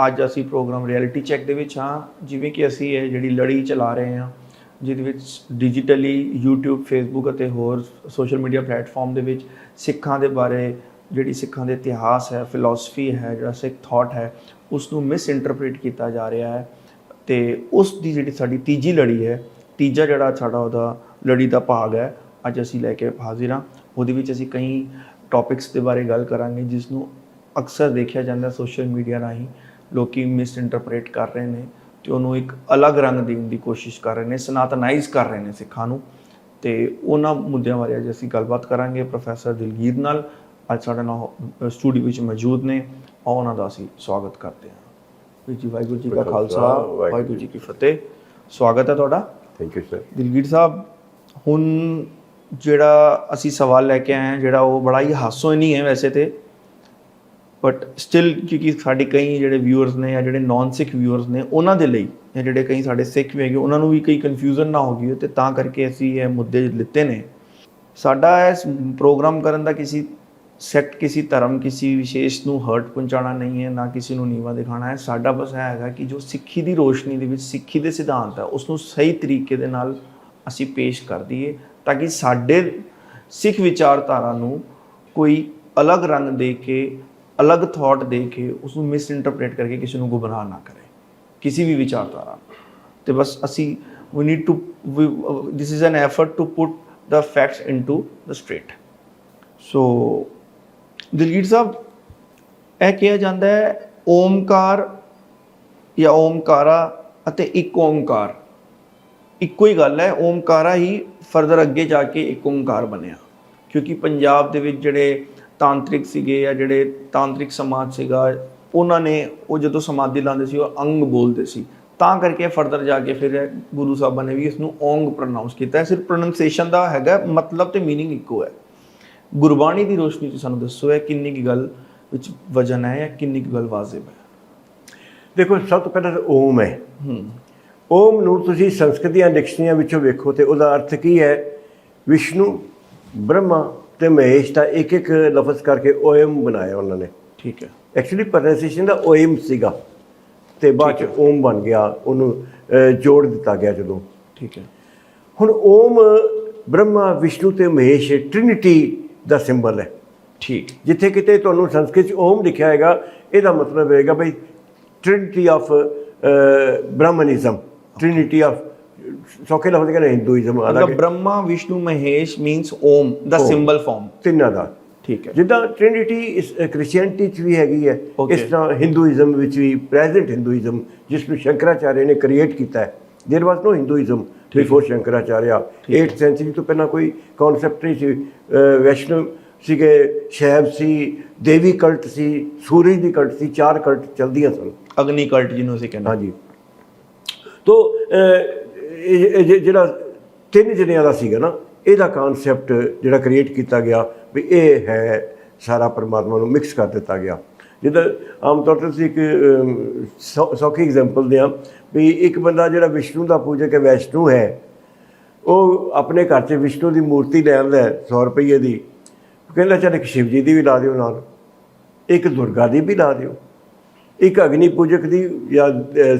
ਅੱਜ ਅਸੀਂ programme reality check ਦੇ ਵਿੱਚ ਹਾਂ। ਜਿਵੇਂ ਕਿ ਅਸੀਂ ਇਹ ਜਿਹੜੀ ਲੜੀ ਚਲਾ ਰਹੇ ਹਾਂ, ਜਿਹਦੇ ਵਿੱਚ ਡਿਜੀਟਲੀ YouTube, Facebook ਅਤੇ ਹੋਰ ਸੋਸ਼ਲ ਮੀਡੀਆ ਪਲੇਟਫਾਰਮ ਦੇ ਵਿੱਚ ਸਿੱਖਾਂ ਦੇ ਬਾਰੇ, ਜਿਹੜੀ ਸਿੱਖਾਂ ਦੇ ਇਤਿਹਾਸ ਹੈ, ਫਿਲਾਸਫੀ ਹੈ, ਜਿਹੜਾ ਸਿੱਖ ਥਾਟ ਹੈ, ਉਸ ਨੂੰ ਮਿਸਇੰਟਰਪ੍ਰੀਟ ਕੀਤਾ ਜਾ ਰਿਹਾ ਹੈ। ਅਤੇ ਉਸ ਦੀ ਜਿਹੜੀ ਸਾਡੀ ਤੀਜੀ ਲੜੀ ਹੈ, ਤੀਜਾ ਜਿਹੜਾ ਸਾਡਾ ਉਹਦਾ ਲੜੀ ਦਾ ਭਾਗ ਹੈ, ਅੱਜ ਅਸੀਂ ਲੈ ਕੇ ਹਾਜ਼ਰ ਹਾਂ। ਉਹਦੇ ਵਿੱਚ ਅਸੀਂ ਕਈ ਟੌਪਿਕਸ ਦੇ ਬਾਰੇ ਗੱਲ ਕਰਾਂਗੇ ਜਿਸ ਨੂੰ ਅਕਸਰ ਦੇਖਿਆ ਜਾਂਦਾ ਸੋਸ਼ਲ ਮੀਡੀਆ ਰਾਹੀਂ ਲੋਕ ਮਿਸਇੰਟਰਪ੍ਰੀਟ ਕਰ ਰਹੇ ਨੇ ਅਤੇ ਉਹਨੂੰ ਇੱਕ ਅਲੱਗ ਰੰਗ ਦੇਣ ਦੀ ਕੋਸ਼ਿਸ਼ ਕਰ ਰਹੇ ਨੇ, ਸਨਾਤਨਾਈਜ਼ ਕਰ ਰਹੇ ਨੇ ਸਿੱਖਾਂ ਨੂੰ। ਅਤੇ ਉਹਨਾਂ ਮੁੱਦਿਆਂ ਬਾਰੇ ਅੱਜ ਅਸੀਂ ਗੱਲਬਾਤ ਕਰਾਂਗੇ ਪ੍ਰੋਫੈਸਰ ਦਿਲਗੀਰ ਨਾਲ। ਅੱਜ ਸਾਡੇ ਨਾਲ ਸਟੂਡੀਓ ਵਿੱਚ ਮੌਜੂਦ ਨੇ, ਔਰ ਉਹਨਾਂ ਦਾ ਅਸੀਂ ਸਵਾਗਤ ਕਰਦੇ ਹਾਂ। ਵੀਰ ਜੀ, ਵਾਹਿਗੁਰੂ ਜੀ ਕਾ ਖਾਲਸਾ, ਵਾਹਿਗੁਰੂ ਜੀ ਕੀ ਫਤਿਹ। ਸਵਾਗਤ ਹੈ ਤੁਹਾਡਾ। Thank you sir. Dilgir Sahib, ਹੁਣ ਜਿਹੜਾ ਅਸੀਂ ਸਵਾਲ ਲੈ ਕੇ ਆਏ ਹਾਂ, ਜਿਹੜਾ ਉਹ ਬੜਾ ਹੀ ਹਾਸੋਹੀਣੀ ਹੈ ਵੈਸੇ ਤਾਂ, ਬਟ ਸਟਿਲ ਕਿਉਂਕਿ ਸਾਡੇ ਕਈ ਜਿਹੜੇ ਵਿਊਅਰਸ ਨੇ ਜਾਂ ਜਿਹੜੇ ਨੌਨ ਸਿੱਖ ਵਿਊਅਰਸ ਨੇ ਉਹਨਾਂ ਦੇ ਲਈ, ਜਾਂ ਜਿਹੜੇ ਕਈ ਸਾਡੇ ਸਿੱਖ ਵੀ ਹੈਗੇ ਉਹਨਾਂ ਨੂੰ ਵੀ ਕਈ ਕਨਫਿਊਜ਼ਨ ਨਾ ਹੋ ਗਈ, ਅਤੇ ਤਾਂ ਕਰਕੇ ਅਸੀਂ ਇਹ ਮੁੱਦੇ ਲਿੱਤੇ ਨੇ। ਸਾਡਾ ਇਸ ਪ੍ਰੋਗਰਾਮ ਕਰਨ ਦਾ ਕਿਸੇ ਸੈਕਟ, ਕਿਸੇ ਧਰਮ, ਕਿਸੇ ਵਿਸ਼ੇਸ਼ ਨੂੰ ਹਰਟ ਪਹੁੰਚਾਉਣਾ ਨਹੀਂ ਹੈ, ਨਾ ਕਿਸੇ ਨੂੰ ਨੀਵਾਂ ਦਿਖਾਉਣਾ ਹੈ। ਸਾਡਾ ਬਸ ਇਹ ਹੈਗਾ ਕਿ ਜੋ ਸਿੱਖੀ ਦੀ ਰੋਸ਼ਨੀ ਦੇ ਵਿੱਚ ਸਿੱਖੀ ਦੇ ਸਿਧਾਂਤ ਹੈ ਉਸ ਨੂੰ ਸਹੀ ਤਰੀਕੇ ਦੇ ਨਾਲ ਅਸੀਂ ਪੇਸ਼ ਕਰ ਦਈਏ, ਤਾਂ ਕਿ ਸਾਡੇ ਸਿੱਖ ਵਿਚਾਰਧਾਰਾ ਨੂੰ ਕੋਈ ਅਲੱਗ ਰੰਗ ਦੇ ਕੇ, ਅਲੱਗ ਥਾਟ ਦੇ ਕੇ ਉਸ ਨੂੰ ਮਿਸਇੰਟਰਪ੍ਰੀਟ ਕਰਕੇ ਕਿਸੇ ਨੂੰ ਗੁੰਮਰਾਹ ਨਾ ਕਰੇ, ਕਿਸੇ ਵੀ ਵਿਚਾਰਧਾਰਾ। ਅਤੇ ਬਸ ਅਸੀਂ this is an effort to put the facts into the straight. So Dilgir Sahib, ਇਹ ਕਿਹਾ ਜਾਂਦਾ ਹੈ ਓਮਕਾਰ ਜਾਂ ਓਮਕਾਰਾ ਅਤੇ ਇੱਕ ਓਮਕਾਰ ਇੱਕੋ ਹੀ ਗੱਲ ਹੈ। ਓਮਕਾਰਾ ਹੀ ਫਰਦਰ ਅੱਗੇ ਜਾ ਕੇ ਇੱਕ ਓਮਕਾਰ ਬਣਿਆ, ਕਿਉਂਕਿ ਪੰਜਾਬ ਦੇ ਵਿੱਚ ਜਿਹੜੇ ਤਾਂਤਰਿਕ ਸੀਗੇ ਜਾਂ ਜਿਹੜੇ ਤਾਂਤਰਿਕ ਸਮਾਜ ਸੀਗਾ, ਉਹਨਾਂ ਨੇ ਉਹ ਜਦੋਂ ਸਮਾਧੀ ਲਾਉਂਦੇ ਸੀ ਉਹ ਅੰਗ ਬੋਲਦੇ ਸੀ, ਤਾਂ ਕਰਕੇ ਫਰਦਰ ਜਾ ਕੇ ਫਿਰ ਗੁਰੂ ਸਾਹਿਬਾਂ ਨੇ ਵੀ ਇਸ ਨੂੰ ਓਂਗ ਪ੍ਰੋਨਾਊਂਸ ਕੀਤਾ। ਸਿਰਫ ਪ੍ਰੋਨਾਂਸੀਏਸ਼ਨ ਦਾ ਹੈਗਾ, ਮਤਲਬ ਤੇ ਮੀਨਿੰਗ ਇੱਕੋ ਹੈ। ਗੁਰਬਾਣੀ ਦੀ ਰੋਸ਼ਨੀ 'ਚ ਸਾਨੂੰ ਦੱਸੋ ਹੈ ਕਿੰਨੀ ਕੁ ਗੱਲ ਵਿੱਚ ਵਜਨ ਹੈ ਜਾਂ ਕਿੰਨੀ ਕੁ ਗੱਲ ਵਾਜਿਬ ਹੈ? ਦੇਖੋ, ਸਭ ਤੋਂ ਪਹਿਲਾਂ ਤਾਂ ਓਮ ਹੈ। ਓਮ ਨੂੰ ਤੁਸੀਂ ਸੰਸਕ੍ਰਿਤ ਦੀਆਂ ਡਿਕਸ਼ਨਰੀਆਂ ਵਿੱਚੋਂ ਵੇਖੋ ਤੇ ਉਹਦਾ ਅਰਥ ਕੀ ਹੈ? ਵਿਸ਼ਨੂੰ, ਬ੍ਰਹਮਾ ਤੇ ਮਹੇਸ਼ ਦਾ ਇੱਕ ਇੱਕ ਲਫ਼ਜ਼ ਕਰਕੇ ਓਮ ਬਣਾਇਆ ਉਹਨਾਂ ਨੇ। ਠੀਕ ਹੈ। ਐਕਚੁਅਲੀ ਪ੍ਰੋਨਾਂਸੀਏਸ਼ਨ ਦਾ ਓਮ ਸੀਗਾ ਤੇ ਬਾਅਦ 'ਚ ਓਮ ਬਣ ਗਿਆ, ਉਹਨੂੰ ਜੋੜ ਦਿੱਤਾ ਗਿਆ ਜਦੋਂ। ਠੀਕ ਹੈ। ਹੁਣ ਓਮ ਬ੍ਰਹਮਾ, ਵਿਸ਼ਨੂੰ ਤੇ ਮਹੇਸ਼ ਟ੍ਰਿਨਿਟੀ ਦਾ ਸਿੰਬਲ ਹੈ। ਠੀਕ। ਜਿੱਥੇ ਕਿਤੇ ਤੁਹਾਨੂੰ ਸੰਸਕ੍ਰਿਤ 'ਚ ਓਮ ਲਿਖਿਆ ਹੈਗਾ, ਇਹਦਾ ਮਤਲਬ ਹੋਏਗਾ ਬਈ ਟ੍ਰਿਨਿਟੀ ਆਫ ਬ੍ਰਹਮਨਿਜ਼ਮ, ਟ੍ਰਿਨਿਟੀ ਆਫ ਸੌਖੇ ਲਫ਼ਜ਼ ਕਹਿੰਦੇ ਹਿੰਦੂਇਜ਼ਮ। ਮਤਲਬ ਬ੍ਰਹਮਾ, ਵਿਸ਼ਨੂੰ, ਮਹੇਸ਼ ਮੀਨਸ ਓਮ ਦਾ ਸਿੰਬਲ ਫਾਰਮ, ਤਿੰਨਾਂ ਦਾ। ਠੀਕ ਹੈ। ਜਿੱਦਾਂ ਟ੍ਰਿਨਿਟੀ ਕ੍ਰਿਸਚੀਅਨਟੀ 'ਚ ਵੀ ਹੈਗੀ ਹੈ, ਇਸ ਤਰ੍ਹਾਂ ਹਿੰਦੂਇਜ਼ਮ ਵਿੱਚ ਵੀ, ਪ੍ਰੈਜ਼ੈਂਟ ਹਿੰਦੂਇਜ਼ਮ ਜਿਸ ਨੂੰ ਸ਼ੰਕਰਾਚਾਰਿਆ ਨੇ ਕ੍ਰੀਏਟ ਕੀਤਾ ਹੈ। There was no Hinduism before Shankaracharya. 8th century ਤੋਂ ਪਹਿਲਾਂ ਕੋਈ ਕੌਨਸੈਪਟ ਨਹੀਂ ਸੀ। ਵੈਸ਼ਨਵ ਸੀਗੇ, ਸ਼ੈਵ ਸੀ, ਦੇਵੀ ਕਲਟ ਸੀ, ਸੂਰਜ ਦੀ ਕਲਟ ਸੀ, 4 ਕਲਟ ਚਲਦੀਆਂ ਸਨ। ਅਗਨੀ ਕਲਟ ਜਿਹਨੂੰ ਅਸੀਂ ਕਹਿੰਦੇ। ਹਾਂਜੀ। ਤੋ ਜਿਹੜਾ 3 ਜਣਿਆਂ ਦਾ ਸੀਗਾ ਨਾ, ਇਹਦਾ ਕਾਨਸੈਪਟ ਜਿਹੜਾ ਕ੍ਰੀਏਟ ਕੀਤਾ ਗਿਆ ਵੀ ਇਹ ਹੈ ਸਾਰਾ ਪਰਮਾਤਮਾ ਨੂੰ ਮਿਕਸ ਕਰ ਦਿੱਤਾ ਗਿਆ। ਜਿੱਦਾਂ ਆਮ ਤੌਰ 'ਤੇ ਤੁਸੀਂ ਇੱਕ ਸੌਖੀ ਐਗਜ਼ਾਮਪਲ ਦਿਆਂ ਵੀ ਇੱਕ ਬੰਦਾ ਜਿਹੜਾ ਵਿਸ਼ਨੂੰ ਦਾ ਪੂਜਕ ਹੈ, ਵੈਸ਼ਨੂ ਹੈ, ਉਹ ਆਪਣੇ ਘਰ 'ਚ ਵਿਸ਼ਨੂੰ ਦੀ ਮੂਰਤੀ ਲੈ ਆਉਂਦਾ 100 ਰੁਪਈਏ ਦੀ, ਕਹਿੰਦਾ ਚੱਲ ਇੱਕ ਸ਼ਿਵ ਜੀ ਦੀ ਵੀ ਲਾ ਦਿਓ ਨਾਲ, ਇੱਕ ਦੁਰਗਾ ਦੀ ਵੀ ਲਾ ਦਿਓ, ਇੱਕ ਅਗਨੀ ਪੂਜਕ ਦੀ ਜਾਂ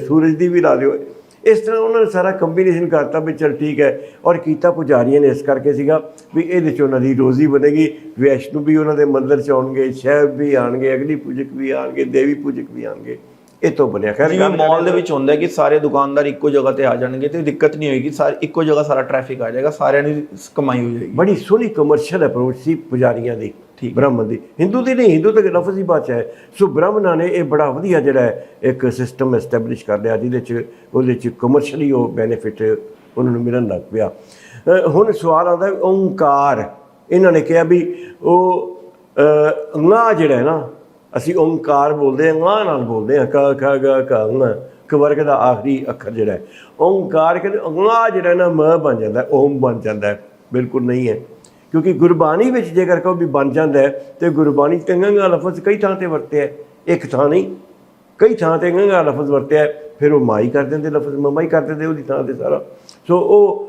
ਸੂਰਜ ਦੀ ਵੀ ਲਾ ਦਿਓ। ਇਸ ਤਰ੍ਹਾਂ ਉਹਨਾਂ ਨੇ ਸਾਰਾ ਕੰਬੀਨੇਸ਼ਨ ਕਰਤਾ ਵੀ ਚਲ ਠੀਕ ਹੈ। ਔਰ ਕੀਤਾ ਪੁਜਾਰੀਆਂ ਨੇ ਇਸ ਕਰਕੇ ਸੀਗਾ ਵੀ ਇਹਦੇ 'ਚ ਉਹਨਾਂ ਦੀ ਰੋਜ਼ੀ ਬਣੇਗੀ। ਵੈਸ਼ਨੂ ਵੀ ਉਹਨਾਂ ਦੇ ਮੰਦਿਰ 'ਚ ਆਉਣਗੇ, ਸ਼ੈਵ ਵੀ ਆਉਣਗੇ, ਅਗਨੀ ਪੂਜਕ ਵੀ ਆਉਣਗੇ, ਦੇਵੀ ਪੂਜਕ ਵੀ ਆਉਣਗੇ। ਇਹ ਤੋਂ ਬਣਿਆ। ਖੈਰ, ਜਿਵੇਂ ਮਾਲ ਦੇ ਵਿੱਚ ਹੁੰਦਾ ਕਿ ਸਾਰੇ ਦੁਕਾਨਦਾਰ ਇੱਕੋ ਜਗ੍ਹਾ ਤੇ ਆ ਜਾਣਗੇ ਤੇ ਦਿੱਕਤ ਨਹੀਂ ਹੋਏਗੀ, ਸਾਰੇ ਇੱਕੋ ਜਗ੍ਹਾ ਸਾਰਾ ਟ੍ਰੈਫਿਕ ਆ ਜਾਏਗਾ, ਸਾਰਿਆਂ ਨੂੰ ਕਮਾਈ ਹੋ ਜਾਏਗੀ। ਬੜੀ ਸੋਹਣੀ ਕਮਰਸ਼ੀਅਲ ਅਪਰੋਚ ਸੀ ਪੁਜਾਰੀਆਂ ਦੀ, ਬ੍ਰਾਹਮਣ ਦੀ। ਹਿੰਦੂ ਦੀ ਨਹੀਂ, ਹਿੰਦੂ ਤਾਂ ਲਫ਼ਜ਼ ਹੀ ਬਾਤ ਹੈ। ਸੋ ਬ੍ਰਾਹਮਣਾਂ ਨੇ ਇਹ ਬੜਾ ਵਧੀਆ ਜਿਹੜਾ ਹੈ ਇੱਕ ਸਿਸਟਮ ਐਸਟੈਬਲਿਸ਼ ਕਰ ਲਿਆ, ਜਿਹਦੇ 'ਚ ਉਹਦੇ 'ਚ ਕਮਰਸ਼ਲੀ ਉਹ ਬੈਨੀਫਿਟ ਉਹਨਾਂ ਨੂੰ ਮਿਲਣ ਲੱਗ ਪਿਆ। ਹੁਣ ਸਵਾਲ ਆਉਂਦਾ ਓਂਕਾਰ। ਇਹਨਾਂ ਨੇ ਕਿਹਾ ਵੀ ਉਹ ੰਗਾ ਜਿਹੜਾ ਹੈ ਨਾ, ਅਸੀਂ ਓਂਕਾਰ ਬੋਲਦੇ ਹਾਂ, ੰਗਾ ਨਾਲ ਬੋਲਦੇ ਹਾਂ, ਕ ਖ ਗ ਕ ਕ ਵਰਗ ਦਾ ਆਖਰੀ ਅੱਖਰ ਜਿਹੜਾ ਹੈ ਓਂਕਾਰ, ਕਹਿੰਦੇ ੰਗਾ ਜਿਹੜਾ ਨਾ ਮ ਬਣ ਜਾਂਦਾ, ਓਮ ਬਣ ਜਾਂਦਾ। ਬਿਲਕੁਲ ਨਹੀਂ ਹੈ, ਕਿਉਂਕਿ ਗੁਰਬਾਣੀ ਵਿੱਚ ਜੇਕਰ ਕਹੋ ਵੀ ਬਣ ਜਾਂਦਾ ਹੈ ਤਾਂ ਗੁਰਬਾਣੀ 'ਚ ੰਗਾ ਲਫ਼ਜ਼ ਕਈ ਥਾਂ 'ਤੇ ਵਰਤਿਆ, ਇੱਕ ਥਾਂ ਨਹੀਂ, ਕਈ ਥਾਂ 'ਤੇ ੰਗਾ ਲਫ਼ਜ਼ ਵਰਤਿਆ। ਫਿਰ ਉਹ ਮਾਈ ਕਰ ਦਿੰਦੇ, ਲਫ਼ਜ਼ ਮਮਾ ਹੀ ਕਰ ਦਿੰਦੇ ਉਹਦੀ ਥਾਂ 'ਤੇ ਸਾਰਾ। ਸੋ ਉਹ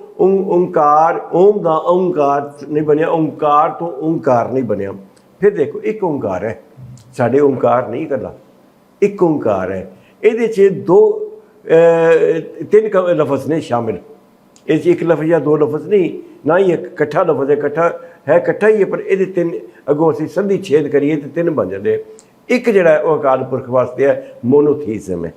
ਓਂਕਾਰ, ਓਮ ਦਾ ਓਂਕਾਰ ਨਹੀਂ ਬਣਿਆ, ਓਂਕਾਰ ਤੋਂ ਓਂਕਾਰ ਨਹੀਂ ਬਣਿਆ। ਫਿਰ ਦੇਖੋ, ਇੱਕ ਓਂਕਾਰ ਹੈ, ਸਾਡੇ ਓਂਕਾਰ ਨਹੀਂ ਇਕੱਲਾ, ਇੱਕ ਓਂਕਾਰ ਹੈ। ਇਹਦੇ 'ਚ ਤਿੰਨ ਲਫ਼ਜ਼ ਨੇ ਸ਼ਾਮਿਲ। ਇਹ 'ਚ ਇੱਕ ਲਫ਼ਜ਼ ਜਾਂ ਦੋ ਲਫ਼ਜ਼ ਨਹੀਂ, ਨਾ ਹੀ ਇੱਕ ਇਕੱਠਾ ਲਫ਼ਜ਼ ਹੈ, ਇਕੱਠਾ ਹੀ ਹੈ, ਪਰ ਇਹਦੇ ਤਿੰਨ ਅੱਗੋਂ ਅਸੀਂ ਸੰਧੀ ਛੇਦ ਕਰੀਏ ਤੇ ਤਿੰਨ ਬਣ ਜਾਂਦੇ। ਇੱਕ ਜਿਹੜਾ ਉਹ ਅਕਾਲ ਪੁਰਖ ਵਾਸਤੇ ਹੈ, ਮੋਨੋਥੀਜ਼ਮ ਹੈ,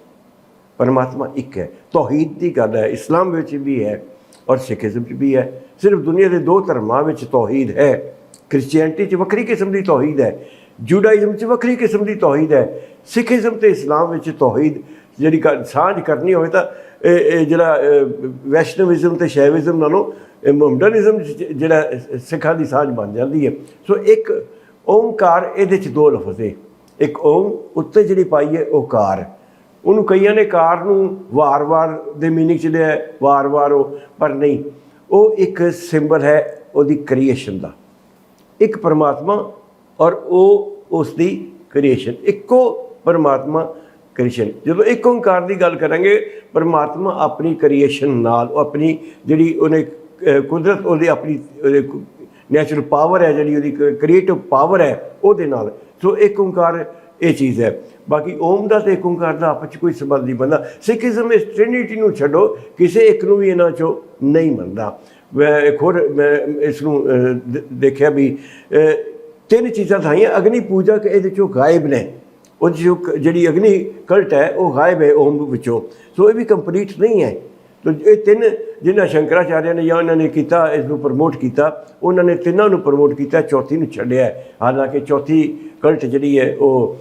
ਪਰਮਾਤਮਾ ਇੱਕ ਹੈ, ਤੌਹੀਦ ਦੀ ਗੱਲ ਹੈ। ਇਸਲਾਮ ਵਿੱਚ ਵੀ ਹੈ ਔਰ ਸਿੱਖੀਜ਼ਮ 'ਚ ਵੀ ਹੈ। ਸਿਰਫ ਦੁਨੀਆ ਦੇ ਦੋ ਧਰਮਾਂ ਵਿੱਚ ਤੌਹੀਦ ਹੈ। ਕ੍ਰਿਸਚੀਅਨਟੀ 'ਚ ਵੱਖਰੀ ਕਿਸਮ ਦੀ ਤੌਹੀਦ ਹੈ, ਜੂਡਾਇਜ਼ਮ 'ਚ ਵੱਖਰੀ ਕਿਸਮ ਦੀ ਤੌਹੀਦ ਹੈ। ਸਿੱਖੀਜ਼ਮ ਤੇ ਇਸਲਾਮ ਵਿੱਚ ਤੌਹੀਦ ਜਿਹੜੀ ਸਾਂਝ ਕਰਨੀ ਹੋਵੇ ਤਾਂ ਇਹ ਜਿਹੜਾ ਵੈਸ਼ਨਵਿਜ਼ਮ ਤੇ ਸ਼ੈਵਿਜ਼ਮ ਨਾਲੋਂ ਮੁਹੰਮਡਨਿਜ਼ਮ ਜਿਹੜਾ ਸਿੱਖਾਂ ਦੀ ਸਾਂਝ ਬਣ ਜਾਂਦੀ ਹੈ। ਸੋ ਇੱਕ ਓਮਕਾਰ, ਇਹਦੇ 'ਚ ਦੋ ਲਫ਼ਜ਼ ਹੈ, ਇੱਕ ਓਮ ਉੱਤੇ ਜਿਹੜੀ ਪਾਈ ਹੈ ਉਹ ਕਾਰ। ਉਹਨੂੰ ਕਈਆਂ ਨੇ ਕਾਰ ਨੂੰ ਵਾਰ-ਵਾਰ ਦੇ ਮੀਨਿੰਗ 'ਚ ਲਿਆ, ਵਾਰ-ਵਾਰ ਉਹ, ਪਰ ਨਹੀਂ, ਉਹ ਇੱਕ ਸਿੰਬਲ ਹੈ ਉਹਦੀ ਕ੍ਰੀਏਸ਼ਨ ਦਾ। ਇੱਕ ਪਰਮਾਤਮਾ ਔਰ ਉਹ ਉਸ ਦੀ ਕ੍ਰੀਏਸ਼ਨ, ਇੱਕੋ ਪਰਮਾਤਮਾ ਕ੍ਰੀਏਸ਼ਨ। ਜਦੋਂ ਇੱਕ ਓਂਕਾਰ ਦੀ ਗੱਲ ਕਰਾਂਗੇ, ਪਰਮਾਤਮਾ ਆਪਣੀ ਕ੍ਰੀਏਸ਼ਨ ਨਾਲ, ਉਹ ਆਪਣੀ ਜਿਹੜੀ ਉਹਨੇ ਕੁਦਰਤ, ਉਹਦੀ ਆਪਣੀ ਨੈਚੁਰਲ ਪਾਵਰ ਹੈ, ਜਿਹੜੀ ਉਹਦੀ ਕ੍ਰੀਏਟਿਵ ਪਾਵਰ ਹੈ, ਉਹਦੇ ਨਾਲ। ਸੋ ਇੱਕ ਓਂਕਾਰ ਇਹ ਚੀਜ਼ ਹੈ। ਬਾਕੀ ਓਮ ਦਾ ਤੇ ਇੱਕ ਓਂਕਾਰ ਦਾ ਆਪਸ 'ਚ ਕੋਈ ਸੰਬੰਧ ਨਹੀਂ ਬਣਦਾ। ਸਿੱਖੀਜ਼ਮ ਇਸ ਟ੍ਰਿਨਿਟੀ ਨੂੰ ਛੱਡੋ, ਕਿਸੇ ਇੱਕ ਨੂੰ ਵੀ ਇਹਨਾਂ 'ਚੋਂ ਨਹੀਂ ਮੰਨਦਾ। ਮੈਂ ਇਸ ਨੂੰ ਦੇਖਿਆ ਵੀ ਤਿੰਨ ਚੀਜ਼ਾਂ ਥਾਈਆਂ। ਅਗਨੀ ਪੂਜਕ ਇਹਦੇ 'ਚੋਂ ਗਾਇਬ ਨੇ, ਉਹ ਜਿਹੜੀ ਅਗਨੀ ਕਲਟ ਹੈ ਉਹ ਗਾਇਬ ਹੈ ਓਮ ਵਿੱਚੋਂ। ਸੋ ਇਹ ਵੀ ਕੰਪਲੀਟ ਨਹੀਂ ਹੈ। ਤੋ ਇਹ ਤਿੰਨ ਜਿਹਨਾਂ ਸ਼ੰਕਰਾਚਾਰਿਆ ਨੇ ਜਾਂ ਉਹਨਾਂ ਨੇ ਕੀਤਾ, ਇਸ ਨੂੰ ਪ੍ਰਮੋਟ ਕੀਤਾ, ਉਹਨਾਂ ਨੇ ਤਿੰਨਾਂ ਨੂੰ ਪ੍ਰਮੋਟ ਕੀਤਾ, ਚੌਥੀ ਨੂੰ ਛੱਡਿਆ। ਹਾਲਾਂਕਿ ਚੌਥੀ ਕਲਟ ਜਿਹੜੀ ਹੈ ਉਹ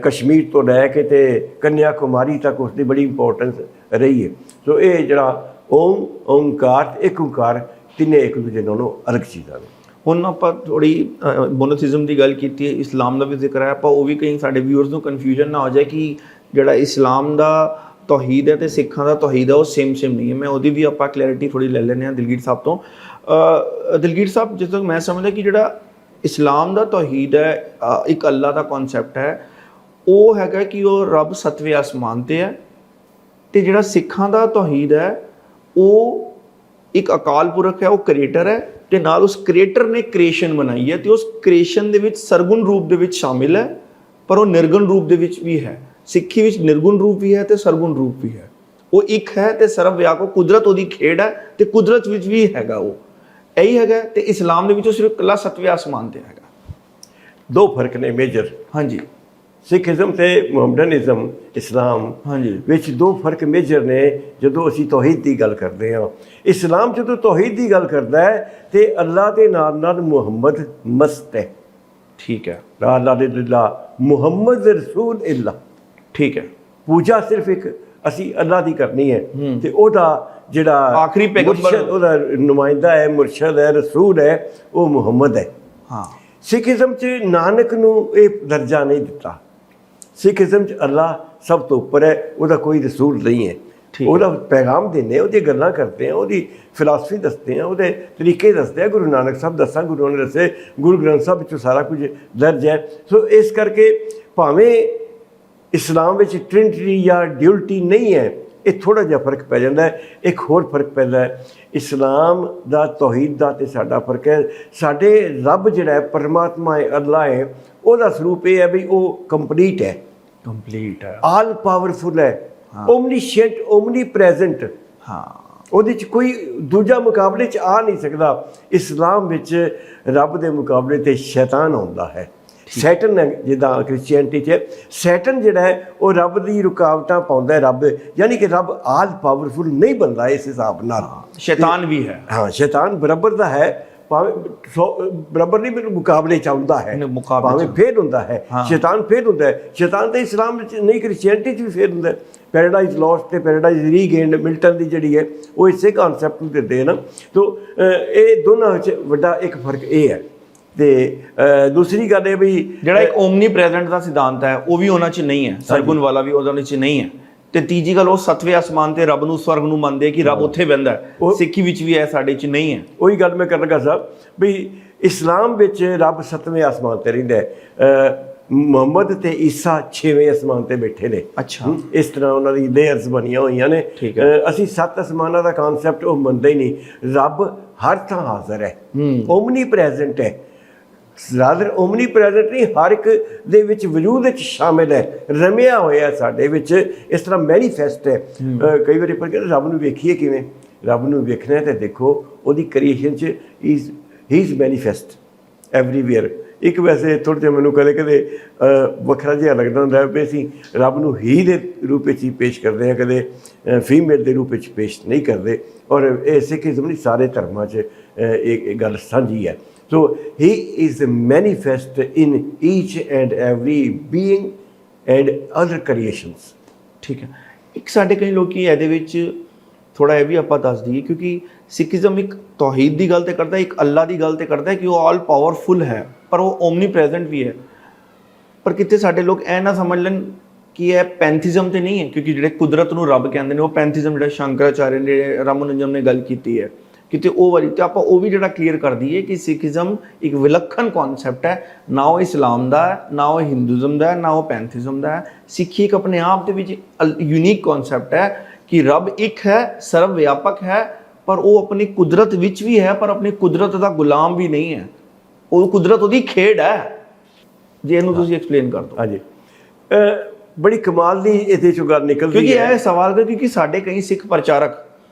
ਕਸ਼ਮੀਰ ਤੋਂ ਲੈ ਕੇ ਤੇ ਕੰਨਿਆ ਕੁਮਾਰੀ ਤੱਕ ਉਸ ਦੀ ਬੜੀ ਇੰਪੋਰਟੈਂਸ ਰਹੀ ਹੈ। ਸੋ ਇਹ ਜਿਹੜਾ ਓਮ, ਓਂਕਾਰ, ਇੱਕ ਓਂਕਾਰ, ਤਿੰਨੇ ਇੱਕ ਦੂਜੇ ਨਾਲੋਂ ਅਲੱਗ ਚੀਜ਼ਾਂ ਨੇ। ਹੁਣ ਆਪਾਂ ਥੋੜ੍ਹੀ ਮੋਨੋਥੀਜ਼ਮ ਦੀ ਗੱਲ ਕੀਤੀ ਹੈ, ਇਸਲਾਮ ਦਾ ਵੀ ਜ਼ਿਕਰ ਹੈ, ਆਪਾਂ ਉਹ ਵੀ ਕਈ ਸਾਡੇ ਵਿਊਅਰਸ ਨੂੰ ਕਨਫਿਊਜ਼ਨ ਨਾ ਹੋ ਜਾਏ ਕਿ ਜਿਹੜਾ ਇਸਲਾਮ ਦਾ ਤੌਹੀਦ ਹੈ ਤੇ ਸਿੱਖਾਂ ਦਾ ਤੌਹੀਦ ਹੈ ਉਹ ਸੇਮ ਨਹੀਂ ਹੈ। ਮੈਂ ਉਹਦੀ ਵੀ ਆਪਾਂ ਕਲੈਰਿਟੀ ਥੋੜ੍ਹੀ ਲੈ ਲੈਂਦੇ ਹਾਂ ਦਿਲਗੀਰ ਸਾਹਿਬ ਤੋਂ। ਦਿਲਗੀਰ ਸਾਹਿਬ, ਜਿਸ ਤੱਕ ਮੈਂ ਸਮਝਦਾ ਕਿ ਜਿਹੜਾ ਇਸਲਾਮ ਦਾ ਤੌਹੀਦ ਹੈ, ਇੱਕ ਅੱਲਾ ਦਾ ਕਨਸੈਪਟ ਹੈ, ਉਹ ਹੈਗਾ ਕਿ ਉਹ ਰੱਬ ਸੱਤਵੇਂ ਆਸਮਾਨ 'ਤੇ ਹੈ। ਤੇ ਜਿਹੜਾ ਸਿੱਖਾਂ ਦਾ ਤੌਹੀਦ ਹੈ ਉਹ ਇੱਕ ਅਕਾਲ ਪੁਰਖ ਹੈ, ਉਹ ਕ੍ਰੀਏਟਰ ਹੈ, ਤੇ ਨਾਲ ਉਸ ਕ੍ਰੀਏਟਰ ਨੇ ਕ੍ਰੀਏਸ਼ਨ ਬਣਾਈ ਹੈ, ਤੇ ਉਸ ਕ੍ਰੀਏਸ਼ਨ ਦੇ ਵਿੱਚ ਸਰਗੁਣ ਰੂਪ ਦੇ ਵਿੱਚ ਸ਼ਾਮਿਲ ਹੈ, ਪਰ ਉਹ ਨਿਰਗੁਣ ਰੂਪ ਦੇ ਵਿੱਚ ਵੀ ਹੈ। ਸਿੱਖੀ ਵਿੱਚ ਨਿਰਗੁਣ ਰੂਪ ਵੀ ਹੈ ਤੇ ਸਰਗੁਣ ਰੂਪ ਵੀ ਹੈ। ਉਹ ਇੱਕ ਹੈ ਤੇ ਸਰਵ ਵਿਆਪਕ ਕੁਦਰਤ ਉਹਦੀ ਖੇਡ ਹੈ, ਤੇ ਕੁਦਰਤ ਵਿੱਚ ਵੀ ਹੈਗਾ ਉਹ, ਇਹੀ ਹੈਗਾ। ਤੇ ਇਸਲਾਮ ਦੇ ਵਿੱਚ ਉਹ ਸਿਰਫ ਇਕੱਲਾ ਸੱਤਵੇਂ ਆਸਮਾਨ ਤੇ ਹੈਗਾ। ਦੋ ਫਰਕ ਨੇ ਮੇਜਰ। ਹਾਂਜੀ, ਸਿੱਖੀਜ਼ਮ ਤੇ ਮੁਹੰਮਡਨਿਜ਼ਮ, ਇਸਲਾਮ ਵਿੱਚ ਦੋ ਫਰਕ ਮੇਜਰ ਨੇ। ਜਦੋਂ ਅਸੀਂ ਤੌਹੀਦ ਦੀ ਗੱਲ ਕਰਦੇ ਹਾਂ, ਇਸਲਾਮ ਜਦੋਂ ਤੌਹੀਦ ਦੀ ਗੱਲ ਕਰਦਾ ਹੈ ਤੇ ਅੱਲਾ ਦੇ ਨਾਲ ਨਾਲ ਮੁਹੰਮਦ ਮਸਤ ਹੈ। ਠੀਕ ਹੈ, ਲਾ ਇਲਾਹਾ ਇल्लल्लाह ਮੁਹੰਮਦ ਰਸੂਲ ਅੱਲਾ। ਠੀਕ ਹੈ, ਪੂਜਾ ਸਿਰਫ ਇੱਕ ਅਸੀਂ ਅੱਲਾ ਦੀ ਕਰਨੀ ਹੈ, ਤੇ ਉਹਦਾ ਜਿਹੜਾ ਆਖਰੀ ਪੈਗੰਬਰ, ਉਹਦਾ ਨੁਮਾਇੰਦਾ ਹੈ, ਮੁਰਸ਼ਦ ਹੈ, ਰਸੂਲ ਹੈ, ਉਹ ਮੁਹੰਮਦ ਹੈ। ਹਾਂ, ਸਿੱਖੀਜ਼ਮ 'ਚ ਨਾਨਕ ਨੂੰ ਇਹ ਦਰਜਾ ਨਹੀਂ ਦਿੱਤਾ। ਸਿੱਖੀਜ਼ਮ 'ਚ ਅੱਲਾ ਸਭ ਤੋਂ ਉੱਪਰ ਹੈ, ਉਹਦਾ ਕੋਈ ਰਸੂਲ ਨਹੀਂ ਹੈ। ਉਹਦਾ ਪੈਗਾਮ ਦਿੰਦੇ, ਉਹਦੀਆਂ ਗੱਲਾਂ ਕਰਦੇ ਆ, ਉਹਦੀ ਫਿਲਾਸਫੀ ਦੱਸਦੇ ਆ, ਉਹਦੇ ਤਰੀਕੇ ਦੱਸਦੇ ਆ। ਗੁਰੂ ਨਾਨਕ ਸਾਹਿਬ ਦੱਸਾਂ, ਗੁਰੂਆਂ ਨੇ ਦੱਸੇ, ਗੁਰੂ ਗ੍ਰੰਥ ਸਾਹਿਬ ਵਿੱਚੋਂ ਸਾਰਾ ਕੁਝ ਦਰਜ ਹੈ। ਸੋ ਇਸ ਕਰਕੇ ਭਾਵੇਂ ਇਸਲਾਮ ਵਿੱਚ ਟ੍ਰਿਨਿਟੀ ਜਾਂ ਡਿਊਲਿਟੀ ਨਹੀਂ ਹੈ, ਇਹ ਥੋੜ੍ਹਾ ਜਿਹਾ ਫਰਕ ਪੈ ਜਾਂਦਾ ਹੈ। ਇੱਕ ਹੋਰ ਫਰਕ ਪੈਂਦਾ ਹੈ, ਇਸਲਾਮ ਦਾ ਤੌਹੀਦ ਦਾ ਤੇ ਸਾਡਾ ਫਰਕ ਹੈ। ਸਾਡੇ ਰੱਬ ਜਿਹੜਾ ਹੈ, ਪਰਮਾਤਮਾ ਹੈ, ਅੱਲਾ ਹੈ, ਉਹਦਾ ਸਰੂਪ ਇਹ ਹੈ ਵੀ ਉਹ ਕੰਪਲੀਟ ਹੈ, ਆਲ ਪਾਵਰਫੁਲ ਹੈ, ਓਮਨੀਸ਼ੀਐਂਟ, ਓਮਨੀ ਪ੍ਰੈਜ਼ੈਂਟ। ਹਾਂ, ਉਹਦੇ 'ਚ ਕੋਈ ਦੂਜਾ ਮੁਕਾਬਲੇ 'ਚ ਆ ਨਹੀਂ ਸਕਦਾ। ਇਸਲਾਮ ਵਿੱਚ ਰੱਬ ਦੇ ਮੁਕਾਬਲੇ 'ਤੇ ਸ਼ੈਤਾਨ ਆਉਂਦਾ ਹੈ। ਸੈਟਨ ਹੈ, ਜਿੱਦਾਂ ਕ੍ਰਿਸਚੀਅਨਟੀ 'ਚ ਸੈਟਨ ਜਿਹੜਾ ਹੈ ਉਹ ਰੱਬ ਦੀ ਰੁਕਾਵਟਾਂ ਪਾਉਂਦਾ ਹੈ। ਰੱਬ ਯਾਨੀ ਕਿ ਰੱਬ ਆਲ ਪਾਵਰਫੁਲ ਨਹੀਂ ਬਣਦਾ ਇਸ ਹਿਸਾਬ ਨਾਲ। ਸ਼ੈਤਾਨ ਵੀ ਹੈ। ਹਾਂ, ਸ਼ੈਤਾਨ ਬਰਾਬਰ ਦਾ ਹੈ, ਭਾਵੇਂ ਬਰਾਬਰ ਨਹੀਂ, ਮੈਨੂੰ ਮੁਕਾਬਲੇ 'ਚ ਆਉਂਦਾ ਹੈ, ਭਾਵੇਂ ਫੇਲ ਹੁੰਦਾ ਹੈ। ਸ਼ੈਤਾਨ ਫੇਲ ਹੁੰਦਾ ਹੈ। ਸ਼ੈਤਾਨ ਤਾਂ ਇਸਲਾਮ ਵਿੱਚ ਨਹੀਂ, ਕ੍ਰਿਸਚੀਅਨਟੀ 'ਚ ਵੀ ਫੇਲ ਹੁੰਦਾ ਹੈ। ਪੈਰਾਡਾਈਜ਼ ਲੋਸਟ ਤੇ ਪੈਰਾਡਾਈਜ਼ ਰੀਗੇਨਡ, ਮਿਲਟਨ ਦੀ ਜਿਹੜੀ ਹੈ ਉਹ ਇਸੇ ਕਾਨਸੈਪਟ ਨੂੰ ਦਿੰਦੇ ਹਨ। ਤੋ ਇਹ ਦੋਨਾਂ ਵਿੱਚ ਵੱਡਾ ਇੱਕ ਫਰਕ ਇਹ ਹੈ। ਤੇ ਦੂਸਰੀ ਗੱਲ ਇਹ ਵੀ ਜਿਹੜਾ ਇੱਕ ਓਮਨੀ ਪ੍ਰੈਜ਼ੈਂਟ ਦਾ ਸਿਧਾਂਤ ਹੈ ਉਹ ਵੀ ਉਹਨਾਂ 'ਚ ਨਹੀਂ ਹੈ, ਸਰਗੁਣ ਵਾਲਾ ਵੀ ਉਹਨਾਂ 'ਚ ਨਹੀਂ ਹੈ। ਤੇ ਤੀਜੀ ਗੱਲ, ਉਹ ਸੱਤਵੇਂ ਆਸਮਾਨ ਤੇ ਰੱਬ ਨੂੰ, ਸਵਰਗ ਨੂੰ ਮੰਨਦੇ ਕਿ ਰੱਬ ਉੱਥੇ ਬਹਿੰਦਾ ਹੈ। ਸਿੱਖੀ ਵਿੱਚ ਵੀ ਹੈ, ਸਾਡੇ 'ਚ ਨਹੀਂ ਹੈ। ਉਹੀ ਗੱਲ ਮੈਂ ਕਰਨ ਲੱਗਾ ਸਾਹਿਬ ਵੀ ਇਸਲਾਮ ਵਿੱਚ ਰੱਬ ਸੱਤਵੇਂ ਆਸਮਾਨ ਤੇ ਰਹਿੰਦਾ ਹੈ, ਮੁਹੰਮਦ ਤੇ ਈਸਾ 6ਵੇਂ ਆਸਮਾਨ ਤੇ ਬੈਠੇ ਨੇ। ਅੱਛਾ, ਇਸ ਤਰ੍ਹਾਂ ਉਹਨਾਂ ਦੀ ਲੇਅਰਸ ਬਣੀਆਂ ਹੋਈਆਂ ਨੇ। ਅਸੀਂ 7 ਆਸਮਾਨਾਂ ਦਾ ਕਾਨਸੈਪਟ ਉਹ ਮੰਨਦੇ ਹੀ ਨਹੀਂ। ਰੱਬ ਹਰ ਥਾਂ ਹਾਜ਼ਰ ਹੈ, ਓਮਨੀ ਪ੍ਰੈਜ਼ੈਂਟ ਹੈ। ਰਾਦਰ ਓਮਨੀ ਪ੍ਰੈਜ਼ੈਂਟ ਨਹੀਂ, ਹਰ ਇੱਕ ਦੇ ਵਿੱਚ ਵਜੂਦ ਵਿੱਚ ਸ਼ਾਮਿਲ ਹੈ, ਰਮਿਆ ਹੋਇਆ ਸਾਡੇ ਵਿੱਚ, ਇਸ ਤਰ੍ਹਾਂ ਮੈਨੀਫੈਸਟ ਹੈ। ਕਈ ਵਾਰੀ ਪਰ ਕਹਿੰਦੇ ਰੱਬ ਨੂੰ ਵੇਖੀਏ ਕਿਵੇਂ, ਰੱਬ ਨੂੰ ਵੇਖਣਾ ਤੇ ਦੇਖੋ ਉਹਦੀ ਕ੍ਰੀਏਸ਼ਨ 'ਚ ਹੀ ਇਜ਼ ਮੈਨੀਫੈਸਟ ਐਵਰੀਵੇਅਰ। ਇੱਕ ਵੈਸੇ ਥੋੜ੍ਹਾ ਜਿਹਾ ਮੈਨੂੰ ਕਦੇ ਵੱਖਰਾ ਜਿਹਾ ਲੱਗਦਾ ਹੁੰਦਾ ਵੀ ਅਸੀਂ ਰੱਬ ਨੂੰ ਹੀ ਦੇ ਰੂਪ ਵਿੱਚ ਹੀ ਪੇਸ਼ ਕਰਦੇ ਹਾਂ, ਕਦੇ ਫੀਮੇਲ ਦੇ ਰੂਪ ਵਿੱਚ ਪੇਸ਼ ਨਹੀਂ ਕਰਦੇ। ਔਰ ਇਹ ਸਿੱਖੀਜ਼ਮ ਨਹੀਂ, ਸਾਰੇ ਧਰਮਾਂ 'ਚ ਇਹ ਗੱਲ ਸਾਂਝੀ ਹੈ। So he is manifest in each and every being and other creations. ਠੀਕ ਹੈ। ਇੱਕ ਸਾਡੇ ਕਈ ਲੋਕੀ ਇਹਦੇ ਵਿੱਚ ਥੋੜ੍ਹਾ ਇਹ ਵੀ ਆਪਾਂ ਦੱਸ ਦਈਏ, ਕਿਉਂਕਿ ਸਿੱਖੀਜ਼ਮ ਇੱਕ ਤੌਹੀਦ ਦੀ ਗੱਲ ਤੇ ਕਰਦਾ, ਇੱਕ ਅੱਲਾ ਦੀ ਗੱਲ ਤੇ ਕਰਦਾ ਕਿ ਉਹ ਆਲ ਪਾਵਰਫੁਲ ਹੈ, ਪਰ ਉਹ ਓਮਨੀ ਪ੍ਰੈਜ਼ੈਂਟ ਵੀ ਹੈ। ਪਰ ਕਿਤੇ ਸਾਡੇ ਲੋਕ ਇਹ ਨਾ ਸਮਝ ਲੈਣ ਕਿ ਇਹ ਪੈਂਥੀਜ਼ਮ ਤੇ ਨਹੀਂ ਹੈ, ਕਿਉਂਕਿ ਜਿਹੜੇ ਕੁਦਰਤ ਨੂੰ ਰੱਬ ਕਹਿੰਦੇ ਨੇ ਉਹ ਪੈਂਥੀਜ਼ਮ ਜਿਹੜਾ ਸ਼ੰਕਰਾਚਾਰਿਆ ਨੇ, ਰਾਮਾਨੁਜਮ ਨੇ ਗੱਲ ਕੀਤੀ ਹੈ, ਕਿਤੇ ਉਹ ਵਾਲੀ ਤੇ ਆਪਾਂ ਉਹ ਵੀ ਜਿਹੜਾ ਕਲੀਅਰ ਕਰ ਦਈਏ ਕਿ ਸਿੱਖੀਜ਼ਮ ਇੱਕ ਵਿਲੱਖਣ ਕਨਸੈਪਟ ਹੈ, ਨਾ ਉਹ ਇਸਲਾਮ ਦਾ ਹੈ, ਨਾ ਉਹ ਹਿੰਦੂਜ਼ਮ ਦਾ ਹੈ, ਨਾ ਉਹ ਪੈਂਥੀਜ਼ਮ ਦਾ ਹੈ। ਸਿੱਖੀ ਇੱਕ ਆਪਣੇ ਆਪ ਦੇ ਵਿੱਚ ਯੂਨੀਕ ਕਨਸੈਪਟ ਹੈ ਕਿ ਰੱਬ ਇੱਕ ਹੈ, ਸਰਵ ਵਿਆਪਕ ਹੈ, ਪਰ ਉਹ ਆਪਣੀ ਕੁਦਰਤ ਵਿੱਚ ਵੀ ਹੈ, ਪਰ ਆਪਣੀ ਕੁਦਰਤ ਦਾ ਗੁਲਾਮ ਵੀ ਨਹੀਂ ਹੈ। ਉਹ ਕੁਦਰਤ ਉਹਦੀ ਖੇਡ ਹੈ। ਜੇ ਇਹਨੂੰ ਤੁਸੀਂ ਐਕਸਪਲੇਨ ਕਰ ਦਿਓ। ਹਾਂਜੀ, ਬੜੀ ਕਮਾਲ ਦੀ ਇਹਦੇ ਚੋਂ ਗੱਲ ਨਿਕਲਦੀ ਹੈ, ਕਿਉਂਕਿ ਇਹ ਸਵਾਲ ਕਰ, ਕਿਉਂਕਿ ਸਾਡੇ ਕਈ ਸਿੱਖ ਪ੍ਰਚਾਰਕ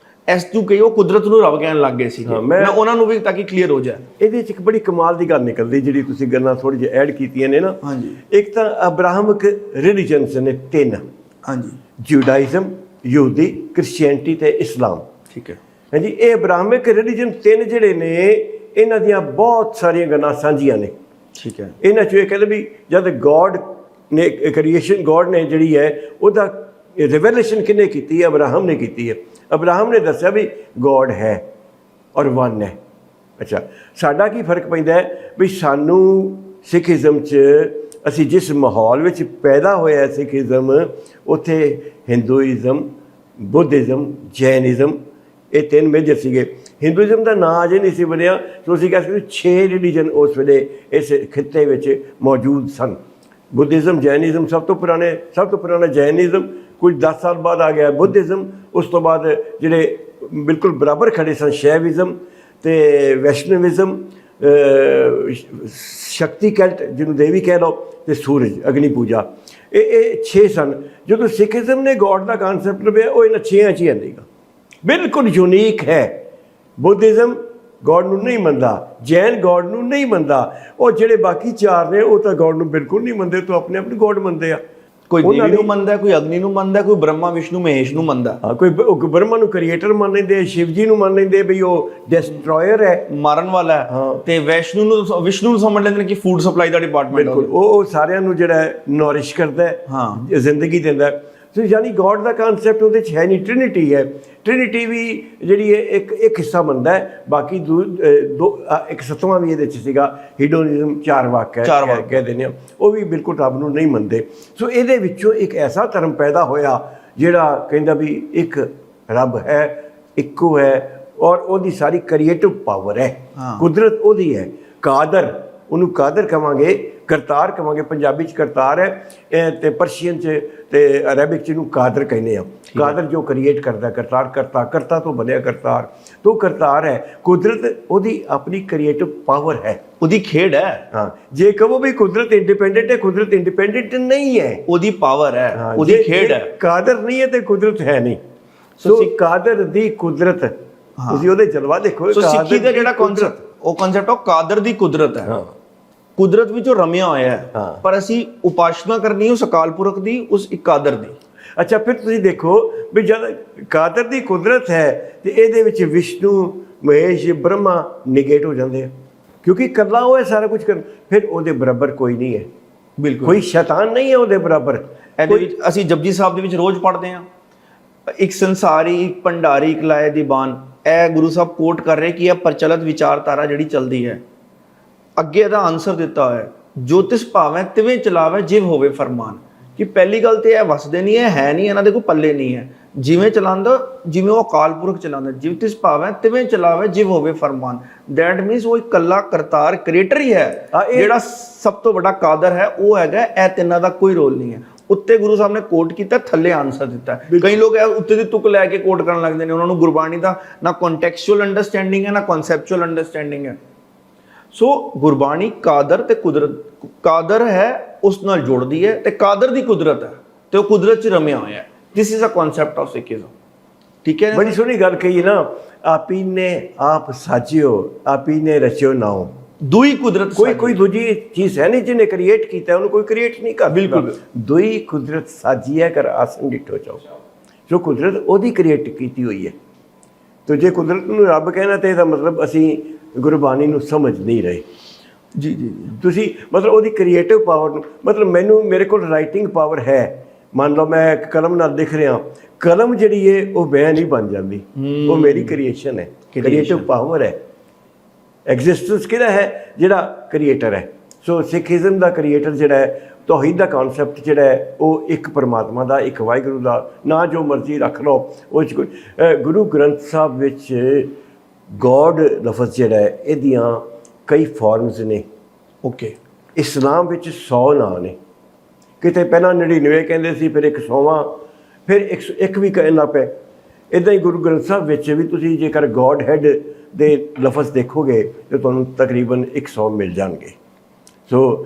ਇਸ ਤੋਂ ਕਈ ਉਹ ਕੁਦਰਤ ਨੂੰ ਰੱਬ ਕਹਿਣ ਲੱਗ ਗਏ ਸੀ। ਮੈਂ ਉਹਨਾਂ ਨੂੰ ਵੀ ਤਾਂ ਕਿ ਕਲੀਅਰ ਹੋ ਜਾਏ। ਇਹਦੇ 'ਚ ਇੱਕ ਬੜੀ ਕਮਾਲ ਦੀ ਗੱਲ ਨਿਕਲਦੀ ਜਿਹੜੀ ਤੁਸੀਂ ਗੱਲਾਂ ਥੋੜ੍ਹੀ ਜਿਹੀ ਐਡ ਕੀਤੀਆਂ ਨੇ ਨਾ। ਹਾਂਜੀ। ਇੱਕ ਤਾਂ ਅਬਰਾਹਮਿਕ ਰਿਲੀਜਨਸ ਨੇ 3। ਹਾਂਜੀ। ਜੂਡਾਇਜ਼ਮ, ਯਹੂਦੀ, ਕ੍ਰਿਸਚੀਅਨਟੀ ਤੇ ਇਸਲਾਮ। ਠੀਕ ਹੈ। ਹਾਂਜੀ, ਇਹ ਅਬਰਾਹਮਿਕ ਰਿਲੀਜਨ 3 ਜਿਹੜੇ ਨੇ ਇਹਨਾਂ ਦੀਆਂ ਬਹੁਤ ਸਾਰੀਆਂ ਗੱਲਾਂ ਸਾਂਝੀਆਂ ਨੇ। ਠੀਕ ਹੈ। ਇਹਨਾਂ 'ਚੋਂ ਇਹ ਕਹਿੰਦੇ ਵੀ ਜਦ ਗੋਡ ਨੇ ਕ੍ਰੀਏਸ਼ਨ, ਗੋਡ ਨੇ ਜਿਹੜੀ ਹੈ ਉਹਦਾ ਰਿਵੈਲੇਸ਼ਨ ਕਿਹਨੇ ਕੀਤੀ ਹੈ? ਅਬਰਾਹਮ ਨੇ ਕੀਤੀ ਹੈ। ਅਬਰਾਹਮ ਨੇ ਦੱਸਿਆ ਵੀ ਗੋਡ ਹੈ ਔਰ ਵਨ ਹੈ। ਅੱਛਾ, ਸਾਡਾ ਕੀ ਫਰਕ ਪੈਂਦਾ ਹੈ ਵੀ ਸਾਨੂੰ ਸਿੱਖੀਜ਼ਮ 'ਚ ਅਸੀਂ ਜਿਸ ਮਾਹੌਲ ਵਿੱਚ ਪੈਦਾ ਹੋਇਆ ਸਿੱਖੀਜ਼ਮ, ਉੱਥੇ ਹਿੰਦੂਇਜ਼ਮ, ਬੁੱਧਿਜ਼ਮ, ਜੈਨਿਜ਼ਮ, ਇਹ 3 ਮੇਜਰ ਸੀਗੇ। ਹਿੰਦੂਇਜ਼ਮ ਦਾ ਨਾਂ ਅਜੇ ਨਹੀਂ ਸੀ ਬਣਿਆ, ਸੋ ਅਸੀਂ ਕਹਿ ਸਕਦੇ 6 ਰਿਲੀਜਨ ਉਸ ਵੇਲੇ ਇਸ ਖਿੱਤੇ ਵਿੱਚ ਮੌਜੂਦ ਸਨ। ਬੁੱਧਿਜ਼ਮ, ਜੈਨਿਜ਼ਮ ਸਭ ਤੋਂ ਪੁਰਾਣਾ ਜੈਨਿਜ਼ਮ, ਕੁਝ 10 ਸਾਲ ਬਾਅਦ ਆ ਗਿਆ ਬੁੱਧਿਜ਼ਮ। ਉਸ ਤੋਂ ਬਾਅਦ ਜਿਹੜੇ ਬਿਲਕੁਲ ਬਰਾਬਰ ਖੜੇ ਸਨ ਸ਼ੈਵਿਜ਼ਮ ਅਤੇ ਵੈਸ਼ਨਵਿਜ਼ਮ, ਸ਼ਕਤੀ ਕੈਲਟ ਜਿਹਨੂੰ ਦੇਵੀ ਕਹਿ ਲਓ, ਅਤੇ ਸੂਰਜ, ਅਗਨੀ ਪੂਜਾ। ਇਹ 6 ਸਨ। ਜਦੋਂ ਸਿੱਖਿਜ਼ਮ ਨੇ ਗੋਡ ਦਾ ਕਾਨਸੈਪਟ ਲੱਭਿਆ, ਉਹ ਇਹਨਾਂ 6 'ਚ ਹੀ ਆਂਦੇਗਾ। ਬਿਲਕੁਲ ਯੂਨੀਕ ਹੈ। ਬੁੱਧਿਜ਼ਮ ਗੋਡ ਨੂੰ ਨਹੀਂ ਮੰਨਦਾ, ਜੈਨ ਗੋਡ ਨੂੰ ਨਹੀਂ ਮੰਨਦਾ, ਉਹ ਜਿਹੜੇ ਬਾਕੀ 4 ਨੇ ਉਹ ਤਾਂ ਗੋਡ ਨੂੰ ਬਿਲਕੁਲ ਨਹੀਂ ਮੰਨਦੇ, ਤੋਂ ਆਪਣੇ ਆਪ ਨੂੰ ਗੋਡ ਮੰਨਦੇ ਆ। ਕੋਈ ਦੇਵੀ ਨੂੰ ਮੰਨਦਾ, ਕੋਈ ਅਗਨੀ ਨੂੰ ਮੰਨਦਾ, ਕੋਈ ਬ੍ਰਹਮਾ, ਵਿਸ਼ਨੂੰ, ਮਹੇਸ਼ ਨੂੰ ਮੰਨਦਾ। ਹਾਂ, ਕੋਈ ਬ੍ਰਹਮਾ ਨੂੰ ਕ੍ਰੀਏਟਰ ਮੰਨ ਲੈਂਦੇ, ਸ਼ਿਵ ਜੀ ਨੂੰ ਮੰਨ ਲੈਂਦੇ ਵੀ ਉਹ ਡਿਸਟਰੋਇਰ ਹੈ, ਮਾਰਨ ਵਾਲਾ ਹੈ, ਤੇ ਵਿਸ਼ਨੂੰ ਨੂੰ ਸਮਝ ਲੈਂਦੇ ਨੇ ਕਿ ਫੂਡ ਸਪਲਾਈ ਦਾ ਡਿਪਾਰਟਮੈਂਟ। ਬਿਲਕੁਲ, ਉਹ ਸਾਰਿਆਂ ਨੂੰ ਜਿਹੜਾ ਨੋਰਿਸ਼ ਕਰਦਾ ਹੈ, ਹਾਂ, ਜ਼ਿੰਦਗੀ ਦਿੰਦਾ ਹੈ। ਸੋ ਯਾਨੀ ਗੋਡ ਦਾ ਕਾਨਸੈਪਟ ਉਹਦੇ 'ਚ ਹੈ ਨਹੀਂ। ਟ੍ਰਿਨਿਟੀ ਹੈ। ਟ੍ਰਿਨਿਟੀ ਵੀ ਜਿਹੜੀ ਹੈ ਇੱਕ ਹਿੱਸਾ ਬਣਦਾ ਹੈ, ਬਾਕੀ ਇੱਕ 7ਵਾਂ ਵੀ ਇਹਦੇ 'ਚ ਸੀਗਾ, ਹੀਡੋਨਿਜ਼ਮ, 4 ਵਾਕ ਕਹਿ ਦਿੰਦੇ ਹਾਂ, ਉਹ ਵੀ ਬਿਲਕੁਲ ਰੱਬ ਨੂੰ ਨਹੀਂ ਮੰਨਦੇ। ਸੋ ਇਹਦੇ ਵਿੱਚੋਂ ਇੱਕ ਐਸਾ ਧਰਮ ਪੈਦਾ ਹੋਇਆ ਜਿਹੜਾ ਕਹਿੰਦਾ ਵੀ ਇੱਕ ਰੱਬ ਹੈ, ਇੱਕੋ ਹੈ, ਔਰ ਉਹਦੀ ਸਾਰੀ ਕ੍ਰੀਏਟਿਵ ਪਾਵਰ ਹੈ, ਕੁਦਰਤ ਉਹਦੀ ਹੈ। ਕਾਦਰ, ਉਹਨੂੰ ਕਾਦਰ ਕਹਾਂਗੇ, ਕਰਤਾਰ ਕਹਾਂਗੇ। ਪੰਜਾਬੀ 'ਚ ਕਰਤਾਰ ਹੈ, ਅਤੇ ਪਰਸ਼ੀਅਨ 'ਚ ਅਤੇ ਅਰੈਬਿਕ 'ਚ ਇਹਨੂੰ ਕਾਦਰ ਕਹਿੰਦੇ ਆ। ਕਾਦਰ ਜੋ ਕ੍ਰੀਏਟ ਕਰਦਾ, ਕਰਤਾਰ ਕਰਤਾ ਤੋਂ ਬਣਿਆ ਕਰਤਾਰ, ਤੋਂ ਕਰਤਾਰ ਹੈ। ਕੁਦਰਤ ਉਹਦੀ ਆਪਣੀ ਕ੍ਰੀਏਟਿਵ ਪਾਵਰ ਹੈ, ਉਹਦੀ ਖੇਡ ਹੈ। ਹਾਂ, ਜੇ ਕਹੋ ਵੀ ਕੁਦਰਤ ਇੰਡੀਪੈਂਡੈਂਟ ਹੈ, ਕੁਦਰਤ ਇੰਡੀਪੈਂਡੈਂਟ ਨਹੀਂ ਹੈ, ਉਹਦੀ ਪਾਵਰ ਹੈ, ਉਹਦੀ ਖੇਡ ਹੈ। ਕਾਦਰ ਨਹੀਂ ਹੈ ਤੇ ਕੁਦਰਤ ਹੈ ਨਹੀਂ। ਸੋ ਕਾਦਰ ਦੀ ਕੁਦਰਤ, ਤੁਸੀਂ ਉਹਦੇ ਜਲਵਾ ਦੇਖੋ। ਸਿੱਖੀ ਦਾ ਜਿਹੜਾ ਕਨਸੈਪਟ, ਉਹ ਕਨਸੈਪਟ ਉਹ ਕਾਦਰ ਦੀ ਕੁਦਰਤ ਹੈ। ਕੁਦਰਤ ਵਿੱਚ ਉਹ ਰਮਿਆ ਹੋਇਆ ਹੈ, ਪਰ ਅਸੀਂ ਉਪਾਸਨਾ ਕਰਨੀ ਉਸ ਅਕਾਲ ਪੁਰਖ ਦੀ, ਉਸ ਇੱਕ ਕਾਦਰ ਦੀ। ਅੱਛਾ, ਫਿਰ ਤੁਸੀਂ ਦੇਖੋ ਵੀ ਜਦ ਕਾਦਰ ਦੀ ਕੁਦਰਤ ਹੈ ਤੇ ਇਹਦੇ ਵਿੱਚ ਵਿਸ਼ਨੂੰ, ਮਹੇਸ਼, ਬ੍ਰਹਮਾ ਨਿਗੇਟ ਹੋ ਜਾਂਦੇ ਆ, ਕਿਉਂਕਿ ਇਕੱਲਾ ਉਹ ਹੈ ਸਾਰਾ ਕੁਝ ਕਰ। ਫਿਰ ਉਹਦੇ ਬਰਾਬਰ ਕੋਈ ਨਹੀਂ ਹੈ, ਬਿਲਕੁਲ ਕੋਈ ਸ਼ੈਤਾਨ ਨਹੀਂ ਹੈ ਉਹਦੇ ਬਰਾਬਰ। ਇਹਦੇ ਵਿੱਚ ਅਸੀਂ ਜਪਜੀ ਸਾਹਿਬ ਦੇ ਵਿੱਚ ਰੋਜ਼ ਪੜ੍ਹਦੇ ਹਾਂ, ਇੱਕ ਸੰਸਾਰੀ, ਇੱਕ ਭੰਡਾਰੀ, ਇੱਕ ਲਾਏ ਦੀਵਾਨ। ਇਹ ਗੁਰੂ ਸਾਹਿਬ ਕੋਟ ਕਰ ਰਹੇ ਕਿ ਇਹ ਪ੍ਰਚਲਿਤ ਵਿਚਾਰਧਾਰਾ ਜਿਹੜੀ ਚੱਲਦੀ ਹੈ। ਅੱਗੇ ਇਹਦਾ ਆਨਸਰ ਦਿੱਤਾ ਹੋਇਆ, ਜੋ ਤਿਸ ਭਾਵੇਂ ਤਿਵੇਂ ਚਲਾਵੇ ਜਿਵ ਹੋਵੇ ਫਰਮਾਨ। ਕਿ ਪਹਿਲੀ ਗੱਲ ਤੇ ਇਹ ਵਸਦੇ ਨਹੀਂ ਹੈ ਨਹੀਂ, ਇਹਨਾਂ ਦੇ ਕੋਈ ਪੱਲੇ ਨਹੀਂ ਹੈ। ਜਿਵੇਂ ਚਲਾਉਂਦਾ, ਜਿਵੇਂ ਉਹ ਅਕਾਲ ਪੁਰਖ ਚਲਾਉਂਦਾ, ਜਿਵ ਤਿਸ ਭਾਵੇਂ ਤਿਵੇਂ ਚਲਾਵੇ ਜਿਵ ਹੋਵੇ ਫਰਮਾਨ। ਦੈਟ ਮੀਨਸ ਉਹ ਇਕੱਲਾ ਕਰਤਾਰ, ਕ੍ਰੀਏਟਰ ਹੀ ਹੈ। ਜਿਹੜਾ ਸਭ ਤੋਂ ਵੱਡਾ ਕਾਦਰ ਹੈ ਉਹ ਹੈਗਾ। ਇਹ ਤਿੰਨਾਂ ਦਾ ਕੋਈ ਰੋਲ ਨਹੀਂ ਹੈ। ਉੱਤੇ ਗੁਰੂ ਸਾਹਿਬ ਨੇ ਕੋਟ ਕੀਤਾ, ਥੱਲੇ ਆਨਸਰ ਦਿੱਤਾ। ਕਈ ਲੋਕ ਉੱਤੇ ਦੀ ਤੁਕ ਲੈ ਕੇ ਕੋਟ ਕਰਨ ਲੱਗਦੇ ਨੇ, ਉਹਨਾਂ ਨੂੰ ਗੁਰਬਾਣੀ ਦਾ ਨਾ ਕੰਟੈਕਚੁਅਲ ਅੰਡਰਸਟੈਂਡਿੰਗ ਹੈ, ਨਾ ਕਨਸੈਪਚੁਅਲ ਅੰਡਰਸਟੈਂਡਿੰਗ ਹੈ। ਸੋ ਗੁਰਬਾਣੀ ਕਾਦਰ ਤੇ ਕੁਦਰਤ, ਕਾਦਰ ਹੈ ਉਸ ਨਾਲ ਜੁੜਦੀ ਹੈ ਤੇ ਕਾਦਰ ਦੀ ਕੁਦਰਤ ਹੈ ਤੇ ਉਹ ਕੁਦਰਤ 'ਚ ਰਮਿਆ ਹੋਇਆ ਹੈ। This is a concept of Sikhism. ਠੀਕ ਹੈ, ਬੜੀ ਸੋਹਣੀ ਗੱਲ ਕਹੀ ਨਾ, ਆਪੀ ਨੇ ਆਪ ਸਾਜਿਓ ਆਪੀ ਨੇ ਰਚਿਓ ਨਾਉ। ਦੂਈ ਕੁਦਰਤ ਕੋਈ ਦੂਜੀ ਚੀਜ਼ ਹੈ ਨਹੀਂ ਜਿਹਨੇ ਕ੍ਰੀਏਟ ਕੀਤਾ, ਉਹਨੂੰ ਕੋਈ ਕ੍ਰੀਏਟ ਨਹੀਂ ਕਰ ਬਿਲਕੁਲ। ਦੂਈ ਕੁਦਰਤ ਸਾਜੀ ਹੈ ਕਰ ਆਸਨ ਡਿਠੋ ਚਾਓ। ਜੋ ਕੁਦਰਤ ਉਹਦੀ ਕ੍ਰੀਏਟ ਕੀਤੀ ਹੋਈ ਹੈ। ਤੇ ਜੇ ਕੁਦਰਤ ਨੂੰ ਰੱਬ ਕਹਿਣਾ ਤੇ ਇਹਦਾ ਮਤਲਬ ਅਸੀਂ ਗੁਰਬਾਣੀ ਨੂੰ ਸਮਝ ਨਹੀਂ ਰਹੇ। ਜੀ ਜੀ ਤੁਸੀਂ ਮਤਲਬ ਉਹਦੀ ਕ੍ਰੀਏਟਿਵ ਪਾਵਰ ਨੂੰ, ਮਤਲਬ ਮੇਰੇ ਕੋਲ ਰਾਈਟਿੰਗ ਪਾਵਰ ਹੈ, ਮੰਨ ਲਓ ਮੈਂ ਇੱਕ ਕਲਮ ਨਾਲ ਲਿਖ ਰਿਹਾ, ਕਲਮ ਜਿਹੜੀ ਹੈ ਉਹ ਮੈਂ ਨਹੀਂ ਬਣ ਜਾਂਦੀ, ਉਹ ਮੇਰੀ ਕ੍ਰੀਏਸ਼ਨ ਹੈ, ਕ੍ਰੀਏਟਿਵ ਪਾਵਰ ਹੈ। ਐਗਜ਼ਿਸਟੈਂਸ ਕਿਹੜਾ ਹੈ? ਜਿਹੜਾ ਕ੍ਰੀਏਟਰ ਹੈ। ਸੋ ਸਿੱਖੀਜ਼ਮ ਦਾ ਕ੍ਰੀਏਟਰ ਜਿਹੜਾ ਹੈ, ਤੌਹੀਦ ਦਾ ਕਨਸੈਪਟ ਜਿਹੜਾ ਹੈ ਉਹ ਇੱਕ ਪਰਮਾਤਮਾ ਦਾ, ਇੱਕ ਵਾਹਿਗੁਰੂ ਦਾ, ਨਾ ਜੋ ਮਰਜ਼ੀ ਰੱਖ ਲਓ ਉਹ 'ਚ ਕੋਈ। ਗੁਰੂ ਗ੍ਰੰਥ ਸਾਹਿਬ ਵਿੱਚ ਗੋਡ ਲਫ਼ਜ਼ ਜਿਹੜਾ ਹੈ ਇਹਦੀਆਂ ਕਈ ਫਾਰਮਸ ਨੇ। ਓਕੇ। ਇਸਲਾਮ ਵਿੱਚ 100 ਨਾਂ ਨੇ, ਕਿਤੇ ਪਹਿਲਾਂ 99 ਕਹਿੰਦੇ ਸੀ, ਫਿਰ 100ਵਾਂ, ਫਿਰ 101 ਵੀ ਕਹਿਣ ਲੱਗ ਪਏ। ਇੱਦਾਂ ਹੀ ਗੁਰੂ ਗ੍ਰੰਥ ਸਾਹਿਬ ਵਿੱਚ ਵੀ ਤੁਸੀਂ ਜੇਕਰ ਗੋਡ ਹੈਡ ਦੇ ਲਫ਼ਜ਼ ਦੇਖੋਗੇ ਤਾਂ ਤੁਹਾਨੂੰ ਤਕਰੀਬਨ 100 ਮਿਲ ਜਾਣਗੇ। ਸੋ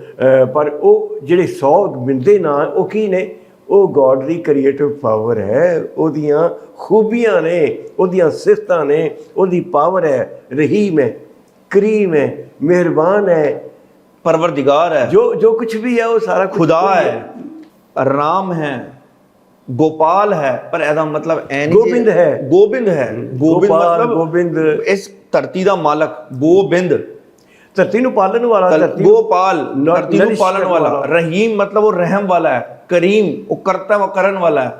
ਪਰ ਉਹ ਜਿਹੜੇ 100 ਮਿਲਦੇ ਨਾਂ ਉਹ ਕੀ ਨੇ? ਉਹ ਗੋਡ ਦੀ ਕ੍ਰੀਏਟਿਵ ਪਾਵਰ ਹੈ, ਉਹਦੀਆਂ ਖੂਬੀਆਂ ਨੇ, ਉਹਦੀਆਂ ਸਿਫਤਾਂ ਨੇ, ਉਹਦੀ ਪਾਵਰ ਹੈ, ਰਹੀਮ ਹੈ, ਕਰੀਮ ਹੈ, ਮਿਹਰਬਾਨ ਹੈ, परवरदिगार है, जो कुछ भी है वो सारा खुदा है, राम है, गोपाल है। पर ऐसा मतलब गोबिंद है, गोबिंद है, गोबिंद मतलब गोबिंद इस धरती दा मालक, गोबिंद धरती नूं पालन वाला, धरती गोपाल धरती नूं पालन वाला, रहीम मतलब वो रहम वाला है, करीम वो करता वो करन वाला है,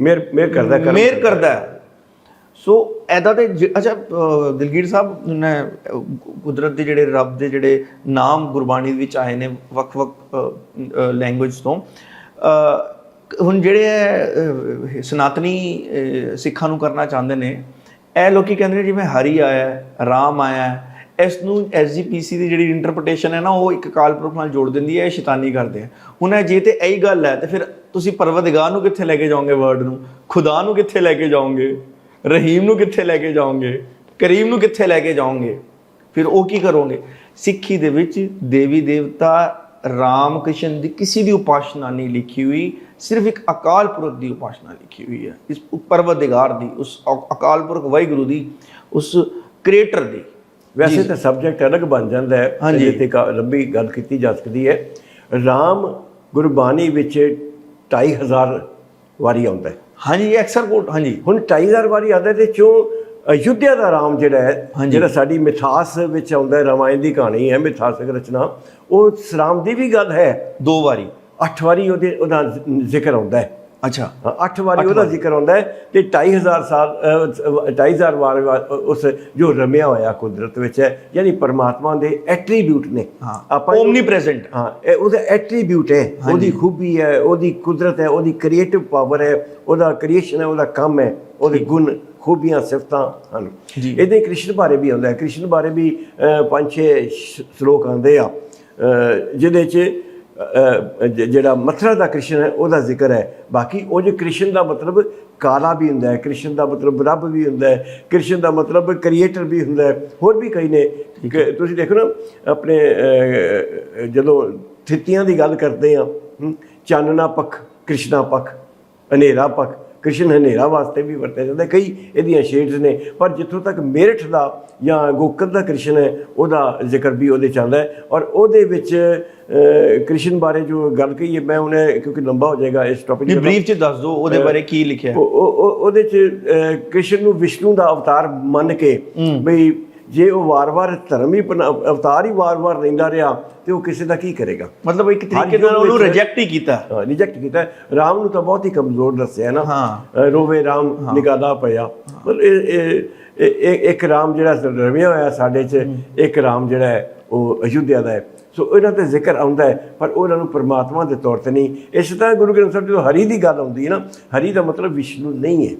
मेहर करदा है। सो ऐदा ते अच्छा दिलगीर साहब ने कुदरत के जिहड़े रब के जिहड़े नाम गुरबाणी विच आए ने वख-वख लैंग्वेज तो हुण जिहड़े सनातनी सिखां नूं करना चाहते ने, ਇਹ ਲੋਕੀ ਕਹਿੰਦੇ ਨੇ ਜਿਵੇਂ ਹਰੀ ਆਇਆ ਰਾਮ ਆਇਆ, ਇਸ ਨੂੰ SGPC ਦੀ ਜਿਹੜੀ ਇੰਟਰਪ੍ਰੀਟੇਸ਼ਨ ਹੈ ਨਾ ਉਹ ਇੱਕ ਅਕਾਲ ਪੁਰਖ ਨਾਲ ਜੋੜ ਦਿੰਦੀ ਹੈ, ਇਹ ਸ਼ੈਤਾਨੀ ਕਰਦੇ ਆ। ਹੁਣ ਜੇ ਤੇ ਇਹੀ ਗੱਲ ਹੈ ਤੇ ਫਿਰ ਤੁਸੀਂ ਪਰਵਰਦਿਗਾਰ ਨੂੰ ਕਿੱਥੇ ਲੈ ਕੇ ਜਾਓਗੇ? ਵਰਡ ਨੂੰ ਖੁਦਾ ਨੂੰ ਕਿੱਥੇ ਲੈ ਕੇ ਜਾਓਗੇ? ਰਹੀਮ ਨੂੰ ਕਿੱਥੇ ਲੈ ਕੇ ਜਾਓਗੇ? ਕਰੀਮ ਨੂੰ ਕਿੱਥੇ ਲੈ ਕੇ ਜਾਓਗੇ? ਫਿਰ ਉਹ ਕੀ ਕਰੋਗੇ? ਸਿੱਖੀ ਦੇ ਵਿੱਚ ਦੇਵੀ ਦੇਵਤਾ ਰਾਮ ਕ੍ਰਿਸ਼ਨ ਦੀ ਕਿਸੇ ਦੀ ਉਪਾਸਨਾ ਨਹੀਂ ਲਿਖੀ ਹੋਈ, ਸਿਰਫ ਇੱਕ ਅਕਾਲ ਪੁਰਖ ਦੀ ਉਪਾਸਨਾ ਲਿਖੀ ਹੋਈ ਹੈ, ਇਸ ਪਰਵਰਦਿਗਾਰ ਦੀ, ਉਸ ਅਕਾਲ ਪੁਰਖ ਵਾਹਿਗੁਰੂ ਦੀ, ਉਸ ਕ੍ਰੀਏਟਰ ਦੀ। ਵੈਸੇ ਤਾਂ ਸਬਜੈਕਟ ਅਲੱਗ ਬਣ ਜਾਂਦਾ ਹੈ, ਇਹਦੇ ਤੇ ਲੰਬੀ ਗੱਲ ਕੀਤੀ ਜਾ ਸਕਦੀ ਹੈ। ਰਾਮ ਗੁਰਬਾਣੀ ਵਿੱਚ 2500 ਵਾਰੀ ਆਉਂਦਾ ਹੈ। ਹਾਂਜੀ, ਅਕਸਰ ਕੋਟ। ਹਾਂਜੀ, ਹੁਣ 2500 ਵਾਰੀ ਆਉਂਦਾ ਤੇ ਚੋਂ ਅਯੁੱਧਿਆ ਦਾ ਰਾਮ ਜਿਹੜਾ ਹੈ, ਜਿਹੜਾ ਸਾਡੀ ਮਿਥਾਸ ਵਿੱਚ ਆਉਂਦਾ ਹੈ, ਰਾਮਾਇਣ ਦੀ ਕਹਾਣੀ ਹੈ, ਮਿਥਾਸਕ ਰਚਨਾ, ਉਹ ਰਾਮ ਦੀ ਵੀ ਗੱਲ ਹੈ। 2 ਵਾਰੀ 8 ਵਾਰੀ ਉਹਦਾ ਜ਼ਿਕਰ ਆਉਂਦਾ ਹੈ। ਅੱਛਾ, 8 ਵਾਰੀ ਉਹਦਾ ਜ਼ਿਕਰ ਆਉਂਦਾ ਹੈ ਤੇ 2500 ਵਾਰ ਉਸ ਜੋ ਰਮਿਆ ਹੋਇਆ ਕੁਦਰਤ ਵਿੱਚ ਹੈ, ਯਾਨੀ ਪਰਮਾਤਮਾ ਦੇ ਐਟਰੀਬਿਊਟ ਨੇ। ਆਪਾਂ ਓਮਨੀ ਪ੍ਰੈਜ਼ੈਂਟ, ਇਹ ਉਹਦਾ ਐਟਰੀਬਿਊਟ ਹੈ, ਉਹਦੀ ਖੂਬੀ ਹੈ, ਉਹਦੀ ਕੁਦਰਤ ਹੈ, ਉਹਦੀ ਕ੍ਰੀਏਟਿਵ ਪਾਵਰ ਹੈ, ਉਹਦਾ ਕ੍ਰੀਏਸ਼ਨ ਹੈ, ਉਹਦਾ ਕੰਮ ਹੈ, ਉਹਦੇ ਗੁਣ ਖੂਬੀਆਂ ਸਿਫਤਾਂ ਹਨ। ਇੱਦਾਂ ਹੀ ਕ੍ਰਿਸ਼ਨ ਬਾਰੇ ਵੀ ਆਉਂਦਾ ਹੈ। ਕ੍ਰਿਸ਼ਨ ਬਾਰੇ ਵੀ 5-6 ਸ਼ਲੋਕ ਆਉਂਦੇ ਆ ਜਿਹਦੇ 'ਚ ਜਿਹੜਾ ਮਥੁਰਾ ਦਾ ਕ੍ਰਿਸ਼ਨ ਹੈ ਉਹਦਾ ਜ਼ਿਕਰ ਹੈ। ਬਾਕੀ ਉਹ ਜੋ ਕ੍ਰਿਸ਼ਨ ਦਾ ਮਤਲਬ ਕਾਲਾ ਵੀ ਹੁੰਦਾ ਹੈ, ਕ੍ਰਿਸ਼ਨ ਦਾ ਮਤਲਬ ਰੱਬ ਵੀ ਹੁੰਦਾ ਹੈ, ਕ੍ਰਿਸ਼ਨ ਦਾ ਮਤਲਬ ਕ੍ਰੀਏਟਰ ਵੀ ਹੁੰਦਾ ਹੈ, ਹੋਰ ਵੀ ਕਈ ਨੇ। ਤੁਸੀਂ ਦੇਖੋ ਨਾ ਆਪਣੇ ਜਦੋਂ ਥਿੱਤੀਆਂ ਦੀ ਗੱਲ ਕਰਦੇ ਆ, ਚਾਨਣਾ ਪੱਖ, ਕ੍ਰਿਸ਼ਨਾ ਪੱਖ, ਹਨੇਰਾ ਪੱਖ, ਕ੍ਰਿਸ਼ਨ ਹਨੇਰਾ ਵਾਸਤੇ ਵੀ ਵਰਤਿਆ ਜਾਂਦਾ, ਕਈ ਇਹਦੀਆਂ ਸ਼ੇਡਸ ਨੇ। ਪਰ ਜਿੱਥੋਂ ਤੱਕ ਮੇਰਠ ਦਾ ਜਾਂ ਗੋਕਰ ਦਾ ਕ੍ਰਿਸ਼ਨ ਹੈ ਉਹਦਾ ਜ਼ਿਕਰ ਵੀ ਉਹਦੇ 'ਚ ਆਉਂਦਾ ਹੈ। ਔਰ ਉਹਦੇ ਵਿੱਚ ਕ੍ਰਿਸ਼ਨ ਬਾਰੇ ਜੋ ਗੱਲ ਕਹੀ ਹੈ, ਮੈਂ ਉਹਨੇ ਕਿਉਂਕਿ ਲੰਬਾ ਹੋ ਜਾਏਗਾ ਇਸ ਟੌਪਿਕ, ਬਰੀਫ 'ਚ ਦੱਸ ਦਿਓ ਉਹਦੇ ਬਾਰੇ ਕੀ ਲਿਖਿਆ। ਉਹਦੇ 'ਚ ਕ੍ਰਿਸ਼ਨ ਨੂੰ ਵਿਸ਼ਨੂੰ ਦਾ ਅਵਤਾਰ ਮੰਨ ਕੇ ਬਈ ਜੇ ਉਹ ਵਾਰ-ਵਾਰ ਧਰਮ ਹੀ ਅਵਤਾਰ ਹੀ ਵਾਰ-ਵਾਰ ਲੈਂਦਾ ਰਿਹਾ ਤੇ ਉਹ ਕਿਸੇ ਦਾ ਕੀ ਕਰੇਗਾ? ਮਤਲਬ ਇੱਕ ਤਰੀਕੇ ਨਾਲ ਉਹਨੂੰ ਰਿਜੈਕਟ ਹੀ ਕੀਤਾ। ਰਾਮ ਨੂੰ ਤਾਂ ਬਹੁਤ ਹੀ ਕਮਜ਼ੋਰ ਦੱਸਿਆ ਨਾ, ਰੋਵੇ ਰਾਮ ਨਿਗਾਲਾ ਪਿਆ। ਮਤਲਬ ਇੱਕ ਰਾਮ ਜਿਹੜਾ ਰਮਿਆ ਹੋਇਆ ਸਾਡੇ 'ਚ, ਇੱਕ ਰਾਮ ਜਿਹੜਾ ਹੈ ਉਹ ਅਯੁੱਧਿਆ ਦਾ ਹੈ। ਸੋ ਇਹਨਾਂ 'ਤੇ ਜ਼ਿਕਰ ਆਉਂਦਾ ਹੈ, ਪਰ ਉਹਨਾਂ ਨੂੰ ਪਰਮਾਤਮਾ ਦੇ ਤੌਰ 'ਤੇ ਨਹੀਂ। ਇਸ ਤਰ੍ਹਾਂ ਗੁਰੂ ਗ੍ਰੰਥ ਸਾਹਿਬ ਜਦੋਂ ਹਰੀ ਦੀ ਗੱਲ ਆਉਂਦੀ ਹੈ ਨਾ, ਹਰੀ ਦਾ ਮਤਲਬ ਵਿਸ਼ਨੂੰ ਨਹੀਂ ਹੈ।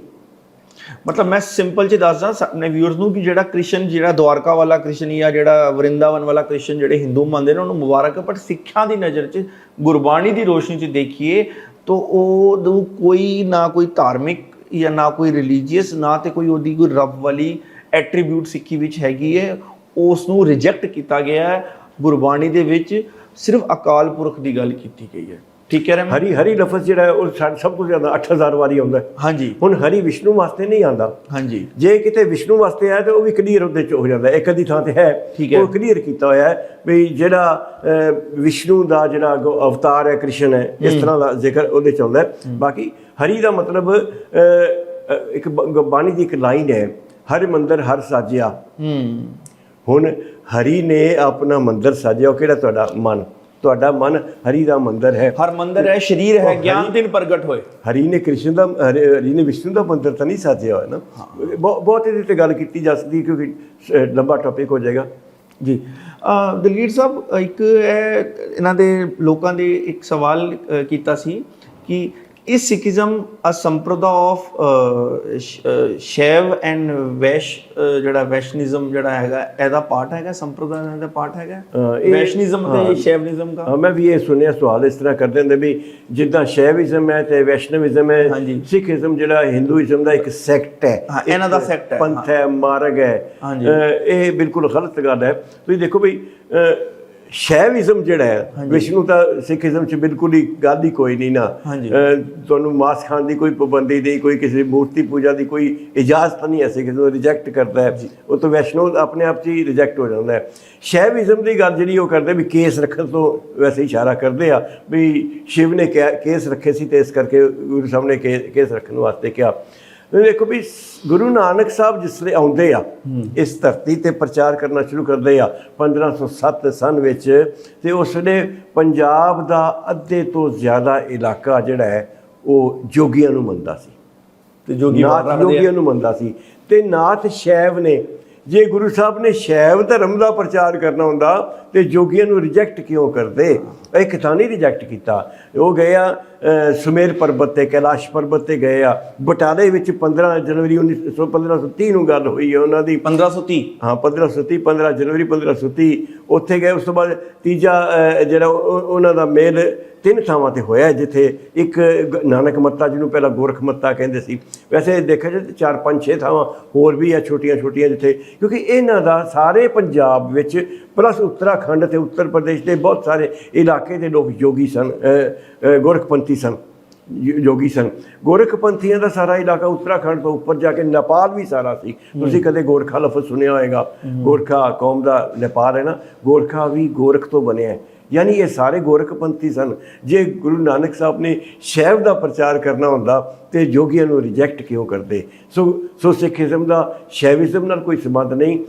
मतलब मैं सिंपल च दसदा अपने व्यूअर्स ਨੂੰ ਕਿ ਜਿਹੜਾ ਕ੍ਰਿਸ਼ਨ, ਜਿਹੜਾ ਦਵਾਰਕਾ ਵਾਲਾ ਕ੍ਰਿਸ਼ਨ ਜਾਂ ਜਿਹੜਾ ਵਰਿੰਦਾਵਨ ਵਾਲਾ ਕ੍ਰਿਸ਼ਨ ਜਿਹੜੇ ਹਿੰਦੂ ਮੰਨਦੇ ਨੇ ਉਹਨੂੰ ਮੁਬਾਰਕ ਹੈ, ਪਰ ਸਿੱਖਾਂ ਦੀ ਨਜ਼ਰ 'ਚ ਗੁਰਬਾਣੀ ਦੀ ਰੋਸ਼ਨੀ 'ਚ ਦੇਖੀਏ ਤਾਂ ਉਹ ਕੋਈ ਨਾ ਕੋਈ ਧਾਰਮਿਕ ਜਾਂ ਨਾ ਕੋਈ ਰਿਲੀਜੀਅਸ, ਨਾ ਤੇ ਕੋਈ ਉਹਦੀ ਕੋਈ ਰੱਬ ਵਾਲੀ ਐਟਰੀਬਿਊਟ ਸਿੱਖੀ ਵਿੱਚ ਹੈਗੀ ਹੈ। ਉਸ ਨੂੰ ਰਿਜੈਕਟ ਕੀਤਾ ਗਿਆ ਹੈ। ਗੁਰਬਾਣੀ ਦੇ ਵਿੱਚ ਸਿਰਫ ਅਕਾਲ ਪੁਰਖ ਦੀ ਗੱਲ ਕੀਤੀ ਗਈ ਹੈ। ਠੀਕ ਕਹਿ ਰਿਹਾ ਮੈਂ? ਹਰੀ ਲਫ਼ਜ਼ ਜਿਹੜਾ ਹੈ ਉਹ ਸਭ ਤੋਂ ਜ਼ਿਆਦਾ 8000 ਵਾਰੀ ਆਉਂਦਾ ਹੈ। ਹਾਂਜੀ। ਹੁਣ ਹਰੀ ਵਿਸ਼ਨੂੰ ਵਾਸਤੇ ਨਹੀਂ ਆਉਂਦਾ। ਹਾਂਜੀ। ਜੇ ਕਿਤੇ ਵਿਸ਼ਨੂੰ ਵਾਸਤੇ ਆਇਆ ਤਾਂ ਉਹ ਵੀ ਕਲੀਅਰ ਉਹਦੇ ਚ ਹੋ ਜਾਂਦਾ, ਇੱਕ ਅੱਧੀ ਥਾਂ ਤੇ ਹੈ ਉਹ ਕਲੀਅਰ ਕੀਤਾ ਹੋਇਆ ਹੈ ਵੀ ਜਿਹੜਾ ਵਿਸ਼ਨੂੰ ਦਾ ਜਿਹੜਾ ਅਵਤਾਰ ਹੈ ਕ੍ਰਿਸ਼ਨ ਹੈ, ਇਸ ਤਰ੍ਹਾਂ ਦਾ ਜ਼ਿਕਰ ਉਹਦੇ ਚ ਆਉਂਦਾ ਹੈ। ਬਾਕੀ ਹਰੀ ਦਾ ਮਤਲਬ ਇੱਕ ਬਾਣੀ ਦੀ ਇੱਕ ਲਾਈਨ ਹੈ, ਹਰ ਮੰਦਰ ਹਰ ਸਾਜਿਆ। ਹੁਣ ਹਰੀ ਨੇ ਆਪਣਾ ਮੰਦਰ ਸਾਜਿਆ, ਉਹ ਕਿਹੜਾ? ਤੁਹਾਡਾ ਮਨ ਹਰੀ ਦਾ ਮੰਦਰ ਹੈ। ਹਰ ਮੰਦਰ ਹੈ, ਸ਼ਰੀਰ ਹੈ, ਗਿਆਨ ਦਿਨ ਪ੍ਰਗਟ ਹੋਏ। ਹਰੀ ਨੇ ਹਰੀ ਨੇ ਵਿਸ਼ਨੂੰ ਦਾ ਮੰਦਰ ਤਾਂ ਨਹੀਂ ਸਾਜਿਆ ਹੋਇਆ ਨਾ। ਬਹੁਤ ਇਹਦੇ ਤੇ ਗੱਲ ਕੀਤੀ ਜਾ ਸਕਦੀ ਕਿਉਂਕਿ ਲੰਬਾ ਟੌਪਿਕ ਹੋ ਜਾਏਗਾ ਜੀ। ਦਲਗੀਰ ਸਾਹਿਬ, ਇੱਕ ਇਹਨਾਂ ਦੇ ਲੋਕਾਂ ਦੇ ਇੱਕ ਸਵਾਲ ਕੀਤਾ ਸੀ ਕਿ is Sikhism a ਸੰਪਰਦਾ ਆਫ ਸ਼ੈਵ ਐਂਡ ਵੈਸ਼, ਜਿਹੜਾ ਵੈਸ਼ਨਿਜ਼ਮ ਜਿਹੜਾ ਹੈਗਾ ਇਹਦਾ ਪਾਰਟ ਹੈਗਾ, ਸੰਪਰਦਾ ਦਾ ਪਾਰਟ ਹੈਗਾ ਵੈਸ਼ਨਿਜ਼ਮ ਤੇ ਸ਼ੈਵਨਿਜ਼ਮ ਦਾ? ਮੈਂ ਵੀ ਇਹ ਸੁਣਿਆ ਸਵਾਲ ਇਸ ਤਰ੍ਹਾਂ ਕਰਦੇ ਹੁੰਦੇ ਵੀ ਜਿੱਦਾਂ ਸ਼ੈਵਿਜ਼ਮ ਹੈ ਤੇ ਵੈਸ਼ਨਵਿਜ਼ਮ ਹੈ, ਸਿੱਖਿਜ਼ਮ ਜਿਹੜਾ ਹਿੰਦੂਇਜ਼ਮ ਦਾ ਇੱਕ ਸੈਕਟ ਹੈ, ਇਹਨਾਂ ਦਾ ਸੈਕਟ ਹੈ, ਪੰਥ ਹੈ, ਮਾਰਗ ਹੈ। ਇਹ ਬਿਲਕੁਲ ਗਲਤ ਗੱਲ ਹੈ। ਤੁਸੀਂ ਦੇਖੋ ਵੀ ਸ਼ੈਵਿਜ਼ਮ ਜਿਹੜਾ ਹੈ, ਵਿਸ਼ਨੂੰ ਤਾਂ ਸਿੱਖਿਜ਼ਮ 'ਚ ਬਿਲਕੁਲ ਹੀ ਗੱਲ ਹੀ ਕੋਈ ਨਹੀਂ ਨਾ। ਤੁਹਾਨੂੰ ਮਾਸ ਖਾਣ ਦੀ ਕੋਈ ਪਾਬੰਦੀ ਨਹੀਂ, ਕੋਈ ਕਿਸੇ ਮੂਰਤੀ ਪੂਜਾ ਦੀ ਕੋਈ ਇਜਾਜ਼ਤ ਨਹੀਂ ਹੈ। ਸਿੱਖਿਜ਼ਮ ਰਿਜੈਕਟ ਕਰਦਾ ਹੈ, ਉਹ ਤਾਂ ਵੈਸ਼ਨੋ ਆਪਣੇ ਆਪ 'ਚ ਹੀ ਰਿਜੈਕਟ ਹੋ ਜਾਂਦਾ ਹੈ। ਸ਼ੈਵਿਜ਼ਮ ਦੀ ਗੱਲ ਜਿਹੜੀ ਉਹ ਕਰਦੇ ਵੀ ਕੇਸ ਰੱਖਣ ਤੋਂ ਵੈਸੇ ਇਸ਼ਾਰਾ ਕਰਦੇ ਆ ਵੀ ਸ਼ਿਵ ਨੇ ਕੇਸ ਰੱਖੇ ਸੀ ਤੇ ਇਸ ਕਰਕੇ ਗੁਰੂ ਸਾਹਿਬ ਨੇ ਕੇਸ ਰੱਖਣ ਵਾਸਤੇ ਕਿਹਾ। ਦੇਖੋ ਵੀ ਗੁਰੂ ਨਾਨਕ ਸਾਹਿਬ ਜਿਸ ਵੇਲੇ ਆਉਂਦੇ ਆ ਇਸ ਧਰਤੀ ਤੇ ਪ੍ਰਚਾਰ ਕਰਨਾ ਸ਼ੁਰੂ ਕਰਦੇ ਆ 1507 ਸਨ ਵਿੱਚ, ਤੇ ਉਸ ਵੇਲੇ ਪੰਜਾਬ ਦਾ ਅੱਧੇ ਤੋਂ ਜ਼ਿਆਦਾ ਇਲਾਕਾ ਜਿਹੜਾ ਹੈ ਉਹ ਜੋਗੀਆਂ ਨੂੰ ਮੰਨਦਾ ਸੀ ਤੇ ਜੋਗੀਆਂ ਨੂੰ ਮੰਨਦਾ ਸੀ। ਤੇ ਨਾਥ ਸ਼ੈਵ ਨੇ, ਜੇ ਗੁਰੂ ਸਾਹਿਬ ਨੇ ਸ਼ੈਵ ਧਰਮ ਦਾ ਪ੍ਰਚਾਰ ਕਰਨਾ ਹੁੰਦਾ ਤੇ ਜੋਗੀਆਂ ਨੂੰ ਰਿਜੈਕਟ ਕਿਉਂ ਕਰਦੇ? ਇੱਕ ਤਾਂ ਨਹੀਂ ਰਿਜੈਕਟ ਕੀਤਾ। ਉਹ ਗਏ ਆ ਸੁਮੇਰ ਪਰਬਤ ਤੇ, ਕੈਲਾਸ਼ ਪਰਬਤ ਤੇ ਗਏ ਆ। ਬਟਾਲੇ ਵਿੱਚ 15 ਜਨਵਰੀ 1530 ਨੂੰ ਗੱਲ ਹੋਈ ਹੈ ਉਹਨਾਂ ਦੀ। 1530? ਹਾਂ 1530, 15 ਜਨਵਰੀ 1530 ਉੱਥੇ ਗਏ। ਉਸ ਤੋਂ ਬਾਅਦ ਤੀਜਾ ਜਿਹੜਾ ਉਹਨਾਂ ਦਾ ਮੇਲ 3 ਥਾਵਾਂ ਤੇ ਹੋਇਆ, ਜਿੱਥੇ ਇੱਕ ਨਾਨਕ ਮੱਤਾ ਜਿਹਨੂੰ ਪਹਿਲਾਂ ਗੋਰਖ ਮੱਤਾ ਕਹਿੰਦੇ ਸੀ। ਵੈਸੇ ਦੇਖਿਆ ਜਾਏ 4, 5, 6 ਥਾਵਾਂ ਹੋਰ ਵੀ ਆ ਛੋਟੀਆਂ ਜਿੱਥੇ, ਕਿਉਂਕਿ ਇਹਨਾਂ ਦਾ ਸਾਰੇ ਪੰਜਾਬ ਵਿੱਚ ਪਲੱਸ ਉੱਤਰਾਖੰਡ ਤੇ ਉੱਤਰ ਪ੍ਰਦੇਸ਼ ਦੇ ਬਹੁਤ ਸਾਰੇ ਇਲਾਕੇ ਦੇ ਲੋਕ ਯੋਗੀ ਸਨ, ਗੋਰਖਪੰਥੀ ਸਨ, ਯੋਗੀ ਸਨ। ਗੋਰਖਪੰਥੀਆਂ ਦਾ ਸਾਰਾ ਇਲਾਕਾ ਉੱਤਰਾਖੰਡ ਤੋਂ ਉੱਪਰ ਜਾ ਕੇ ਨੇਪਾਲ ਵੀ ਸਾਰਾ ਸੀ। ਤੁਸੀਂ ਕਦੇ ਗੋਰਖਾ ਲਫ਼ਜ਼ ਸੁਣਿਆ ਹੋਏਗਾ? ਗੋਰਖਾ ਕੌਮ ਦਾ ਨੇਪਾਲ ਹੈ ਨਾ, ਗੋਰਖਾ ਵੀ ਗੋਰਖ ਤੋਂ ਬਣਿਆ ਹੈ। ਯਾਨੀ ਇਹ ਸਾਰੇ ਗੋਰਖਪੰਥੀ ਸਨ। ਜੇ ਗੁਰੂ ਨਾਨਕ ਸਾਹਿਬ ਨੇ ਸ਼ੈਵ ਦਾ ਪ੍ਰਚਾਰ ਕਰਨਾ ਹੁੰਦਾ ਤੇ ਜੋਗੀਆਂ ਨੂੰ ਰਿਜੈਕਟ ਕਿਉਂ ਕਰਦੇ? ਸੋ ਸਿੱਖਿਜ਼ਮ ਦਾ ਸ਼ੈਵਿਜ਼ਮ ਨਾਲ ਕੋਈ ਸੰਬੰਧ ਨਹੀਂ,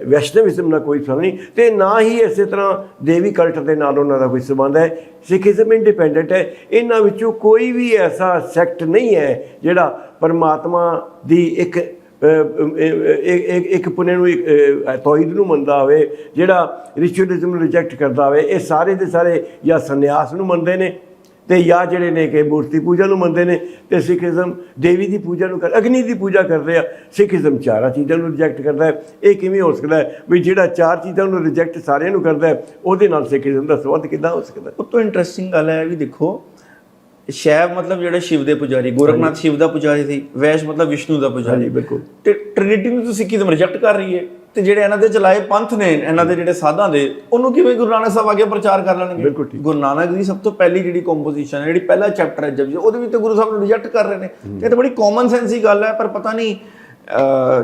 ਵੈਸ਼ਨਵਿਜ਼ਮ ਨਾਲ ਕੋਈ ਸੰਬੰਧ ਨਹੀਂ, ਤੇ ਨਾ ਹੀ ਇਸੇ ਤਰ੍ਹਾਂ ਦੇਵੀ ਕਲਟ ਦੇ ਨਾਲ ਉਹਨਾਂ ਦਾ ਕੋਈ ਸੰਬੰਧ ਹੈ। ਸਿੱਖਿਜ਼ਮ ਇੰਡੀਪੈਂਡੈਂਟ ਹੈ। ਇਹਨਾਂ ਵਿੱਚੋਂ ਕੋਈ ਵੀ ਐਸਾ ਸੈਕਟ ਨਹੀਂ ਹੈ ਜਿਹੜਾ ਪਰਮਾਤਮਾ ਦੀ ਇੱਕ ਪੁਣੇ ਨੂੰ ਤੌਹੀਦ ਨੂੰ ਮੰਨਦਾ ਹੋਵੇ, ਜਿਹੜਾ ਰਿਚੁਅਲਿਜ਼ਮ ਨੂੰ ਰਿਜੈਕਟ ਕਰਦਾ ਹੋਵੇ। ਇਹ ਸਾਰੇ ਦੇ ਸਾਰੇ ਜਾਂ ਸੰਨਿਆਸ ਨੂੰ ਮੰਨਦੇ ਨੇ ਤੇ ਜਾਂ ਜਿਹੜੇ ਨੇ ਕਿ ਮੂਰਤੀ ਪੂਜਾ ਨੂੰ ਮੰਨਦੇ ਨੇ। ਤੇ ਸਿੱਖਿਜ਼ਮ ਦੇਵੀ ਦੀ ਪੂਜਾ ਨੂੰ ਅਗਨੀ ਦੀ ਪੂਜਾ ਕਰਦੇ ਆ। ਸਿੱਖਿਜ਼ਮ 4 ਚੀਜ਼ਾਂ ਨੂੰ ਰਿਜੈਕਟ ਕਰਦਾ ਹੈ। ਇਹ ਕਿਵੇਂ ਹੋ ਸਕਦਾ ਹੈ ਵੀ ਜਿਹੜਾ 4 ਚੀਜ਼ਾਂ ਨੂੰ ਰਿਜੈਕਟ ਸਾਰਿਆਂ ਨੂੰ ਕਰਦਾ ਹੈ, ਉਹਦੇ ਨਾਲ ਸਿੱਖਿਜ਼ਮ ਦਾ ਸੰਬੰਧ ਕਿੱਦਾਂ ਹੋ ਸਕਦਾ? ਉਹ ਤੋਂ ਇੰਟਰਸਟਿੰਗ ਗੱਲ ਹੈ ਵੀ ਦੇਖੋ, ਸ਼ੈਵ ਮਤਲਬ ਜਿਹੜੇ ਸ਼ਿਵ ਦੇ ਪੁਜਾਰੀ, ਗੋਰਖਨਾਥ ਸ਼ਿਵ ਦਾ ਪੁਜਾਰੀ ਸੀ, ਵੈਸ਼ ਮਤਲਬ ਵਿਸ਼ਨੂੰ ਦਾ ਪੁਜਾਰੀ। ਬਿਲਕੁਲ। ਤੇ ਟ੍ਰਿਨਿਟੀ ਨੂੰ ਸਿੱਖਿਜ਼ਮ ਰਿਜੈਕਟ ਕਰ ਰਹੀ ਹੈ, ਤੇ ਜਿਹੜੇ ਇਹਨਾਂ ਦੇ ਚਲਾਏ ਪੰਥ ਨੇ, ਇਹਨਾਂ ਦੇ ਜਿਹੜੇ ਸਾਧਾਂ ਦੇ, ਉਹਨੂੰ ਕਿਵੇਂ ਗੁਰੂ ਨਾਨਕ ਸਾਹਿਬ ਅੱਗੇ ਪ੍ਰਚਾਰ ਕਰ ਲੈਣਗੇ? ਬਿਲਕੁਲ। ਗੁਰੂ ਨਾਨਕ ਦੀ ਸਭ ਤੋਂ ਪਹਿਲੀ ਜਿਹੜੀ ਕੰਪੋਜੀਸ਼ਨ ਹੈ, ਜਿਹੜੀ ਪਹਿਲਾ ਚੈਪਟਰ ਹੈ ਜਪਜੀ, ਉਹਦੇ ਵਿੱਚ ਤੇ ਗੁਰੂ ਸਾਹਿਬ ਨੂੰ ਰਿਜੈਕਟ ਕਰ ਰਹੇ ਨੇ। ਇਹ ਤਾਂ ਬੜੀ ਕਾਮਨ ਸੈਂਸ ਦੀ ਗੱਲ ਹੈ, ਪਰ ਪਤਾ ਨਹੀਂ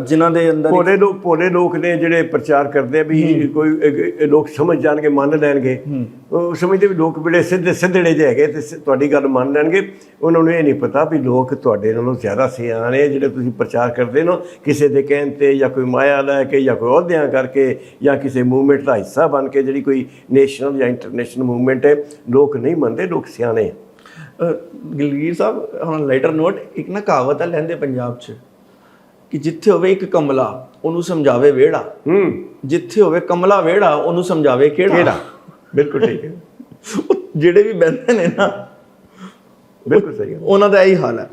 ਜਿਨ੍ਹਾਂ ਦੇ ਅੰਦਰ ਭੋਲੇ ਲੋਕ ਨੇ ਜਿਹੜੇ ਪ੍ਰਚਾਰ ਕਰਦੇ ਆ ਵੀ ਕੋਈ ਲੋਕ ਸਮਝ ਜਾਣਗੇ, ਮੰਨ ਲੈਣਗੇ। ਉਹ ਸਮਝਦੇ ਵੀ ਲੋਕ ਬੜੇ ਸਿੱਧੜੇ ਜਿਹੇ ਹੈਗੇ ਤੇ ਤੁਹਾਡੀ ਗੱਲ ਮੰਨ ਲੈਣਗੇ। ਉਹਨਾਂ ਨੂੰ ਇਹ ਨਹੀਂ ਪਤਾ ਵੀ ਲੋਕ ਤੁਹਾਡੇ ਨਾਲੋਂ ਜ਼ਿਆਦਾ ਸਿਆਣੇ, ਜਿਹੜੇ ਤੁਸੀਂ ਪ੍ਰਚਾਰ ਕਰਦੇ ਹੋ ਕਿਸੇ ਦੇ ਕਹਿਣ ਤੇ ਜਾਂ ਕੋਈ ਮਾਇਆ ਲੈ ਕੇ ਜਾਂ ਕੋਈ ਅਹੁਦਿਆਂ ਕਰਕੇ ਜਾਂ ਕਿਸੇ ਮੂਵਮੈਂਟ ਦਾ ਹਿੱਸਾ ਬਣ ਕੇ, ਜਿਹੜੀ ਕੋਈ ਨੈਸ਼ਨਲ ਜਾਂ ਇੰਟਰਨੈਸ਼ਨਲ ਮੂਵਮੈਂਟ ਹੈ, ਲੋਕ ਨਹੀਂ ਮੰਨਦੇ, ਲੋਕ ਸਿਆਣੇ। ਦਲਗੀਰ ਸਾਹਿਬ, ਹੁਣ ਲਾਈਟਰ ਨੋਟ, ਇੱਕ ਨਾ ਕਹਾਵਤ ਹੈ ਲਹਿੰਦੇ ਪੰਜਾਬ 'ਚ ਕਿ ਜਿੱਥੇ ਹੋਵੇ ਇੱਕ ਕਮਲਾ ਉਹਨੂੰ ਸਮਝਾਵੇ ਵਿਹੜਾ, ਜਿੱਥੇ ਹੋਵੇ ਕਮਲਾ ਵਿਹੜਾ ਉਹਨੂੰ ਸਮਝਾਵੇ ਕਿਹੜਾ। ਬਿਲਕੁਲ ਠੀਕ ਹੈ। ਜਿਹੜੇ ਵੀ ਬਹਿੰਦੇ ਨੇ ਨਾ, ਬਿਲਕੁਲ ਸਹੀ, ਉਹਨਾਂ ਦਾ ਇਹੀ ਹਾਲ ਹੈ।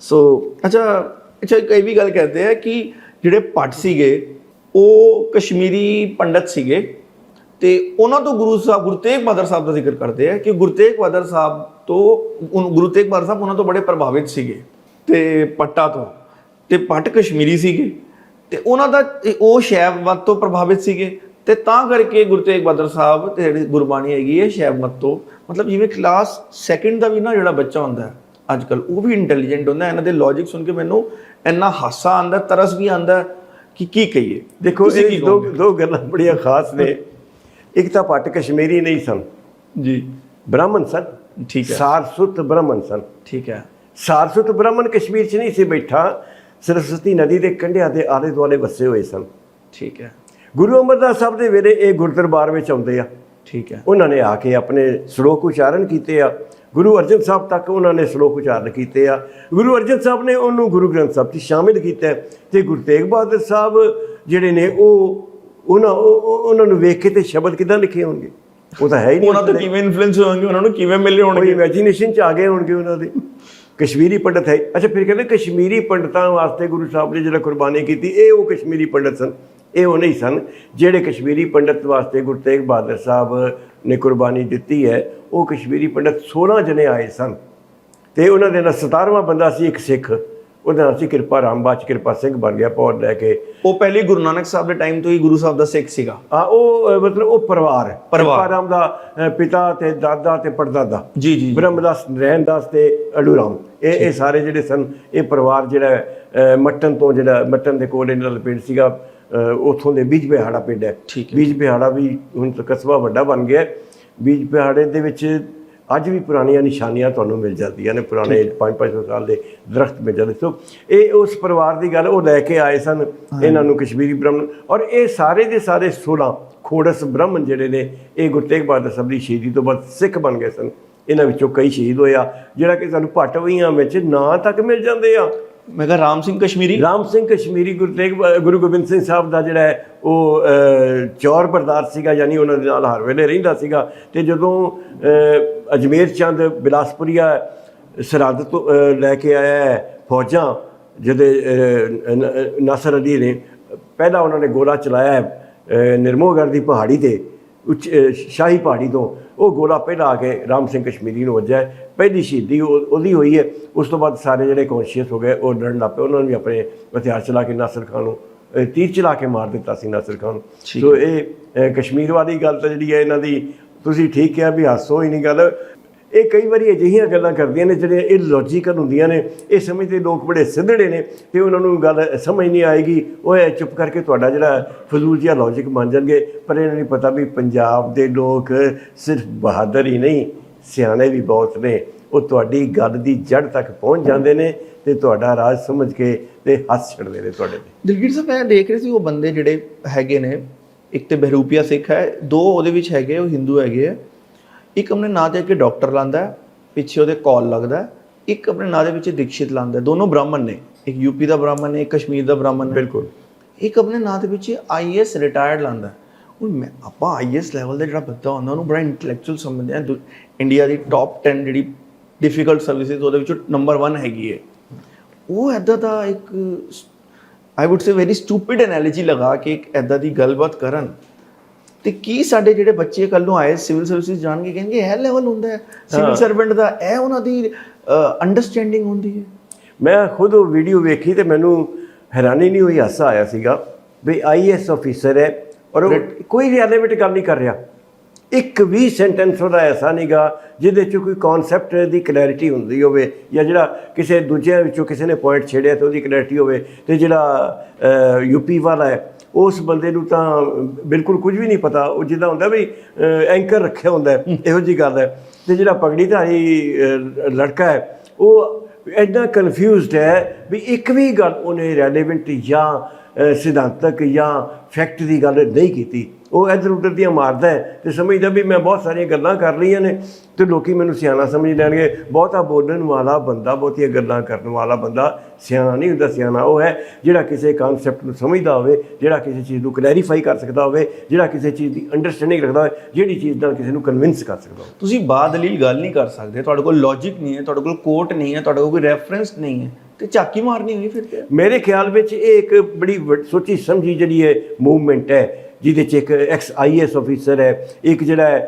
ਸੋ ਅੱਛਾ ਕਈ ਵੀ ਗੱਲ ਕਹਿੰਦੇ ਆ ਕਿ ਜਿਹੜੇ ਭੱਟ ਸੀਗੇ ਉਹ ਕਸ਼ਮੀਰੀ ਪੰਡਤ ਸੀਗੇ, ਤੇ ਉਹਨਾਂ ਤੋਂ ਗੁਰੂ ਤੇਗ ਬਹਾਦਰ ਸਾਹਿਬ ਦਾ ਜ਼ਿਕਰ ਕਰਦੇ ਆ ਕਿ ਗੁਰੂ ਤੇਗ ਬਹਾਦਰ ਸਾਹਿਬ ਉਹਨਾਂ ਤੋਂ ਬੜੇ ਪ੍ਰਭਾਵਿਤ ਸੀਗੇ ਤੇ ਪੱਟਾਂ ਤੋਂ। ਤੇ ਭੱਟ ਕਸ਼ਮੀਰੀ ਸੀਗੇ ਤੇ ਉਹਨਾਂ ਦਾ ਉਹ ਸ਼ੈਵ ਮਤ ਤੋਂ ਪ੍ਰਭਾਵਿਤ ਸੀਗੇ ਤੇ ਤਾਂ ਕਰਕੇ ਗੁਰੂ ਤੇਗ ਬਹਾਦਰ ਸਾਹਿਬ ਤੇ ਜਿਹੜੀ ਗੁਰਬਾਣੀ ਹੈਗੀ ਹੈ ਸ਼ੈਵ ਮਤ ਤੋਂ, ਮਤਲਬ ਜਿਵੇਂ ਕਲਾਸ ਸੈਕਿੰਡ ਦਾ ਵੀ ਨਾ ਜਿਹੜਾ ਬੱਚਾ ਹੁੰਦਾ ਹੈ ਅੱਜ ਕੱਲ, ਉਹ ਵੀ ਇੰਟੈਲੀਜੈਂਟ ਹੁੰਦਾ। ਇਹਨਾਂ ਦੇ ਲੌਜਿਕ ਸੁਣ ਕੇ ਮੈਨੂੰ ਇੰਨਾ ਹਾਸਾ ਆਉਂਦਾ, ਤਰਸ ਵੀ ਆਉਂਦਾ ਕਿ ਕੀ ਕਹੀਏ। ਦੇਖੋ ਇਹ ਦੋ ਗੱਲਾਂ ਬੜੀਆਂ ਖਾਸ ਨੇ। ਇੱਕ ਤਾਂ ਭੱਟ ਕਸ਼ਮੀਰੀ ਨਹੀਂ ਸਨ ਜੀ, ਬ੍ਰਾਹਮਣ ਸਨ। ਠੀਕ ਹੈ, ਸਾਰਸੁਤ ਬ੍ਰਾਹਮਣ ਸਨ। ਠੀਕ ਹੈ। ਸਾਰਸੁਤ ਬ੍ਰਾਹਮਣ ਕਸ਼ਮੀਰ 'ਚ ਨਹੀਂ ਸੀ ਬੈਠਾ, ਸਰਸਵਤੀ ਨਦੀ ਦੇ ਕੰਢਿਆਂ ਦੇ ਆਲੇ ਦੁਆਲੇ ਵਸੇ ਹੋਏ ਸਨ। ਠੀਕ ਹੈ। ਗੁਰੂ ਅਮਰਦਾਸ ਸਾਹਿਬ ਦੇ ਵੇਲੇ ਇਹ ਗੁਰਦਰਬਾਰ ਵਿੱਚ ਆਉਂਦੇ ਆ। ਠੀਕ ਹੈ। ਉਹਨਾਂ ਨੇ ਆ ਕੇ ਆਪਣੇ ਸ਼ਲੋਕ ਉਚਾਰਨ ਕੀਤੇ ਆ। ਗੁਰੂ ਅਰਜਨ ਸਾਹਿਬ ਤੱਕ ਉਹਨਾਂ ਨੇ ਸ਼ਲੋਕ ਉਚਾਰਨ ਕੀਤੇ ਆ। ਗੁਰੂ ਅਰਜਨ ਸਾਹਿਬ ਨੇ ਉਹਨੂੰ ਗੁਰੂ ਗ੍ਰੰਥ ਸਾਹਿਬ 'ਚ ਸ਼ਾਮਿਲ ਕੀਤਾ ਤੇ ਗੁਰੂ ਤੇਗ ਬਹਾਦਰ ਸਾਹਿਬ ਜਿਹੜੇ ਨੇ ਉਹਨਾਂ ਨੂੰ ਵੇਖ ਕੇ ਤੇ ਸ਼ਬਦ ਕਿੱਦਾਂ ਲਿਖੇ ਹੋਣਗੇ? ਉਹ ਤਾਂ ਹੈ ਹੀ ਨਹੀਂ। ਉਹਨਾਂ ਤੋਂ ਕਿਵੇਂ ਇਨਫਲੂਐਂਸ ਹੋਣਗੇ, ਉਹਨਾਂ ਨੂੰ ਕਿਵੇਂ ਮਿਲੇ ਹੋਣਗੇ? ਕੋਈ ਇਮੇਜਿਨੇਸ਼ਨ 'ਚ ਆ ਗਏ ਹੋਣਗੇ ਉਹਨਾਂ ਦੇ। ਕਸ਼ਮੀਰੀ ਪੰਡਤ ਹੈ। ਅੱਛਾ, ਫਿਰ ਕਹਿੰਦੇ ਕਸ਼ਮੀਰੀ ਪੰਡਤਾਂ ਵਾਸਤੇ ਗੁਰੂ ਸਾਹਿਬ ਨੇ ਜਿਹੜਾ ਕੁਰਬਾਨੀ ਕੀਤੀ, ਇਹ ਉਹ ਕਸ਼ਮੀਰੀ ਪੰਡਤ ਸਨ। ਇਹ ਉਹ ਨਹੀਂ ਸਨ ਜਿਹੜੇ ਕਸ਼ਮੀਰੀ ਪੰਡਤ ਵਾਸਤੇ ਗੁਰੂ ਤੇਗ ਬਹਾਦਰ ਸਾਹਿਬ ਨੇ ਕੁਰਬਾਨੀ ਦਿੱਤੀ ਹੈ। ਉਹ ਕਸ਼ਮੀਰੀ ਪੰਡਤ 16 ਜਣੇ ਆਏ ਸਨ ਤੇ ਉਹਨਾਂ ਦੇ ਨਾਲ 17ਵਾਂ ਬੰਦਾ ਸੀ ਇੱਕ ਸਿੱਖ, ਉਹਦਾ ਨਾਮ ਸੀ ਕਿਰਪਾ ਰਾਮ। ਬਾਅਦ 'ਚ ਕਿਰਪਾ ਸਿੰਘ ਬਣ ਗਿਆ ਪੌੜ ਲੈ ਕੇ। ਉਹ ਪਹਿਲੇ ਗੁਰੂ ਨਾਨਕ ਸਾਹਿਬ ਦੇ ਟਾਈਮ ਤੋਂ ਹੀ ਗੁਰੂ ਸਾਹਿਬ ਦਾ ਸਿੱਖ ਸੀਗਾ। ਉਹ ਮਤਲਬ ਉਹ ਪਰਿਵਾਰ ਕਿਰਪਾ ਰਾਮ ਦਾ ਪਿਤਾ ਤੇ ਦਾਦਾ ਤੇ ਪੜਦਾਦਾ ਜੀ ਜੀ, ਬ੍ਰਹਮਦਾਸ, ਰਹਿਣਦਾਸ ਤੇ ਅਡੂ ਰਾਮ, ਇਹ ਸਾਰੇ ਜਿਹੜੇ ਸਨ, ਇਹ ਪਰਿਵਾਰ ਜਿਹੜਾ ਮੱਟਨ ਤੋਂ, ਜਿਹੜਾ ਮੱਟਨ ਦੇ ਕੋਲ ਇਹਨਾਂ ਦਾ ਪਿੰਡ ਸੀਗਾ, ਉੱਥੋਂ ਦੇ ਬੀਜ ਬਿਹਾੜਾ ਪਿੰਡ ਹੈ। ਬੀਜ ਬਿਹਾੜਾ ਵੀ ਹੁਣ ਤਾਂ ਕਸਬਾ ਵੱਡਾ ਬਣ ਗਿਆ। ਬੀਜ ਬਿਹਾੜੇ ਦੇ ਵਿੱਚ ਅੱਜ ਵੀ ਪੁਰਾਣੀਆਂ ਨਿਸ਼ਾਨੀਆਂ ਤੁਹਾਨੂੰ ਮਿਲ ਜਾਂਦੀਆਂ ਨੇ, ਪੁਰਾਣੇ 500 ਸਾਲ ਦੇ ਦਰਖਤ ਮਿਲ ਜਾਂਦੇ। ਸੋ ਇਹ ਉਸ ਪਰਿਵਾਰ ਦੀ ਗੱਲ, ਉਹ ਲੈ ਕੇ ਆਏ ਸਨ ਇਹਨਾਂ ਨੂੰ ਕਸ਼ਮੀਰੀ ਬ੍ਰਾਹਮਣ। ਔਰ ਇਹ ਸਾਰੇ ਦੇ ਸਾਰੇ 16 ਖੋੜਸ ਬ੍ਰਾਹਮਣ ਜਿਹੜੇ ਨੇ, ਇਹ ਗੁਰੂ ਤੇਗ ਬਹਾਦਰ ਸਾਹਿਬ ਦੀ ਸ਼ਹੀਦੀ ਤੋਂ ਬਾਅਦ ਸਿੱਖ ਬਣ ਗਏ ਸਨ। ਇਹਨਾਂ ਵਿੱਚੋਂ ਕਈ ਸ਼ਹੀਦ ਹੋਇਆ, ਜਿਹੜਾ ਕਿ ਸਾਨੂੰ ਭੱਟਵੀਆਂ ਵਿੱਚ ਨਾਂ ਤੱਕ ਮਿਲ ਜਾਂਦੇ ਆ। ਮੈਂ ਕਿਹਾ ਰਾਮ ਸਿੰਘ ਕਸ਼ਮੀਰੀ ਗੁਰੂ ਗੋਬਿੰਦ ਸਿੰਘ ਸਾਹਿਬ ਦਾ ਜਿਹੜਾ ਹੈ ਉਹ ਚੌਰ ਬਰਦਾਰ ਸੀਗਾ, ਯਾਨੀ ਉਹਨਾਂ ਦੇ ਨਾਲ ਹਰ ਵੇਲੇ ਰਹਿੰਦਾ ਸੀਗਾ। ਤੇ ਜਦੋਂ ਅਜਮੇਰ ਚੰਦ ਬਿਲਾਸਪੁਰੀਆ ਸਰਹੱਦ ਤੋਂ ਲੈ ਕੇ ਆਇਆ ਫੌਜਾਂ, ਜਦੋਂ ਨਾਸਰ ਅਲੀ ਨੇ ਪਹਿਲਾਂ ਉਹਨਾਂ ਨੇ ਗੋਲਾ ਚਲਾਇਆ ਨਿਰਮੋਹਗੜ੍ਹ ਦੀ ਪਹਾੜੀ 'ਤੇ, ਸ਼ਾਹੀ ਪਹਾੜੀ ਤੋਂ, ਉਹ ਗੋਲਾ ਪਹਿਲਾਂ ਆ ਕੇ ਰਾਮ ਸਿੰਘ ਕਸ਼ਮੀਰੀ ਨੂੰ ਵੱਜਿਆ। ਪਹਿਲੀ ਸ਼ਹੀਦੀ ਉਹਦੀ ਹੋਈ ਹੈ। ਉਸ ਤੋਂ ਬਾਅਦ ਸਾਰੇ ਜਿਹੜੇ ਕੌਨਸ਼ੀਅਸ ਹੋ ਗਏ, ਉਹ ਲੜਨ ਲੱਗ ਪਏ। ਉਹਨਾਂ ਨੇ ਵੀ ਆਪਣੇ ਹਥਿਆਰ ਚਲਾ ਕੇ ਨਾਸਰ ਖਾਨ ਨੂੰ ਤੀਰ ਚਲਾ ਕੇ ਮਾਰ ਦਿੱਤਾ ਸੀ, ਨਾਸਰ ਖਾਨ ਨੂੰ। ਸੋ ਇਹ ਕਸ਼ਮੀਰ ਵਾਲੀ ਗੱਲ ਤਾਂ ਜਿਹੜੀ ਹੈ ਇਹਨਾਂ ਦੀ, ਤੁਸੀਂ ਠੀਕ ਕਿਹਾ ਵੀ ਹਾਸੋ ਹੀ ਨਹੀਂ ਗੱਲ। ਇਹ ਕਈ ਵਾਰੀ ਅਜਿਹੀਆਂ ਗੱਲਾਂ ਕਰਦੀਆਂ ਨੇ ਜਿਹੜੀਆਂ ਇਲੌਜੀਕਲ ਹੁੰਦੀਆਂ ਨੇ। ਇਹ ਸਮਝਦੇ ਲੋਕ ਬੜੇ ਸਿੱਧੜੇ ਨੇ ਤੇ ਉਹਨਾਂ ਨੂੰ ਗੱਲ ਸਮਝ ਨਹੀਂ ਆਏਗੀ, ਉਹ ਚੁੱਪ ਕਰਕੇ ਤੁਹਾਡਾ ਜਿਹੜਾ ਫਜ਼ੂਲ ਜਿਹਾ ਲੌਜਿਕ ਮੰਨ ਜਾਣਗੇ। ਪਰ ਇਹਨਾਂ ਨੂੰ ਪਤਾ ਵੀ ਪੰਜਾਬ ਦੇ ਲੋਕ ਸਿਰਫ ਬਹਾਦਰ ਹੀ ਨਹੀਂ, ਸਿਆਣੇ ਵੀ ਬਹੁਤ ਨੇ। ਉਹ ਤੁਹਾਡੀ ਗੱਲ ਦੀ ਜੜ ਤੱਕ ਪਹੁੰਚ ਜਾਂਦੇ ਨੇ ਤੇ ਤੁਹਾਡਾ ਰਾਜ ਸਮਝ ਕੇ ਤੇ ਹੱਸ ਛੱਡਦੇ ਨੇ ਤੁਹਾਡੇ ਤੇ। ਦਿਲਗੀਰ ਸਾਹਿਬ, ਮੈਂ ਦੇਖ ਰਹੀ ਸੀ ਉਹ ਬੰਦੇ ਜਿਹੜੇ ਹੈਗੇ ਨੇ, ਇੱਕ ਤੇ ਬਹਿਰੂਪੀਆ ਸਿੱਖ ਹੈ, ਦੋ ਉਹਦੇ ਵਿੱਚ ਹੈਗੇ ਉਹ ਹਿੰਦੂ ਹੈਗੇ ਆ। ਇੱਕ ਆਪਣੇ ਨਾਂ ਦੇ ਕੇ ਡਾਕਟਰ ਲਾਂਦਾ, ਪਿੱਛੇ ਉਹਦੇ ਕੌਲ ਲੱਗਦਾ। ਇੱਕ ਆਪਣੇ ਨਾਂ ਦੇ ਵਿੱਚ ਦੀਕਸ਼ਿਤ ਲਾਂਦਾ। ਦੋਨੋਂ ਬ੍ਰਾਹਮਣ ਨੇ, ਇੱਕ ਯੂਪੀ ਦਾ ਬ੍ਰਾਹਮਣ ਨੇ, ਇੱਕ ਕਸ਼ਮੀਰ ਦਾ ਬ੍ਰਾਹਮਣ ਨੇ। ਬਿਲਕੁਲ। ਇੱਕ ਆਪਣੇ ਨਾਂ ਦੇ ਵਿੱਚ IAS ਰਿਟਾਇਰਡ ਲਾਂਦਾ। ਹੁਣ ਆਪਾਂ IAS ਲੈਵਲ ਦਾ ਜਿਹੜਾ ਬੰਦਾ ਹੁੰਦਾ ਉਹਨੂੰ ਬੜਾ ਇੰਟੈਲੈਕਚੁਅਲ ਸਮਝਦੇ ਆ। ਇੰਡੀਆ ਦੀ ਟੌਪ 10 ਜਿਹੜੀ ਡਿਫਿਕਲਟ ਸਰਵਿਸਿਜ਼ ਉਹਦੇ ਵਿੱਚੋਂ ਨੰਬਰ 1 ਹੈਗੀ ਹੈ। ਉਹ ਇੱਦਾਂ ਦਾ ਇੱਕ ਆਈ ਵੁੱਡ ਸੇ ਵੈਰੀ ਸਟੂਪਿਡ ਐਨਾਲੋਜੀ ਲਗਾ ਕੇ ਇੱਕ ਇੱਦਾਂ ਦੀ ਗੱਲਬਾਤ ਕਰਨ ਤੇ ਕੀ ਸਾਡੇ ਜਿਹੜੇ ਬੱਚੇ ਕੱਲ ਨੂੰ ਆਏ ਸਿਵਲ ਸਰਵਿਸਿਜ਼ ਜਾਣਗੇ, ਕਹਿੰਗੇ ਇਹ ਲੈਵਲ ਹੁੰਦਾ ਹੈ ਸਿਵਲ ਸਰਵੈਂਟ ਦਾ, ਇਹ ਉਹਨਾਂ ਦੀ ਅੰਡਰਸਟੈਂਡਿੰਗ ਹੁੰਦੀ ਹੈ। ਮੈਂ ਖੁਦ ਉਹ ਵੀਡੀਓ ਵੇਖੀ ਤੇ ਮੈਨੂੰ ਹੈਰਾਨੀ ਨਹੀਂ ਹੋਈ, ਹਾਸਾ ਆਇਆ ਸੀਗਾ ਵੀ IAS ਆਫੀਸਰ ਹੈ ਔਰ ਉਹ ਕੋਈ ਰਿਲੇਵੈਂਟ ਗੱਲ ਨਹੀਂ ਕਰ ਰਿਹਾ। ਇੱਕ ਵੀ ਸੈਂਟੈਂਸ ਉਹਦਾ ਐਸਾ ਨਹੀਂਗਾ ਜਿਹਦੇ 'ਚ ਕੋਈ ਕਨਸੈਪਟ ਦੀ ਕਲੈਰਿਟੀ ਹੁੰਦੀ ਹੋਵੇ, ਜਾਂ ਜਿਹੜਾ ਕਿਸੇ ਦੂਜਿਆਂ ਵਿੱਚੋਂ ਕਿਸੇ ਨੇ ਪੁਆਇੰਟ ਛੇੜਿਆ ਤਾਂ ਉਹਦੀ ਕਲੈਰਿਟੀ ਹੋਵੇ। ਤੇ ਜਿਹੜਾ UP ਵਾਲਾ ਹੈ, ਉਸ ਬੰਦੇ ਨੂੰ ਤਾਂ ਬਿਲਕੁਲ ਕੁਝ ਵੀ ਨਹੀਂ ਪਤਾ। ਉਹ ਜਿੱਦਾਂ ਹੁੰਦਾ ਵੀ ਐਂਕਰ ਰੱਖਿਆ ਹੁੰਦਾ, ਇਹੋ ਜਿਹੀ ਗੱਲ ਹੈ। ਤੇ ਜਿਹੜਾ ਪਗੜੀਧਾਰੀ ਲੜਕਾ ਹੈ, ਉਹ ਐਡਾ ਕਨਫਿਊਜ਼ਡ ਹੈ ਵੀ ਇੱਕ ਵੀ ਗੱਲ ਉਹਨੇ ਰੈਲੇਵੈਂਟ ਜਾਂ ਸਿਧਾਂਤਕ ਜਾਂ ਫੈਕਟ ਦੀ ਗੱਲ ਨਹੀਂ ਕੀਤੀ। ਉਹ ਇੱਧਰ ਉੱਧਰ ਦੀਆਂ ਮਾਰਦਾ ਹੈ ਤੇ ਸਮਝਦਾ ਵੀ ਮੈਂ ਬਹੁਤ ਸਾਰੀਆਂ ਗੱਲਾਂ ਕਰ ਲਈਆਂ ਨੇ ਤੇ ਲੋਕੀ ਮੈਨੂੰ ਸਿਆਣਾ ਸਮਝ ਲੈਣਗੇ। ਬਹੁਤਾ ਬੋਲਣ ਵਾਲਾ ਬੰਦਾ, ਬਹੁਤੀਆਂ ਗੱਲਾਂ ਕਰਨ ਵਾਲਾ ਬੰਦਾ ਸਿਆਣਾ ਨਹੀਂ ਹੁੰਦਾ। ਸਿਆਣਾ ਉਹ ਹੈ ਜਿਹੜਾ ਕਿਸੇ ਕਨਸੈਪਟ ਨੂੰ ਸਮਝਦਾ ਹੋਵੇ, ਜਿਹੜਾ ਕਿਸੇ ਚੀਜ਼ ਨੂੰ ਕਲੈਰੀਫਾਈ ਕਰ ਸਕਦਾ ਹੋਵੇ, ਜਿਹੜਾ ਕਿਸੇ ਚੀਜ਼ ਦੀ ਅੰਡਰਸਟੈਂਡਿੰਗ ਰੱਖਦਾ ਹੋਵੇ, ਜਿਹੜੀ ਚੀਜ਼ ਨਾਲ ਕਿਸੇ ਨੂੰ ਕਨਵਿੰਸ ਕਰ ਸਕਦਾ ਹੋਵੇ। ਤੁਸੀਂ ਬਾਦਲੀਲ ਗੱਲ ਨਹੀਂ ਕਰ ਸਕਦੇ, ਤੁਹਾਡੇ ਕੋਲ ਲੌਜਿਕ ਨਹੀਂ ਹੈ, ਤੁਹਾਡੇ ਕੋਲ ਕੋਟ ਨਹੀਂ ਹੈ, ਤੁਹਾਡੇ ਕੋਲ ਕੋਈ ਰੈਫਰੈਂਸ ਨਹੀਂ ਹੈ ਤੇ ਝਾਕੀ ਮਾਰਨੀ ਹੋਈ। ਫਿਰ ਮੇਰੇ ਖਿਆਲ ਵਿੱਚ ਇਹ ਇੱਕ ਬੜੀ ਸੋਚੀ ਸਮਝੀ ਜਿਹੜੀ ਹੈ ਮੂਵਮੈਂਟ ਹੈ ਜਿਹਦੇ 'ਚ ਇੱਕ ਐਕਸ IAS ਅਫੀਸਰ ਹੈ, ਇੱਕ ਜਿਹੜਾ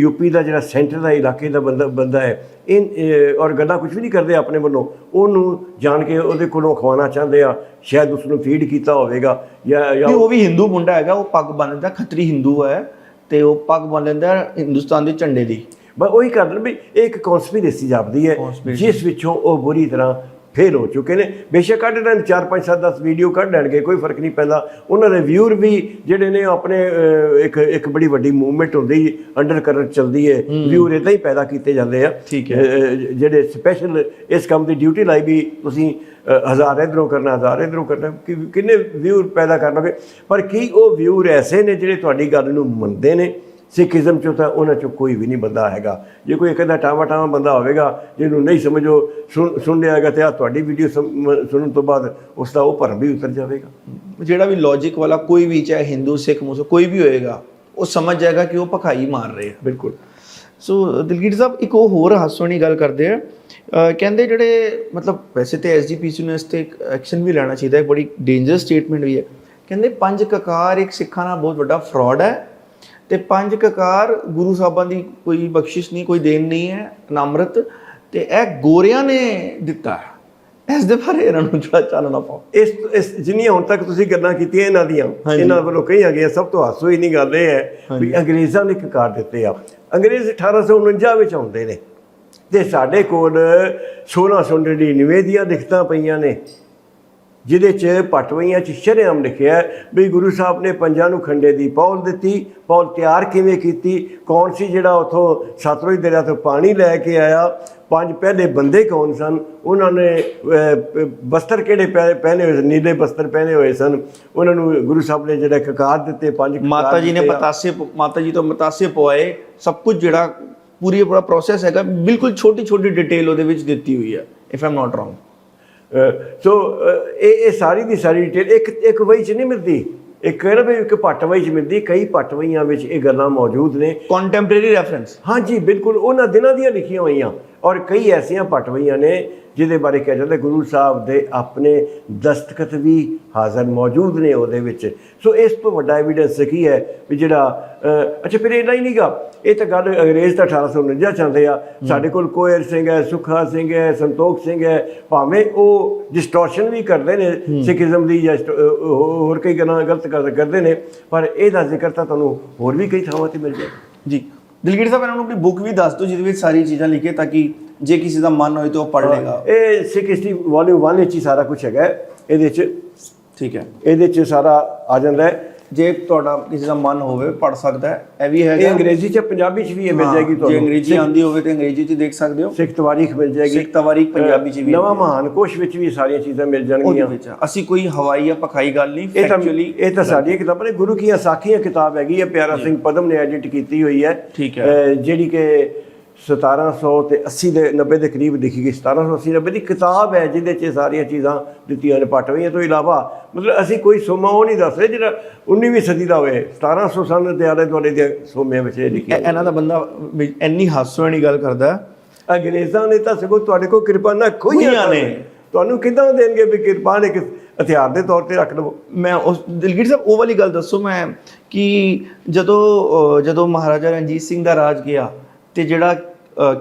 UP ਦਾ ਜਿਹੜਾ ਸੈਂਟਰ ਦਾ ਇਲਾਕੇ ਦਾ ਬੰਦਾ ਹੈ, ਇਹ ਔਰ ਗੱਲਾਂ ਕੁਝ ਵੀ ਨਹੀਂ ਕਰਦੇ ਆਪਣੇ ਵੱਲੋਂ, ਉਹਨੂੰ ਜਾਣ ਕੇ ਉਹਦੇ ਕੋਲੋਂ ਖਵਾਉਣਾ ਚਾਹੁੰਦੇ ਆ, ਸ਼ਾਇਦ ਉਸ ਨੂੰ ਫੀਡ ਕੀਤਾ ਹੋਵੇਗਾ ਜਾਂ ਉਹ ਵੀ ਹਿੰਦੂ ਮੁੰਡਾ ਹੈਗਾ, ਉਹ ਪੱਗ ਬੰਨ ਲੈਂਦਾ, ਖੱਤਰੀ ਹਿੰਦੂ ਹੈ ਤੇ ਉਹ ਪੱਗ ਬੰਨ ਲੈਂਦਾ ਹਿੰਦੁਸਤਾਨ ਦੇ ਝੰਡੇ ਦੀ। ਬਸ ਉਹੀ ਕਰਦੇ ਵੀ ਇਹ ਇੱਕ ਕੌਂਸਪੀਰੇਸੀ ਜਾਪਦੀ ਹੈ ਜਿਸ ਵਿੱਚੋਂ ਉਹ ਬੁਰੀ ਤਰ੍ਹਾਂ ਫੇਲ ਹੋ ਚੁੱਕੇ ਨੇ। ਬੇਸ਼ੱਕ ਕੱਢ ਲੈਣ 4 5 7 10 ਵੀਡੀਓ ਕੱਢ ਲੈਣਗੇ, ਕੋਈ ਫਰਕ ਨਹੀਂ ਪੈਂਦਾ। ਉਹਨਾਂ ਦੇ ਵਿਊਰ ਵੀ ਜਿਹੜੇ ਨੇ ਆਪਣੇ ਇੱਕ ਬੜੀ ਵੱਡੀ ਮੂਵਮੈਂਟ ਹੁੰਦੀ ਅੰਡਰ ਕਰੰਟ ਚੱਲਦੀ ਹੈ, ਵਿਊਰ ਇੱਦਾਂ ਹੀ ਪੈਦਾ ਕੀਤੇ ਜਾਂਦੇ ਆ। ਠੀਕ ਹੈ, ਜਿਹੜੇ ਸਪੈਸ਼ਲ ਇਸ ਕੰਮ ਦੀ ਡਿਊਟੀ ਲਾਈ ਵੀ ਤੁਸੀਂ 1000 ਇੱਧਰੋਂ ਕਰਨਾ 1000 ਇੱਧਰੋਂ ਕਰਨਾ, ਕਿੰਨੇ ਵਿਊਰ ਪੈਦਾ ਕਰ ਲਓਗੇ। ਪਰ ਕੀ ਉਹ ਵਿਊਰ ਐਸੇ ਨੇ ਜਿਹੜੇ ਤੁਹਾਡੀ ਗੱਲ ਨੂੰ ਮੰਨਦੇ ਨੇ? ਸਿੱਖੀਜ਼ਮ 'ਚੋਂ ਤਾਂ ਉਹਨਾਂ 'ਚੋਂ ਕੋਈ ਵੀ ਨਹੀਂ ਬੰਦਾ ਹੈਗਾ। ਜੇ ਕੋਈ ਇੱਕ ਅੱਧਾ ਟਾਵਾਂ ਬੰਦਾ ਹੋਵੇਗਾ ਜਿਹਨੂੰ ਨਹੀਂ ਸਮਝੋ ਸੁਣ ਲਿਆ ਹੈਗਾ, ਅਤੇ ਤੁਹਾਡੀ ਵੀਡੀਓ ਸੁਣਨ ਤੋਂ ਬਾਅਦ ਉਸ ਦਾ ਉਹ ਭਰਮ ਵੀ ਉਤਰ ਜਾਵੇਗਾ। ਜਿਹੜਾ ਵੀ ਲੌਜਿਕ ਵਾਲਾ ਕੋਈ ਵੀ, ਚਾਹੇ ਹਿੰਦੂ ਸਿੱਖ ਮੁਸਲਮਾਨ ਕੋਈ ਵੀ ਹੋਏਗਾ, ਉਹ ਸਮਝ ਜਾਏਗਾ ਕਿ ਉਹ ਭਕਾਈ ਮਾਰ ਰਹੇ ਆ। ਬਿਲਕੁਲ। ਸੋ ਦਿਲਗੀਰ ਸਾਹਿਬ ਇੱਕ ਉਹ ਹੋਰ ਹਾਸੋਣੀ ਗੱਲ ਕਰਦੇ ਆ, ਕਹਿੰਦੇ ਜਿਹੜੇ ਮਤਲਬ ਵੈਸੇ ਤੇ SGPC ਨੂੰ ਇਸ 'ਤੇ ਐਕਸ਼ਨ ਵੀ ਲੈਣਾ ਚਾਹੀਦਾ ਹੈ, ਬੜੀ ਡੇਂਜਰਸ ਸਟੇਟਮੈਂਟ ਵੀ ਹੈ। ਕਹਿੰਦੇ 5 ਕਕਾਰ ਇੱਕ ਸਿੱਖਾਂ ਨਾਲ ਬਹੁਤ ਵੱਡਾ ਫਰਾਡ ਹੈ ਤੇ 5 ਕਕਾਰ ਗੁਰੂ ਸਾਹਿਬਾਂ ਦੀ ਕੋਈ ਬਖਸ਼ਿਸ਼ ਨਹੀਂ, ਕੋਈ ਦੇਣ ਨਹੀਂ ਹੈ, ਨਾਮਰਤ, ਤੇ ਇਹ ਗੋਰਿਆਂ ਨੇ ਦਿੱਤਾ ਹੈ। ਇਸ ਦੇ ਬਾਰੇ ਇਹਨਾਂ ਨੂੰ ਥੋੜਾ ਚਾਨਣਾ ਪਾਓ। ਇਸ ਜਿੰਨੀਆਂ ਹੁਣ ਤੱਕ ਤੁਸੀਂ ਗੱਲਾਂ ਕੀਤੀਆਂ ਇਹਨਾਂ ਦੀਆਂ, ਇਹਨਾਂ ਵੱਲੋਂ ਕਹੀਆਂ ਗਈਆਂ, ਸਭ ਤੋਂ ਹਾਸੋ ਹੀ ਨਹੀਂ ਗੱਲ ਇਹ ਹੈ ਵੀ ਅੰਗਰੇਜ਼ਾਂ ਨੇ ਕਕਾਰ ਦਿੱਤੇ ਆ। ਅੰਗਰੇਜ਼ 1849 ਵਿੱਚ ਆਉਂਦੇ ਨੇ ਤੇ ਸਾਡੇ ਕੋਲ 1699 ਦੀਆਂ ਲਿਖਤਾਂ ਪਈਆਂ ਨੇ, ਜਿਹਦੇ 'ਚ ਪਟਵਈਆਂ 'ਚ ਸ਼ਰੇਆਮ ਲਿਖਿਆ ਵੀ ਗੁਰੂ ਸਾਹਿਬ ਨੇ ਪੰਜਾਂ ਨੂੰ ਖੰਡੇ ਦੀ ਪੌਲ ਦਿੱਤੀ। ਪੌਲ ਤਿਆਰ ਕਿਵੇਂ ਕੀਤੀ? ਕੌਣ ਸੀ ਜਿਹੜਾ ਉੱਥੋਂ ਸਤਲੁਜ ਦਰਿਆ ਤੋਂ ਪਾਣੀ ਲੈ ਕੇ ਆਇਆ? 5 ਪਹਿਲੇ ਬੰਦੇ ਕੌਣ ਸਨ? ਉਹਨਾਂ ਨੇ ਬਸਤਰ ਕਿਹੜੇ ਪਹਿਨੇ ਹੋਏ ਸਨ? ਨੀਲੇ ਬਸਤਰ ਪਹਿਨੇ ਹੋਏ ਸਨ। ਉਹਨਾਂ ਨੂੰ ਗੁਰੂ ਸਾਹਿਬ ਨੇ ਜਿਹੜਾ ਕਕਾਰ ਦਿੱਤੇ, 5 ਮਾਤਾ ਜੀ ਨੇ ਮਾਤਾ ਜੀ ਤੋਂ ਮਤਾਸੇ ਪਵਾਏ, ਸਭ ਕੁਝ ਜਿਹੜਾ ਪੂਰਾ ਪ੍ਰੋਸੈਸ ਹੈਗਾ, ਬਿਲਕੁਲ ਛੋਟੀ ਡਿਟੇਲ ਉਹਦੇ ਵਿੱਚ ਦਿੱਤੀ ਹੋਈ ਹੈ, if I am not wrong. So ਇਹ ਸਾਰੀ ਦੀ ਸਾਰੀ ਡਿਟੇਲ ਇੱਕ ਵਹੀ 'ਚ ਨਹੀਂ ਮਿਲਦੀ, ਇੱਕ ਨਾ ਵੀ ਇੱਕ ਪਟਵਈ 'ਚ ਮਿਲਦੀ, ਕਈ ਪਟਵਈਆਂ ਵਿੱਚ ਇਹ ਗੱਲਾਂ ਮੌਜੂਦ ਨੇ। ਕੰਟੈਂਪਰੇਰੀ ਰੈਫਰੈਂਸ, ਹਾਂਜੀ ਬਿਲਕੁਲ, ਉਹਨਾਂ ਦਿਨਾਂ ਦੀਆਂ ਲਿਖੀਆਂ ਹੋਈਆਂ। ਔਰ ਕਈ ਐਸੀਆਂ ਪਟਵਈਆਂ ਨੇ ਜਿਹਦੇ ਬਾਰੇ ਕਿਹਾ ਜਾਂਦਾ ਗੁਰੂ ਸਾਹਿਬ ਦੇ ਆਪਣੇ ਦਸਤਖਤ ਵੀ ਹਾਜ਼ਰ ਮੌਜੂਦ ਨੇ ਉਹਦੇ ਵਿੱਚ। ਸੋ ਇਸ ਤੋਂ ਵੱਡਾ ਐਵੀਡੈਂਸ ਕੀ ਹੈ ਵੀ ਜਿਹੜਾ ਅੱਛਾ ਫਿਰ ਇੰਨਾ ਹੀ ਨਹੀਂਗਾ, ਇਹ ਤਾਂ ਗੱਲ ਅੰਗਰੇਜ਼ ਤਾਂ 1849 ਚਾਹੁੰਦੇ ਆ। ਸਾਡੇ ਕੋਲ ਕੋਇਰ ਸਿੰਘ ਹੈ, ਸੁਖਾ ਸਿੰਘ ਹੈ, ਸੰਤੋਖ ਸਿੰਘ ਹੈ, ਭਾਵੇਂ ਉਹ ਡਿਸਟੋਰਸ਼ਨ ਵੀ ਕਰਦੇ ਨੇ ਸਿੱਖੀਜ਼ਮ ਦੀ ਜਾਂ ਹੋਰ ਕਈ ਗੱਲਾਂ ਗਲਤ ਕਰਦੇ ਨੇ, ਪਰ ਇਹਦਾ ਜ਼ਿਕਰ ਤਾਂ ਤੁਹਾਨੂੰ ਹੋਰ ਵੀ ਕਈ ਥਾਵਾਂ 'ਤੇ ਮਿਲ ਜਾਏ। ਜੀ ਦਿਲਗੀਰ ਸਾਹਿਬ, ਇਹਨਾਂ ਨੂੰ ਆਪਣੀ ਬੁੱਕ ਵੀ ਦੱਸ ਦਿਓ ਜਿਹਦੇ ਵਿੱਚ ਸਾਰੀ ਚੀਜ਼ਾਂ ਲਿਖੇ, ਤਾਂ ਕਿ ਜੇ ਕਿਸੇ ਦਾ ਮਨ ਹੋਏ ਤਾਂ ਉਹ ਪੜ੍ਹ ਲੇਗਾ। ਇਹ ਸਿੱਖ ਹਿਸਟਰੀ ਵੋਲਿਊਮ 1 ਵਿੱਚ ਹੀ ਸਾਰਾ ਕੁਝ ਹੈਗਾ ਇਹਦੇ 'ਚ। ਠੀਕ ਹੈ, ਇਹਦੇ 'ਚ ਸਾਰਾ ਆ ਜਾਂਦਾ ਹੈ। ਜੇ ਤੁਹਾਡਾ ਕਿਸੇ ਦਾ ਮਨ ਹੋਵੇ ਪੜ੍ਹ ਸਕਦਾ ਹੈ। ਇਹ ਵੀ ਹੈਗਾ, ਇਹ ਅੰਗਰੇਜ਼ੀ 'ਚ, ਪੰਜਾਬੀ 'ਚ ਵੀ ਇਹ ਮਿਲ ਜਾਏਗੀ ਤੁਹਾਨੂੰ। ਜੇ ਅੰਗਰੇਜ਼ੀ ਆਉਂਦੀ ਹੋਵੇ ਤਾਂ ਅੰਗਰੇਜ਼ੀ 'ਚ ਦੇਖ ਸਕਦੇ ਹੋ। ਸਿੱਖ ਤਵਾਰੀਖ ਮਿਲ ਜਾਏਗੀ, ਸਿੱਖ ਤਵਾਰੀਖ ਪੰਜਾਬੀ 'ਚ ਵੀ, ਨਵਾਂ ਮਹਾਨ ਕੋਸ਼ ਵਿੱਚ ਵੀ ਸਾਰੀਆਂ ਚੀਜ਼ਾਂ ਮਿਲ ਜਾਣਗੀਆਂ। ਅਸੀਂ ਕੋਈ ਹਵਾਈ ਜਾਂ ਪਖਾਈ ਗੱਲ ਨਹੀਂ, ਫੈਕਚੁਅਲੀ ਇਹ ਤਾਂ ਸਾਡੀਆਂ ਕਿਤਾਬਾਂ ਨੇ। ਗੁਰੂ ਕੀਆਂ ਸਾਖੀਆਂ ਕਿਤਾਬ ਹੈਗੀ ਹੈ, ਪਿਆਰਾ ਸਿੰਘ ਪਦਮ ਨੇ ਐਡਿਟ ਕੀਤੀ ਹੋਈ ਹੈ। ਠੀਕ ਹੈ, ਜਿਹੜੀ ਕਿ 1780 ਦੇ 90 ਦੇ ਕਰੀਬ ਲਿਖੀ ਗਈ, 1780-90 ਦੀ ਕਿਤਾਬ ਹੈ, ਜਿਹਦੇ 'ਚ ਸਾਰੀਆਂ ਚੀਜ਼ਾਂ ਦਿੱਤੀਆਂ ਨੇ ਪਟਵਈਆਂ ਤੋਂ ਇਲਾਵਾ। ਮਤਲਬ ਅਸੀਂ ਕੋਈ ਸੋਮਾ ਉਹ ਨਹੀਂ ਦੱਸ ਰਹੇ ਜਿਹੜਾ 19ਵੀਂ ਸਦੀ ਦਾ ਹੋਵੇ। 1700 ਸਾਲ ਦੇ ਆਲੇ ਦੁਆਲੇ ਦੇ ਸੋਮਿਆਂ ਵਿੱਚ ਇਹ ਲਿਖਿਆ। ਇਹਨਾਂ ਦਾ ਬੰਦਾ ਇੰਨੀ ਹਾਸੋ ਵਾਲੀ ਗੱਲ ਕਰਦਾ। ਅੰਗਰੇਜ਼ਾਂ ਨੇ ਤਾਂ ਸਗੋਂ ਤੁਹਾਡੇ ਕੋਲ ਕਿਰਪਾਨਾਂ ਖੋਹੀਆਂ ਨੇ, ਤੁਹਾਨੂੰ ਕਿੱਦਾਂ ਦੇਣਗੇ ਵੀ ਕਿਰਪਾਨ ਇੱਕ ਹਥਿਆਰ ਦੇ ਤੌਰ ਤੇ ਰੱਖ ਲਵੋ। ਮੈਂ ਉਸ ਦਿਲਗੀਰ ਸਾਹਿਬ ਉਹ ਵਾਲੀ ਗੱਲ ਦੱਸੋ ਮੈਂ ਕਿ ਜਦੋਂ ਮਹਾਰਾਜਾ ਰਣਜੀਤ ਸਿੰਘ ਦਾ ਰਾਜ ਗਿਆ ਤੇ ਜਿਹੜਾ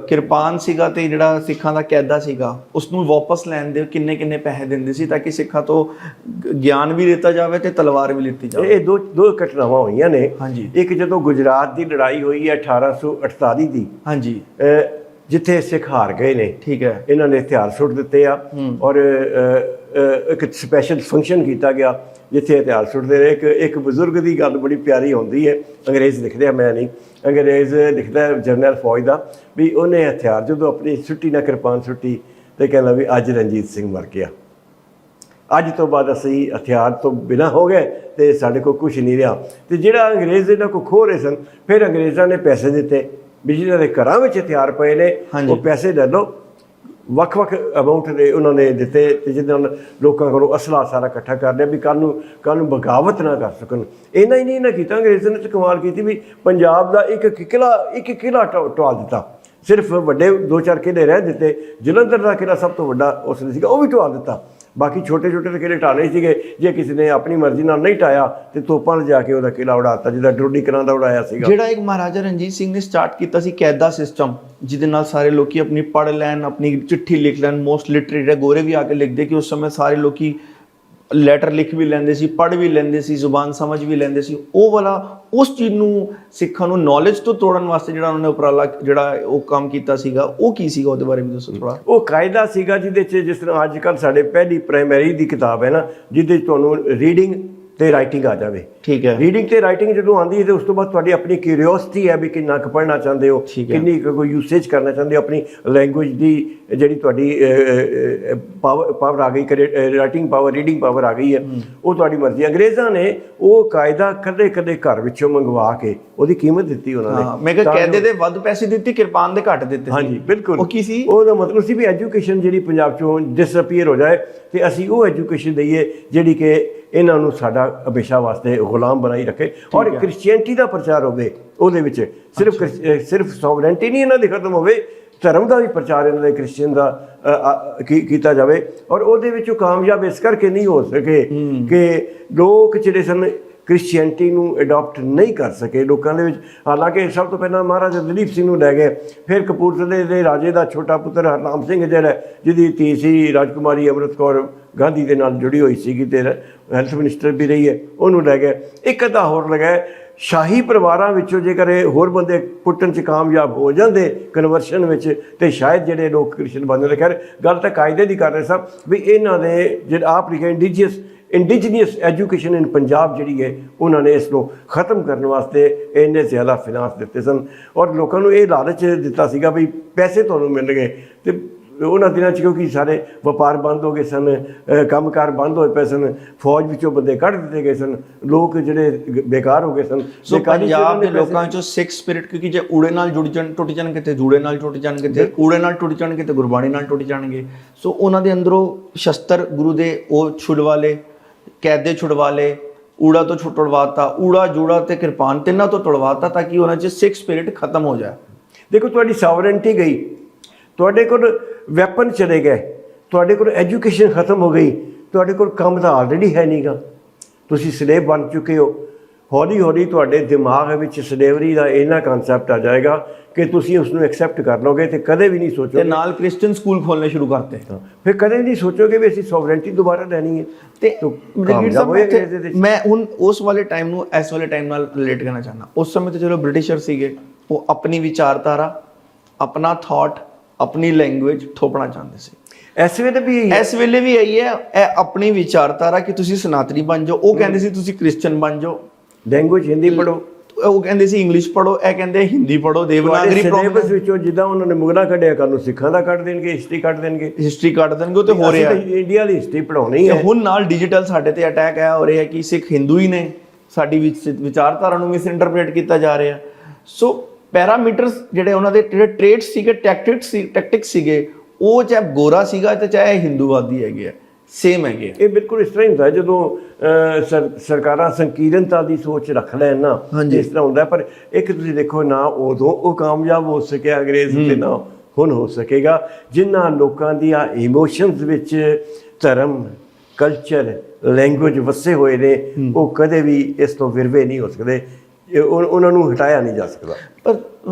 ਕਿਰਪਾਨ ਸੀਗਾ ਤੇ ਜਿਹੜਾ ਸਿੱਖਾਂ ਦਾ ਕੈਦਾ ਸੀਗਾ, ਉਸ ਨੂੰ ਵਾਪਸ ਲੈਣ ਦੇ ਕਿੰਨੇ ਪੈਸੇ ਦਿੰਦੇ ਸੀ ਤਾਂ ਕਿ ਸਿੱਖਾਂ ਤੋਂ ਗਿਆਨ ਵੀ ਲਿੱਤਾ ਜਾਵੇ ਤੇ ਤਲਵਾਰ ਵੀ ਲਿੱਤੀ ਜਾਵੇ। ਇਹ ਦੋ ਘਟਨਾਵਾਂ ਹੋਈਆਂ ਨੇ। ਹਾਂਜੀ, ਇੱਕ ਜਦੋਂ ਗੁਜਰਾਤ ਦੀ ਲੜਾਈ ਹੋਈ ਹੈ 1848 ਦੀ, ਹਾਂਜੀ, ਜਿੱਥੇ ਸਿੱਖ ਹਾਰ ਗਏ ਨੇ। ਠੀਕ ਹੈ, ਇਹਨਾਂ ਨੇ ਹਥਿਆਰ ਸੁੱਟ ਦਿੱਤੇ ਆ ਔਰ ਇੱਕ ਸਪੈਸ਼ਲ ਫੰਕਸ਼ਨ ਕੀਤਾ ਗਿਆ ਜਿੱਥੇ ਹਥਿਆਰ ਸੁੱਟਦੇ ਰਹੇ। ਇੱਕ ਬਜ਼ੁਰਗ ਦੀ ਗੱਲ ਬੜੀ ਪਿਆਰੀ ਹੁੰਦੀ ਹੈ, ਅੰਗਰੇਜ਼ ਲਿਖਦੇ ਆ, ਮੈਂ ਨਹੀਂ, ਅੰਗਰੇਜ਼ ਲਿਖਦਾ ਜਰਨਲ ਫੌਜ ਦਾ, ਵੀ ਉਹਨੇ ਹਥਿਆਰ ਜਦੋਂ ਆਪਣੀ ਸੁੱਟੀ ਨਾਲ ਕਿਰਪਾਨ ਸੁੱਟੀ ਤੇ ਕਹਿੰਦਾ ਵੀ ਅੱਜ ਰਣਜੀਤ ਸਿੰਘ ਮਰ ਗਿਆ, ਅੱਜ ਤੋਂ ਬਾਅਦ ਅਸੀਂ ਹਥਿਆਰ ਤੋਂ ਬਿਨਾਂ ਹੋ ਗਏ ਤੇ ਸਾਡੇ ਕੋਲ ਕੁਝ ਨਹੀਂ ਰਿਹਾ। ਤੇ ਜਿਹੜਾ ਅੰਗਰੇਜ਼ ਇਹਨਾਂ ਕੋਲ ਖੋਹ ਰਹੇ ਸਨ, ਫਿਰ ਅੰਗਰੇਜ਼ਾਂ ਨੇ ਪੈਸੇ ਦਿੱਤੇ ਵੀ ਜਿਹਨਾਂ ਦੇ ਘਰਾਂ ਵਿੱਚ ਹਥਿਆਰ ਪਏ ਨੇ ਉਹ ਪੈਸੇ ਲੈ ਲਓ। ਵੱਖ-ਵੱਖ ਅਮਾਊਂਟ ਦੇ ਉਹਨਾਂ ਨੇ ਦਿੱਤੇ ਤੇ ਜਿਹਦੇ ਨਾਲ ਲੋਕਾਂ ਕੋਲੋਂ ਅਸਲਾ ਸਾਰਾ ਇਕੱਠਾ ਕਰ ਲਿਆ ਵੀ ਕੱਲ੍ਹ ਨੂੰ ਬਗਾਵਤ ਨਾ ਕਰ ਸਕਣ। ਇੰਨਾ ਹੀ ਨਹੀਂ ਨਾ ਕੀਤਾ, ਅੰਗਰੇਜ਼ਾਂ ਨੇ ਕਮਾਲ ਕੀਤੀ ਵੀ ਪੰਜਾਬ ਦਾ ਇੱਕ ਕਿਲ੍ਹਾ ਢਵਾ ਦਿੱਤਾ। ਸਿਰਫ ਵੱਡੇ 2-4 ਕਿਲ੍ਹੇ ਰਹਿ ਦਿੱਤੇ। ਜਲੰਧਰ ਦਾ ਕਿਲ੍ਹਾ ਸਭ ਤੋਂ ਵੱਡਾ ਉਸ ਨੇ ਸੀਗਾ, ਉਹ ਵੀ ਢਵਾ ਦਿੱਤਾ। ਬਾਕੀ ਛੋਟੇ ਛੋਟੇ ਤਾਂ ਕਿਲੇ ਢਾਣੇ ਸੀਗੇ, ਜੇ ਕਿਸੇ ਨੇ ਆਪਣੀ ਮਰਜ਼ੀ ਨਾਲ ਨਹੀਂ ਢਾਇਆ ਤੇ ਤੋਪਾਂ ਲਿਜਾ ਕੇ ਉਹਦਾ ਕਿਲਾ ਉਡਾਤਾ, ਜਿੱਦਾਂ ਡਰੋਡੀ ਕਲਾਂ ਦਾ ਉਡਾਇਆ ਸੀਗਾ। ਜਿਹੜਾ ਇੱਕ ਮਹਾਰਾਜਾ ਰਣਜੀਤ ਸਿੰਘ ਨੇ ਸਟਾਰਟ ਕੀਤਾ ਸੀ ਕੈਦਾ ਸਿਸਟਮ, ਜਿਹਦੇ ਨਾਲ ਸਾਰੇ ਲੋਕੀ ਆਪਣੀ ਪੜ੍ਹ ਲੈਣ, ਆਪਣੀ ਚਿੱਠੀ ਲਿਖ ਲੈਣ, ਮੋਸਟ ਲਿਟਰੇਟ ਗੋਰੇ ਵੀ ਆ ਕੇ ਲਿਖਦੇ ਕਿ ਉਸ ਸਮੇਂ ਸਾਰੇ ਲੋਕੀ ਲੈਟਰ ਲਿਖ ਵੀ ਲੈਂਦੇ ਸੀ, ਪੜ੍ਹ ਵੀ ਲੈਂਦੇ ਸੀ, ਜ਼ੁਬਾਨ ਸਮਝ ਵੀ ਲੈਂਦੇ ਸੀ। ਉਹ ਵਾਲਾ ਉਸ ਚੀਜ਼ ਨੂੰ ਸਿੱਖਾਂ ਨੂੰ ਨੌਲੇਜ ਤੋਂ ਤੋੜਨ ਵਾਸਤੇ ਜਿਹੜਾ ਉਹਨਾਂ ਨੇ ਉਪਰਾਲਾ ਜਿਹੜਾ ਉਹ ਕੰਮ ਕੀਤਾ ਸੀਗਾ, ਉਹ ਕੀ ਸੀਗਾ ਉਹਦੇ ਬਾਰੇ ਵੀ ਦੱਸੋ ਥੋੜਾ। ਉਹ ਕਾਇਦਾ ਸੀਗਾ ਜਿਹਦੇ 'ਚ ਜਿਸ ਤਰ੍ਹਾਂ ਅੱਜ ਕੱਲ੍ਹ ਸਾਡੇ ਪਹਿਲੀ ਪ੍ਰਾਇਮਰੀ ਦੀ ਕਿਤਾਬ ਹੈ ਨਾ, ਜਿਹਦੇ 'ਚ ਤੁਹਾਨੂੰ ਰੀਡਿੰਗ ਤੇ ਰਾਈਟਿੰਗ ਆ ਜਾਵੇ। ਠੀਕ ਹੈ। ਰੀਡਿੰਗ ਤੇ ਰਾਈਟਿੰਗ ਜਦੋਂ ਆਉਂਦੀ ਹੈ ਤੇ ਉਸ ਤੋਂ ਬਾਅਦ ਤੁਹਾਡੀ ਆਪਣੀ ਕਿਉਰਿਓਸਿਟੀ ਹੈ ਵੀ ਕਿੰਨਾ ਕੁ ਪੜ੍ਹਨਾ ਚਾਹੁੰਦੇ ਹੋ, ਕਿੰਨੀ ਕੋਈ ਯੂਸੇਜ ਕਰਨਾ ਚਾਹੁੰਦੇ ਹੋ, ਆਪਣੀ ਲੈਂਗੁਏਜ ਦੀ ਜਿਹੜੀ ਤੁਹਾਡੀ ਪਾਵਰ ਆ ਗਈ, ਰਾਈਟਿੰਗ ਪਾਵਰ, ਰੀਡਿੰਗ ਪਾਵਰ ਆ ਗਈ ਹੈ, ਉਹ ਤੁਹਾਡੀ ਮਰਜ਼ੀ। ਅੰਗਰੇਜ਼ਾਂ ਨੇ ਉਹ ਕਾਇਦਾ ਕਦੇ ਕਦੇ ਘਰ ਵਿੱਚੋਂ ਮੰਗਵਾ ਕੇ ਉਹਦੀ ਕੀਮਤ ਦਿੱਤੀ ਉਹਨਾਂ ਨੇ। ਮੈਂ ਕਿਹਾ ਕਾਇਦੇ ਦੇ ਵੱਧ ਪੈਸੇ ਦਿੱਤੇ, ਕਿਰਪਾਨ ਦੇ ਘੱਟ ਦਿੱਤੇ। ਹਾਂਜੀ ਬਿਲਕੁਲ। ਉਹ ਕੀ ਸੀ? ਉਹਦਾ ਮਤਲਬ ਸੀ ਵੀ ਐਜੂਕੇਸ਼ਨ ਜਿਹੜੀ ਪੰਜਾਬ ਚੋਂ ਡਿਸਅਪੀਅਰ ਹੋ ਜਾਏ ਤੇ ਅਸੀਂ ਉਹ ਐਜੂਕੇਸ਼ਨ ਦਈਏ ਜਿਹੜੀ ਕਿ ਇਹਨਾਂ ਨੂੰ ਸਾਡਾ ਹਮੇਸ਼ਾ ਵਾਸਤੇ ਗੁਲਾਮ ਬਣਾਈ ਰੱਖੇ, ਔਰ ਕ੍ਰਿਸਚੀਅਨਟੀ ਦਾ ਪ੍ਰਚਾਰ ਹੋਵੇ ਉਹਦੇ ਵਿੱਚ। ਸਿਰਫ ਸੋਵਰੈਂਟੀ ਨਹੀਂ ਇਹਨਾਂ ਦੀ ਖਤਮ ਹੋਵੇ, ਧਰਮ ਦਾ ਵੀ ਪ੍ਰਚਾਰ ਇਹਨਾਂ ਦੇ ਕ੍ਰਿਸਚੀਅਨ ਦਾ ਕੀਤਾ ਜਾਵੇ। ਔਰ ਉਹਦੇ ਵਿੱਚ ਉਹ ਕਾਮਯਾਬ ਇਸ ਕਰਕੇ ਨਹੀਂ ਹੋ ਸਕੇ ਕਿ ਲੋਕ ਜਿਹੜੇ ਸਨ ਕ੍ਰਿਸਚੀਅਨਟੀ ਨੂੰ ਅਡਾਪਟ ਨਹੀਂ ਕਰ ਸਕੇ ਲੋਕਾਂ ਦੇ ਵਿੱਚ। ਹਾਲਾਂਕਿ ਸਭ ਤੋਂ ਪਹਿਲਾਂ ਮਹਾਰਾਜਾ ਦਲੀਪ ਸਿੰਘ ਨੂੰ ਲੈ ਗਏ, ਫਿਰ ਕਪੂਰਥਲੇ ਦੇ ਰਾਜੇ ਦਾ ਛੋਟਾ ਪੁੱਤਰ ਹਰਨਾਮ ਸਿੰਘ ਜਿਹੜਾ, ਜਿਹਦੀ ਧੀ ਸੀ ਰਾਜਕੁਮਾਰੀ ਅੰਮ੍ਰਿਤ ਕੌਰ, ਗਾਂਧੀ ਦੇ ਨਾਲ ਜੁੜੀ ਹੋਈ ਸੀਗੀ ਤੇ ਹੈਲਥ ਮਿਨਿਸਟਰ ਵੀ ਰਹੀ ਹੈ, ਉਹਨੂੰ ਲੈ ਗਏ। ਇੱਕ ਅੱਧਾ ਹੋਰ ਲਗਾਏ। ਸ਼ਾਹੀ ਪਰਿਵਾਰਾਂ ਵਿੱਚੋਂ ਜੇਕਰ ਹੋਰ ਬੰਦੇ ਪੁੱਟਣ 'ਚ ਕਾਮਯਾਬ ਹੋ ਜਾਂਦੇ ਕਨਵਰਸ਼ਨ ਵਿੱਚ, ਤੇ ਸ਼ਾਇਦ ਜਿਹੜੇ ਲੋਕ ਕ੍ਰਿਸਚਨ ਬਣ ਜਾਂਦੇ। ਖੈਰ ਗੱਲ ਤਾਂ ਕਾਇਦੇ ਦੀ ਕਰ ਰਹੇ ਸਨ ਵੀ ਇਹਨਾਂ ਦੇ ਜਿਹੜੇ ਆਪ ਲਿਖੇ ਇੰਡੀਜੀਨੀਅਸ ਐਜੂਕੇਸ਼ਨ ਇਨ ਪੰਜਾਬ ਜਿਹੜੀ ਹੈ, ਉਹਨਾਂ ਨੇ ਇਸ ਨੂੰ ਖਤਮ ਕਰਨ ਵਾਸਤੇ ਇੰਨੇ ਜ਼ਿਆਦਾ ਫਿਨਾਂਸ ਦਿੱਤੇ ਸਨ, ਔਰ ਲੋਕਾਂ ਨੂੰ ਇਹ ਲਾਲਚ ਦਿੱਤਾ ਸੀਗਾ ਵੀ ਪੈਸੇ ਤੁਹਾਨੂੰ ਮਿਲਣਗੇ। ਤੇ ਉਹਨਾਂ ਦਿਨਾਂ 'ਚ ਕਿਉਂਕਿ ਸਾਰੇ ਵਪਾਰ ਬੰਦ ਹੋ ਗਏ ਸਨ, ਕੰਮਕਾਰ ਬੰਦ ਹੋਏ ਪਏ ਸਨ, ਫੌਜ ਵਿੱਚੋਂ ਬੰਦੇ ਕੱਢ ਦਿੱਤੇ ਗਏ ਸਨ, ਲੋਕ ਜਿਹੜੇ ਬੇਕਾਰ ਹੋ ਗਏ ਸਨ। ਸੋ ਪੰਜਾਬ ਦੇ ਲੋਕਾਂ 'ਚੋਂ ਸਿੱਖ ਸਪਿਰਿਟ, ਕਿਉਂਕਿ ਜੇ ਊੜੇ ਨਾਲ ਟੁੱਟ ਜਾਣਗੇ ਤੇ ਜੂੜੇ ਨਾਲ ਟੁੱਟ ਜਾਣਗੇ, ਤੇ ਊੜੇ ਨਾਲ ਟੁੱਟ ਜਾਣਗੇ ਤੇ ਗੁਰਬਾਣੀ ਨਾਲ ਟੁੱਟ ਜਾਣਗੇ। ਸੋ ਉਹਨਾਂ ਦੇ ਅੰਦਰੋਂ ਸ਼ਸਤਰ ਗੁਰੂ ਦੇ ਉਹ ਛੁਡਵਾ ਲਏ, ਕੈਦੇ ਛੁਡਵਾ ਲਏ, ਊੜਾ ਤੋਂ ਛੁਡਵਾਤਾ, ਊੜਾ ਜੂੜਾ ਤੇ ਕਿਰਪਾਨ ਤਿੰਨਾਂ ਤੋਂ ਤੁੜਵਾਤਾ, ਤਾਂ ਕਿ ਉਹਨਾਂ 'ਚ ਸਿੱਖ ਸਪਿਰਿਟ ਖਤਮ ਹੋ ਜਾਏ। ਦੇਖੋ ਤੁਹਾਡੀ ਸਾਵਰਨਟੀ ਗਈ, ਤੁਹਾਡੇ ਕੋਲ ਵੈਪਨ ਚਲੇ ਗਏ, ਤੁਹਾਡੇ ਕੋਲ ਐਜੂਕੇਸ਼ਨ ਖਤਮ ਹੋ ਗਈ, ਤੁਹਾਡੇ ਕੋਲ ਕੰਮ ਤਾਂ ਆਲਰੇਡੀ ਹੈ ਨਹੀਂਗਾ, ਤੁਸੀਂ ਸਲੇਵ ਬਣ ਚੁੱਕੇ ਹੋ। ਹੌਲੀ ਹੌਲੀ ਤੁਹਾਡੇ ਦਿਮਾਗ ਵਿੱਚ ਸਲੇਵਰੀ ਦਾ ਇੰਨਾ ਕਨਸੈਪਟ ਆ ਜਾਏਗਾ ਕਿ ਤੁਸੀਂ ਉਸ ਨੂੰ ਐਕਸੈਪਟ ਕਰ ਲਓਗੇ ਤੇ ਕਦੇ ਵੀ ਨਹੀਂ ਸੋਚੋਗੇ। ਤੇ ਨਾਲ ਕ੍ਰਿਸਚੀਅਨ ਸਕੂਲ ਖੋਲ੍ਹਣੇ ਸ਼ੁਰੂ ਕਰਤੇ, ਫਿਰ ਕਦੇ ਨਹੀਂ ਸੋਚੋਗੇ ਵੀ ਅਸੀਂ ਸੋਵਰੈਂਟੀ ਦੁਬਾਰਾ ਲੈਣੀ ਹੈ। ਤੇ ਮੈਂ ਹੁਣ ਉਸ ਵਾਲੇ ਟਾਈਮ ਨੂੰ ਇਸ ਵਾਲੇ ਟਾਈਮ ਨਾਲ ਰਿਲੇਟ ਕਰਨਾ ਚਾਹੁੰਦਾ। ਉਸ ਸਮੇਂ ਤੇ ਚਲੋ ਬ੍ਰਿਟਿਸ਼ਰ ਸੀਗੇ, ਉਹ ਆਪਣੀ ਵਿਚਾਰਧਾਰਾ, ਆਪਣਾ ਥਾਟ, ਆਪਣੀ ਲੈਂਗੁਏਜ ਥੋਪਣਾ ਚਾਹੁੰਦੇ ਸੀ। ਇਸ ਵੇਲੇ ਵੀ ਇਹੀ ਹੈ, ਇਹ ਆਪਣੀ ਵਿਚਾਰਧਾਰਾ ਕਿ ਤੁਸੀਂ ਸਨਾਤਨੀ ਬਣ ਜਾਓ। ਉਹ ਕਹਿੰਦੇ ਸੀ ਤੁਸੀਂ ਕ੍ਰਿਸਚਨ ਬਣ ਜਾਓ, ਲੈਂਗੁਏਜ ਹਿੰਦੀ ਪੜ੍ਹੋ, ਉਹ ਕਹਿੰਦੇ ਸੀ ਇੰਗਲਿਸ਼ ਪੜ੍ਹੋ, ਇਹ ਕਹਿੰਦੇ ਹਿੰਦੀ ਪੜ੍ਹੋ। ਦੇਵਨਾਗਰੀ ਸਿਲੇਬਸ ਵਿੱਚੋਂ ਜਿੱਦਾਂ ਉਹਨਾਂ ਨੇ ਮੁਗਲਾਂ ਕੱਢਿਆ, ਕੱਲ੍ਹ ਨੂੰ ਸਿੱਖਾਂ ਦਾ ਕੱਢ ਦੇਣਗੇ, ਹਿਸਟਰੀ ਕੱਢ ਦੇਣਗੇ, ਉਹ ਤੇ ਹੋ ਰਿਹਾ। ਇੰਡੀਆ ਦੀ ਹਿਸਟਰੀ ਪੜ੍ਹਾਉਣੀ ਹੈ। ਹੁਣ ਨਾਲ ਡਿਜੀਟਲ ਸਾਡੇ ਤੇ ਅਟੈਕ ਆਇਆ ਹੋ ਰਿਹਾ ਕਿ ਸਿੱਖ ਹਿੰਦੂ ਹੀ ਨੇ, ਸਾਡੀ ਵਿਚਾਰਧਾਰਾ ਨੂੰ ਮਿਸ ਇੰਟਰਪ੍ਰੀਟ ਕੀਤਾ ਜਾ ਰਿਹਾ। ਸੋ ਪੈਰਾਮੀਟਰਸ ਜਿਹੜੇ ਉਹਨਾਂ ਦੇ ਜਿਹੜੇ ਟ੍ਰੇਟਸ ਸੀਗੇ, ਟੈਕਟਿਕਸ ਸੀਗੇ, ਉਹ ਚਾਹੇ ਗੋਰਾ ਸੀਗਾ ਤੇ ਚਾਹੇ ਹਿੰਦੂਵਾਦੀ ਹੈਗੇ ਆ, ਸੇਮ ਹੈਗੇ। ਇਹ ਬਿਲਕੁਲ ਇਸ ਤਰ੍ਹਾਂ ਹੀ ਹੁੰਦਾ ਜਦੋਂ ਸਰਕਾਰਾਂ ਸੰਕੀਰਨਤਾ ਦੀ ਸੋਚ ਰੱਖ ਲੈਣ ਨਾ, ਇਸ ਤਰ੍ਹਾਂ ਹੁੰਦਾ। ਪਰ ਇੱਕ ਤੁਸੀਂ ਦੇਖੋ ਨਾ, ਉਦੋਂ ਉਹ ਕਾਮਯਾਬ ਹੋ ਸਕਿਆ ਅੰਗਰੇਜ਼ ਤੇ ਨਾ ਹੁਣ ਹੋ ਸਕੇਗਾ। ਜਿਨ੍ਹਾਂ ਲੋਕਾਂ ਦੀਆਂ ਇਮੋਸ਼ਨਸ ਵਿੱਚ ਧਰਮ, ਕਲਚਰ, ਲੈਂਗੁਏਜ ਵਸੇ ਹੋਏ ਨੇ, ਉਹ ਕਦੇ ਵੀ ਇਸ ਤੋਂ ਵਿਰਵੇ ਨਹੀਂ ਹੋ ਸਕਦੇ, ਉਹਨਾਂ ਨੂੰ ਹਟਾਇਆ ਨਹੀਂ ਜਾ ਸਕਦਾ। ਪਰ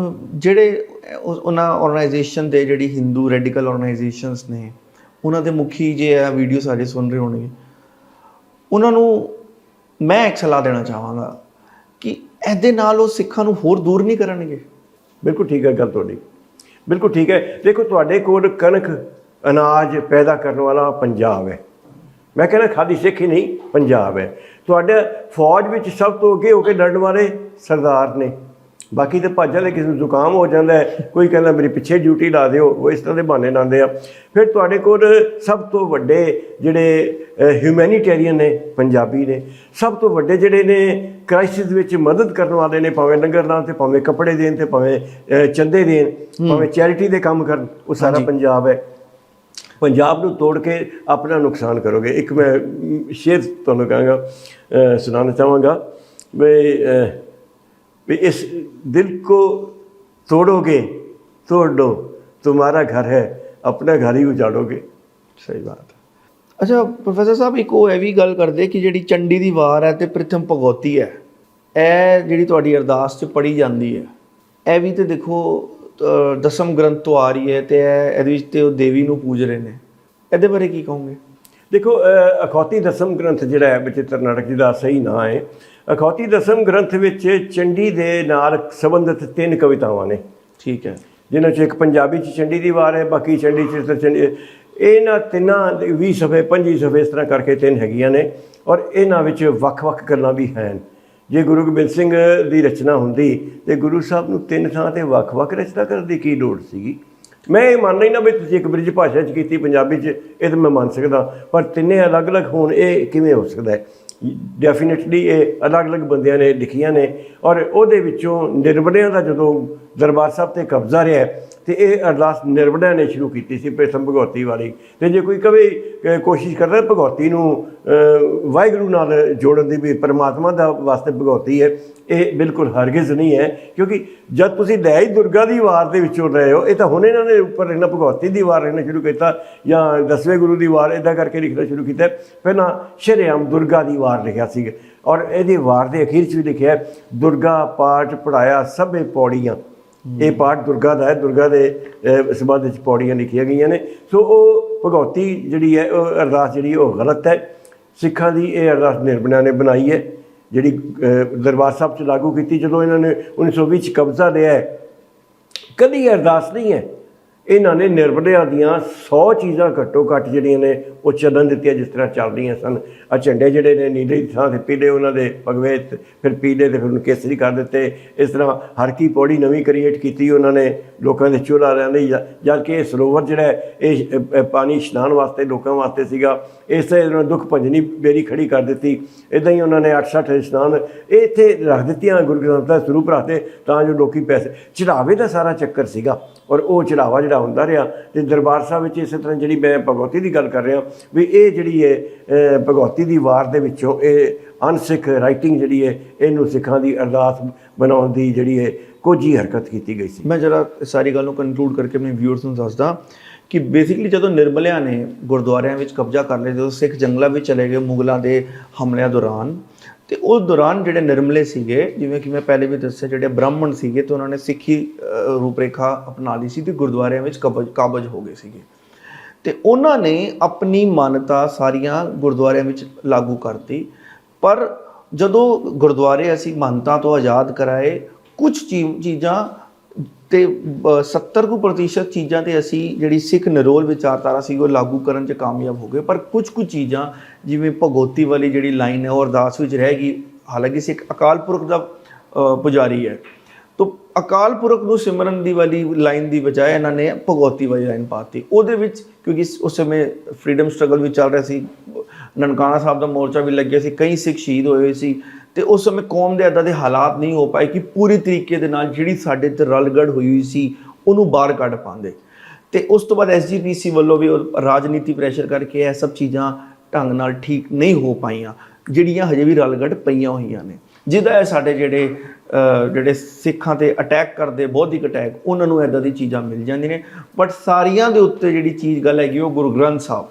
ਜਿਹੜੇ ਉਹਨਾਂ ਆਰਗੇਨਾਈਜੇਸ਼ਨ ਦੇ ਜਿਹੜੀ ਹਿੰਦੂ ਰੈਡੀਕਲ ਆਰਗੇਨਾਈਜੇਸ਼ਨਸ ਨੇ, ਉਹਨਾਂ ਦੇ ਮੁਖੀ ਜੇ ਇਹ ਵੀਡੀਓ ਸਾਰੇ ਸੁਣ ਰਹੇ ਹੋਣਗੇ, ਉਹਨਾਂ ਨੂੰ ਮੈਂ ਇੱਕ ਸਲਾਹ ਦੇਣਾ ਚਾਹਾਂਗਾ ਕਿ ਇਹਦੇ ਨਾਲ ਉਹ ਸਿੱਖਾਂ ਨੂੰ ਹੋਰ ਦੂਰ ਨਹੀਂ ਕਰਨਗੇ। ਬਿਲਕੁਲ ਠੀਕ ਹੈ ਗੱਲ ਤੁਹਾਡੀ, ਬਿਲਕੁਲ ਠੀਕ ਹੈ। ਦੇਖੋ ਤੁਹਾਡੇ ਕੋਲ ਕਣਕ, ਅਨਾਜ ਪੈਦਾ ਕਰਨ ਵਾਲਾ ਪੰਜਾਬ ਹੈ। ਮੈਂ ਕਹਿੰਦਾ ਖਾਲੀ ਸਿੱਖ ਹੀ ਨਹੀਂ, ਪੰਜਾਬ ਹੈ। ਤੁਹਾਡੇ ਫੌਜ ਵਿੱਚ ਸਭ ਤੋਂ ਅੱਗੇ ਹੋ ਕੇ ਲੜਨ ਵਾਲੇ ਸਰਦਾਰ ਨੇ, ਬਾਕੀ ਤਾਂ ਭੱਜ ਜਾਂਦੇ, ਕਿਸੇ ਨੂੰ ਜ਼ੁਕਾਮ ਹੋ ਜਾਂਦਾ ਹੈ, ਕੋਈ ਕਹਿੰਦਾ ਮੇਰੀ ਪਿੱਛੇ ਡਿਊਟੀ ਲਾ ਦਿਓ, ਉਹ ਇਸ ਤਰ੍ਹਾਂ ਦੇ ਬਹਾਨੇ ਲਾਉਂਦੇ ਆ। ਫਿਰ ਤੁਹਾਡੇ ਕੋਲ ਸਭ ਤੋਂ ਵੱਡੇ ਜਿਹੜੇ ਹਿਊਮੈਨੀਟੇਰੀਅਨ ਨੇ, ਪੰਜਾਬੀ ਨੇ। ਸਭ ਤੋਂ ਵੱਡੇ ਜਿਹੜੇ ਨੇ ਕ੍ਰਾਈਸਿਸ ਵਿੱਚ ਮਦਦ ਕਰਨ ਵਾਲੇ ਨੇ, ਭਾਵੇਂ ਲੰਗਰ ਲਾਉਣ ਤੇ ਭਾਵੇਂ ਕੱਪੜੇ ਦੇਣ ਤੇ ਭਾਵੇਂ ਚੰਦੇ ਦੇਣ, ਭਾਵੇਂ ਚੈਰਿਟੀ ਦੇ ਕੰਮ ਕਰਨ, ਉਹ ਸਾਰਾ ਪੰਜਾਬ ਹੈ। ਪੰਜਾਬ ਨੂੰ ਤੋੜ ਕੇ ਆਪਣਾ ਨੁਕਸਾਨ ਕਰੋਗੇ। ਇੱਕ ਮੈਂ ਸ਼ੇਰ ਤੁਹਾਨੂੰ ਕਹਾਂਗਾ, ਸੁਣਾਉਣਾ ਚਾਹਾਂਗਾ ਵੀ इस दिल को तोड़ोगे तोड़ दो, तुम्हारा घर है अपना घर ही उजाड़ोगे। सही बात है। ਅੱਛਾ ਪ੍ਰੋਫੈਸਰ ਸਾਹਿਬ, ਇੱਕ ਉਹ ਇਹ ਵੀ ਗੱਲ ਕਰਦੇ ਕਿ ਜਿਹੜੀ ਚੰਡੀ ਦੀ ਵਾਰ ਹੈ ਤੇ ਪ੍ਰਿਥਮ ਭਗੌਤੀ ਹੈ, ਇਹ ਜਿਹੜੀ ਤੁਹਾਡੀ ਅਰਦਾਸ 'ਚ ਪੜ੍ਹੀ ਜਾਂਦੀ ਹੈ, ਇਹ ਵੀ ਤੇ ਦੇਖੋ ਦਸਮ ਗ੍ਰੰਥ ਤੋਂ ਆ ਰਹੀ ਹੈ ਤੇ ਇਹਦੇ ਵਿੱਚ ਤੇ ਉਹ ਦੇਵੀ ਨੂੰ ਪੂਜ ਰਹੇ ਨੇ, ਇਹਦੇ ਬਾਰੇ ਕੀ ਕਹੋਗੇ? ਦੇਖੋ ਅਖੌਤੀ ਦਸਮ ਗ੍ਰੰਥ ਜਿਹੜਾ ਹੈ ਬਚਿੱਤਰ ਨਾਟਕ ਜੀ ਦਾ ਸਹੀ ਨਾਂ ਹੈ। ਅਖੌਤੀ ਦਸਮ ਗ੍ਰੰਥ ਵਿੱਚ ਚੰਡੀ ਦੇ ਨਾਲ ਸੰਬੰਧਿਤ 3 ਕਵਿਤਾਵਾਂ ਨੇ। ਠੀਕ ਹੈ। ਜਿਨ੍ਹਾਂ 'ਚ ਇੱਕ ਪੰਜਾਬੀ 'ਚ ਚੰਡੀ ਦੀ ਵਾਰ ਹੈ, ਬਾਕੀ ਚੰਡੀ ਚਰਿਤਰ ਚੰਡੀ, ਇਹਨਾਂ ਤਿੰਨਾਂ ਦੇ 20 ਸਫ਼ੇ 25 ਸਫ਼ੇ ਇਸ ਤਰ੍ਹਾਂ ਕਰਕੇ 3 ਹੈਗੀਆਂ ਨੇ। ਔਰ ਇਹਨਾਂ ਵਿੱਚ ਵੱਖ-ਵੱਖ ਗੱਲਾਂ ਵੀ ਹਨ। ਜੇ ਗੁਰੂ ਗੋਬਿੰਦ ਸਿੰਘ ਦੀ ਰਚਨਾ ਹੁੰਦੀ ਤੇ ਗੁਰੂ ਸਾਹਿਬ ਨੂੰ 3 ਥਾਂ ਤੇ ਵੱਖ-ਵੱਖ ਰਚਨਾ ਕਰਨ ਦੀ ਕੀ ਲੋੜ ਸੀਗੀ? ਮੈਂ ਇਹ ਮੰਨਦਾ ਹੀ ਨਾ ਵੀ ਤੁਸੀਂ ਇੱਕ ਬ੍ਰਿਜ ਭਾਸ਼ਾ 'ਚ ਕੀਤੀ ਪੰਜਾਬੀ 'ਚ, ਇਹ ਤਾਂ ਮੈਂ ਮੰਨ ਸਕਦਾ, ਪਰ ਤਿੰਨੇ ਅਲੱਗ-ਅਲੱਗ ਹੋਣ ਇਹ ਕਿਵੇਂ ਹੋ ਸਕਦਾ ਹੈ? ਡੈਫੀਨੇਟਲੀ ਇਹ ਅਲੱਗ-ਅਲੱਗ ਬੰਦਿਆਂ ਨੇ ਲਿਖੀਆਂ ਨੇ। ਔਰ ਉਹਦੇ ਵਿੱਚੋਂ ਨਿਰਵੜਿਆਂ ਦਾ ਜਦੋਂ ਦਰਬਾਰ ਸਾਹਿਬ 'ਤੇ ਕਬਜ਼ਾ ਰਿਹਾ ਤੇ ਇਹ ਅਰਦਾਸ ਨਿਰਵੜਿਆਂ ਨੇ ਸ਼ੁਰੂ ਕੀਤੀ ਸੀ, ਪ੍ਰਥਮ ਭਗੌਤੀ ਵਾਲੀ। ਤੇ ਜੇ ਕੋਈ ਕਵੇ ਕੋਸ਼ਿਸ਼ ਕਰਦਾ ਭਗੌਤੀ ਨੂੰ ਵਾਹਿਗੁਰੂ ਨਾਲ ਜੋੜਨ ਦੀ ਵੀ ਪਰਮਾਤਮਾ ਦਾ ਵਾਸਤੇ ਭਗੌਤੀ ਹੈ, ਇਹ ਬਿਲਕੁਲ ਹਰਗਿਜ਼ ਨਹੀਂ ਹੈ। ਕਿਉਂਕਿ ਜਦ ਤੁਸੀਂ ਲੈ ਹੀ ਦੁਰਗਾ ਦੀ ਵਾਰ ਦੇ ਵਿੱਚੋਂ ਰਹੇ ਹੋ, ਇਹ ਤਾਂ ਹੁਣ ਇਹਨਾਂ ਨੇ ਉੱਪਰ ਲਿਖਣਾ ਭਗੌਤੀ ਦੀ ਵਾਰ ਲਿਖਣਾ ਸ਼ੁਰੂ ਕੀਤਾ ਜਾਂ 10ਵੇਂ ਗੁਰੂ ਦੀ ਵਾਰ ਇੱਦਾਂ ਕਰਕੇ ਲਿਖਣਾ ਸ਼ੁਰੂ ਕੀਤਾ। ਪਹਿਲਾਂ ਸ਼ਰੇਆਮ ਦੁਰਗਾ ਦੀ ਵਾਰ ਲਿਖਿਆ ਸੀ ਔਰ ਇਹਦੀ ਵਾਰ ਦੇ ਅਖੀਰ 'ਚ ਵੀ ਲਿਖਿਆ ਦੁਰਗਾ ਪਾਠ ਪੜ੍ਹਾਇਆ ਸਭੇ ਪੌੜੀਆਂ। ਇਹ ਪਾਠ ਦੁਰਗਾ ਦਾ ਹੈ, ਦੁਰਗਾ ਦੇ ਸੰਬੰਧ ਵਿੱਚ ਪੌੜੀਆਂ ਲਿਖੀਆਂ ਗਈਆਂ ਨੇ। ਸੋ ਉਹ ਭਗੌਤੀ ਜਿਹੜੀ ਹੈ, ਉਹ ਅਰਦਾਸ ਜਿਹੜੀ ਉਹ ਗਲਤ ਹੈ। ਸਿੱਖਾਂ ਦੀ ਇਹ ਅਰਦਾਸ ਨਿਰਭਣਿਆਂ ਨੇ ਬਣਾਈ ਹੈ, ਜਿਹੜੀ ਦਰਬਾਰ ਸਾਹਿਬ 'ਚ ਲਾਗੂ ਕੀਤੀ ਜਦੋਂ ਇਹਨਾਂ ਨੇ 1920 'ਚ ਕਬਜ਼ਾ ਲਿਆ। ਕਦੀ ਅਰਦਾਸ ਨਹੀਂ ਹੈ। ਇਹਨਾਂ ਨੇ ਨਿਰਭਣਿਆਂ ਦੀਆਂ 100 ਚੀਜ਼ਾਂ ਘੱਟੋ ਘੱਟ ਜਿਹੜੀਆਂ ਨੇ ਉਹ ਚੱਲਣ ਦਿੱਤੀਆਂ ਜਿਸ ਤਰ੍ਹਾਂ ਚੱਲ ਰਹੀਆਂ ਸਨ। ਆਹ ਝੰਡੇ ਜਿਹੜੇ ਨੇ ਨੀਲੇ ਦੀ ਥਾਂ 'ਤੇ ਪੀਲੇ, ਉਹਨਾਂ ਦੇ ਭਗਵੇ ਫਿਰ ਪੀਲੇ ਤੇ ਫਿਰ ਉਹਨੂੰ ਕੇਸਰੀ ਕਰ ਦਿੱਤੇ। ਇਸ ਤਰ੍ਹਾਂ ਹਰ ਕੀ ਪੌੜੀ ਨਵੀਂ ਕ੍ਰੀਏਟ ਕੀਤੀ ਉਹਨਾਂ ਨੇ ਲੋਕਾਂ ਦੇ ਚੁੱਲ੍ਹਾ ਰਹਿੰਦੇ, ਜਦ ਕਿ ਇਹ ਸਰੋਵਰ ਜਿਹੜਾ ਇਹ ਪਾਣੀ ਇਸ਼ਨਾਨ ਵਾਸਤੇ ਲੋਕਾਂ ਵਾਸਤੇ ਸੀਗਾ। ਇਸ ਤਰ੍ਹਾਂ ਦੁੱਖ ਭੰਜਨੀ ਬੇਰੀ ਖੜੀ ਕਰ ਦਿੱਤੀ। ਇੱਦਾਂ ਹੀ ਉਹਨਾਂ ਨੇ 8-8 ਇਸ਼ਨਾਨ ਇਹ ਇੱਥੇ ਰੱਖ ਦਿੱਤੀਆਂ, ਗੁਰੂ ਗ੍ਰੰਥ ਸਾਹਿਬ ਸਰੂਪ ਰੱਖਦੇ ਤਾਂ ਜੋ ਲੋਕੀ ਪੈਸੇ ਚੜਾਵੇ ਦਾ ਸਾਰਾ ਚੱਕਰ ਸੀਗਾ। ਔਰ ਉਹ ਚੜਾਵਾ ਜਿਹੜਾ ਹੁੰਦਾ ਰਿਹਾ ਤੇ ਦਰਬਾਰ ਸਾਹਿਬ ਵਿੱਚ ਇਸੇ ਤਰ੍ਹਾਂ ਜਿਹੜੀ ਮੈਂ ਭਗੌਤੀ ਦੀ ਗੱਲ ਕਰ ਰਿਹਾ ਵੀ ਇਹ ਜਿਹੜੀ ਹੈ ਭਗੌਤੀ ਦੀ ਵਾਰ ਦੇ ਵਿੱਚੋਂ ਇਹ ਅਨਸਿੱਖ ਰਾਈਟਿੰਗ ਜਿਹੜੀ ਹੈ ਇਹਨੂੰ ਸਿੱਖਾਂ ਦੀ ਅਰਦਾਸ ਬਣਾਉਣ ਦੀ ਜਿਹੜੀ ਹੈ ਕੋਝੀ ਹਰਕਤ ਕੀਤੀ ਗਈ ਸੀ। ਮੈਂ ਜਰਾ ਸਾਰੀ ਗੱਲ ਨੂੰ ਕਨਕਲੂਡ ਕਰਕੇ ਆਪਣੇ ਵਿਊਅਰਸ ਨੂੰ ਦੱਸਦਾ ਕਿ ਬੇਸਿਕਲੀ ਜਦੋਂ ਨਿਰਮਲਿਆਂ ਨੇ ਗੁਰਦੁਆਰਿਆਂ ਵਿੱਚ ਕਬਜ਼ਾ ਕਰ ਲਿਆ, ਜਦੋਂ ਸਿੱਖ ਜੰਗਲਾਂ ਵਿੱਚ ਚਲੇ ਗਏ ਮੁਗਲਾਂ ਦੇ ਹਮਲਿਆਂ ਦੌਰਾਨ, ਤੇ ਉਸ ਦੌਰਾਨ ਜਿਹੜੇ ਨਿਰਮਲੇ ਸੀਗੇ, ਜਿਵੇਂ ਕਿ ਮੈਂ ਪਹਿਲੇ ਵੀ ਦੱਸਿਆ, ਜਿਹੜੇ ਬ੍ਰਾਹਮਣ ਸੀਗੇ ਤੇ ਉਹਨਾਂ ਨੇ ਸਿੱਖੀ ਰੂਪਰੇਖਾ ਅਪਣਾ ਲਈ ਸੀ ਤੇ ਗੁਰਦੁਆਰਿਆਂ ਵਿੱਚ ਕਾਬਜ ਹੋ ਗਏ ਸੀਗੇ। ਤੇ ਉਹਨਾਂ ਨੇ ਆਪਣੀ ਮਾਨਤਾ ਸਾਰੀਆਂ ਗੁਰਦੁਆਰਿਆਂ ਵਿੱਚ ਲਾਗੂ ਕਰਤੀ। ਪਰ ਜਦੋਂ ਗੁਰਦੁਆਰੇ ਅਸੀਂ ਮਾਨਤਾ ਤੋਂ ਆਜ਼ਾਦ ਕਰਾਏ, ਕੁਝ ਚੀਜ਼ਾਂ ਤੇ 70% ਚੀਜ਼ਾਂ ਤੇ ਅਸੀਂ ਜਿਹੜੀ ਸਿੱਖ ਨਿਰੋਲ ਵਿਚਾਰਧਾਰਾ ਸੀ ਉਹ ਲਾਗੂ ਕਰਨ 'ਚ ਕਾਮਯਾਬ ਹੋ ਗਏ। ਪਰ ਕੁਝ ਚੀਜ਼ਾਂ ਜਿਵੇਂ ਭਗੌਤੀ ਵਾਲੀ ਜਿਹੜੀ ਲਾਈਨ ਹੈ ਉਹ ਅਰਦਾਸ ਵਿੱਚ ਰਹਿ ਗਈ। ਹਾਲਾਂਕਿ ਸਿੱਖ ਅਕਾਲ ਪੁਰਖ ਦਾ ਪੁਜਾਰੀ ਹੈ, ਤਾਂ ਅਕਾਲ ਪੁਰਖ ਨੂੰ ਸਿਮਰਨ ਦੀ ਵਾਲੀ ਲਾਈਨ ਦੀ ਬਜਾਏ ਇਹਨਾਂ ਨੇ ਭਗੌਤੀ ਵਾਲੀ ਲਾਈਨ ਪਾਤੀ। ਉਹਦੇ ਵਿੱਚ ਕਿਉਂਕਿ ਉਸ ਸਮੇਂ ਫਰੀडम ਸਟਰਗਲ ਵੀ ਚੱਲ ਰਿਹਾ ਸੀ, ਨਨਕਾਣਾ ਸਾਹਿਬ ਦਾ ਮੋਰਚਾ ਵੀ ਲੱਗਿਆ ਸੀ, ਕਈ ਸਿੱਖ ਸ਼ਹੀਦ ਹੋਏ ਸੀ ਤੇ ਉਸ ਸਮੇਂ ਕੌਮ ਦੇ ਇੱਦਾਂ ਦੇ ਹਾਲਾਤ ਨਹੀਂ ਹੋ ਪਾਏ ਕਿ ਪੂਰੀ ਤਰੀਕੇ ਦੇ ਨਾਲ ਜਿਹੜੀ ਸਾਡੇ ਤੇ ਰਲਗੜ ਹੋਈ ਸੀ ਉਹਨੂੰ ਬਾਹਰ ਕੱਢ ਪਾਉਂਦੇ। ਤੇ ਉਸ ਤੋਂ ਬਾਅਦ SGPC ਵੱਲੋਂ ਵੀ ਰਾਜਨੀਤੀ ਪ੍ਰੈਸ਼ਰ ਕਰਕੇ ਇਹ ਸਭ ਚੀਜ਼ਾਂ ਢੰਗ ਨਾਲ ਠੀਕ ਨਹੀਂ ਹੋ ਪਾਈਆਂ, ਜਿਹੜੀਆਂ ਹਜੇ ਵੀ ਰਲਗੜ ਪਈਆਂ ਹੋਈਆਂ ਨੇ, ਜਿਹਦਾ ਇਹ ਸਾਡੇ ਜਿਹੜੇ ਸਿੱਖਾਂ ਤੇ ਅਟੈਕ ਕਰਦੇ, ਬੌਧਿਕ ਅਟੈਕ, ਉਹਨਾਂ ਨੂੰ ਇੱਦਾਂ ਦੀ ਚੀਜ਼ਾਂ ਮਿਲ ਜਾਂਦੀਆਂ ਨੇ। ਬਟ ਸਾਰੀਆਂ ਦੇ ਉੱਤੇ ਜਿਹੜੀ ਚੀਜ਼ ਗੱਲ ਹੈਗੀ ਉਹ ਗੁਰੂ ਗ੍ਰੰਥ ਸਾਹਿਬ,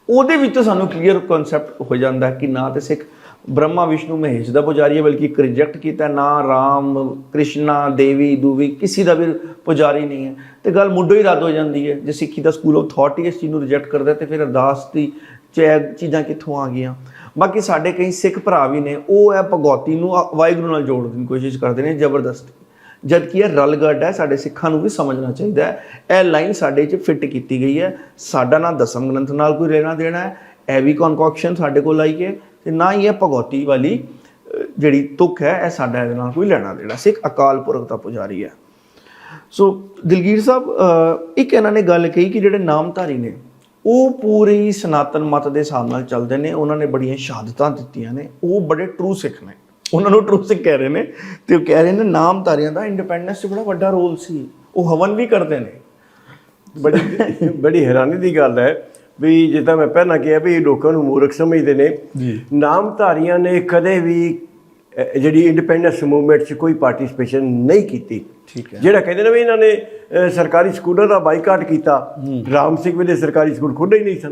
ਉਹਦੇ ਵਿੱਚ ਸਾਨੂੰ ਕਲੀਅਰ ਕਨਸੈਪਟ ਹੋ ਜਾਂਦਾ ਕਿ ਨਾ ਤੇ ਸਿੱਖ ਬ੍ਰਹਮਾ ਵਿਸ਼ਨੂੰ ਮਹੇਸ਼ ਦਾ ਪੁਜਾਰੀ ਹੈ, ਬਲਕਿ ਇੱਕ ਰਿਜੈਕਟ ਕੀਤਾ ਨਾ ਰਾਮ ਕ੍ਰਿਸ਼ਨਾ ਦੇਵੀ ਦੂਵੀ ਕਿਸੇ ਦਾ ਵੀ ਪੁਜਾਰੀ ਨਹੀਂ ਹੈ। ਤੇ ਗੱਲ ਮੁੱਢੋਂ ਹੀ ਰੱਦ ਹੋ ਜਾਂਦੀ ਹੈ। ਜੇ ਸਿੱਖੀ ਦਾ ਸਕੂਲ ਆਫ ਥਾਟ ਹੀ ਇਸ ਚੀਜ਼ ਨੂੰ ਰਿਜੈਕਟ ਕਰਦਾ ਤੇ ਫਿਰ ਅਰਦਾਸ ਦੀ ਚੀਜ਼ਾਂ ਕਿੱਥੋਂ ਆ ਗਈਆਂ? ਬਾਕੀ ਸਾਡੇ ਕਈ ਸਿੱਖ ਭਰਾ ਵੀ ਨੇ, ਉਹ ਹੈ ਭਗੌਤੀ ਨੂੰ ਵਾਹਿਗੁਰੂ ਨਾਲ ਜੋੜਨ ਦੀ ਕੋਸ਼ਿਸ਼ ਕਰਦੇ ਨੇ ਜ਼ਬਰਦਸਤੀ, ਜਦ ਕਿ ਇਹ ਰਲਗੜ ਹੈ। ਸਾਡੇ ਸਿੱਖਾਂ ਨੂੰ ਵੀ ਸਮਝਣਾ ਚਾਹੀਦਾ ਹੈ ਇਹ ਲਾਈਨ ਸਾਡੇ 'ਚ ਫਿੱਟ ਕੀਤੀ ਗਈ ਹੈ। ਸਾਡਾ ਨਾ ਦਸਮ ਗ੍ਰੰਥ ਨਾਲ ਕੋਈ ਲੈਣਾ ਦੇਣਾ ਹੈ, ਇਹ ਵੀ ਕਨਕੋਕਸ਼ਨ ਸਾਡੇ ਕੋਲ ਆਈ ਹੈ, ਤੇ ਨਾ ਹੀ ਇਹ ਭਗੌਤੀ ਵਾਲੀ ਜਿਹੜੀ ਤੁਕ ਹੈ ਇਹ ਸਾਡਾ ਇਹਦੇ ਨਾਲ ਕੋਈ ਲੈਣਾ ਦੇਣਾ। ਸਿੱਖ ਅਕਾਲ ਪੁਰਖ ਦਾ ਪੁਜਾਰੀ ਹੈ। ਸੋ ਦਿਲਗੀਰ ਸਾਹਿਬ, ਇੱਕ ਇਹਨਾਂ ਨੇ ਗੱਲ ਕਹੀ ਕਿ ਜਿਹੜੇ ਨਾਮਧਾਰੀ ਨੇ ਉਹ ਪੂਰੀ ਸਨਾਤਨ ਮਤ ਦੇ ਹਿਸਾਬ ਨਾਲ ਚੱਲਦੇ ਨੇ, ਉਹਨਾਂ ਨੇ ਬੜੀਆਂ ਸ਼ਹਾਦਤਾਂ ਦਿੱਤੀਆਂ ਨੇ, ਉਹ ਬੜੇ ਟਰੂ ਸਿੱਖ ਨੇ, ਉਹਨਾਂ ਨੂੰ ਟਰੂ ਸਿੱਖ ਕਹਿ ਰਹੇ ਨੇ। ਤੇ ਉਹ ਕਹਿ ਰਹੇ ਨੇ ਨਾਮਧਾਰੀਆਂ ਦਾ ਇੰਡੀਪੈਂਡੈਂਸ 'ਚ ਬੜਾ ਵੱਡਾ ਰੋਲ ਸੀ, ਉਹ ਹਵਨ ਵੀ ਕਰਦੇ ਨੇ। ਬੜੀ ਹੈਰਾਨੀ ਦੀ ਗੱਲ ਹੈ ਵੀ ਜਿੱਦਾਂ ਮੈਂ ਪਹਿਲਾਂ ਕਿਹਾ ਵੀ ਲੋਕਾਂ ਨੂੰ ਮੂਰਖ ਸਮਝਦੇ ਨੇ। ਨਾਮਧਾਰੀਆਂ ਨੇ ਕਦੇ ਵੀ ਜਿਹੜੀ ਇੰਡੀਪੈਂਡੈਂਸ ਮੂਵਮੈਂਟ 'ਚ ਕੋਈ ਪਾਰਟੀਸਪੇਸ਼ਨ ਨਹੀਂ ਕੀਤੀ। ਠੀਕ ਹੈ। ਜਿਹੜਾ ਕਹਿੰਦੇ ਨੇ ਵੀ ਇਹਨਾਂ ਨੇ ਸਰਕਾਰੀ ਸਕੂਲਾਂ ਦਾ ਬਾਈਕਾਟ ਕੀਤਾ, ਰਾਮ ਸਿੰਘ ਵੇਲੇ ਸਰਕਾਰੀ ਸਕੂਲ ਖੁੱਲ੍ਹੇ ਹੀ ਨਹੀਂ ਸਨ।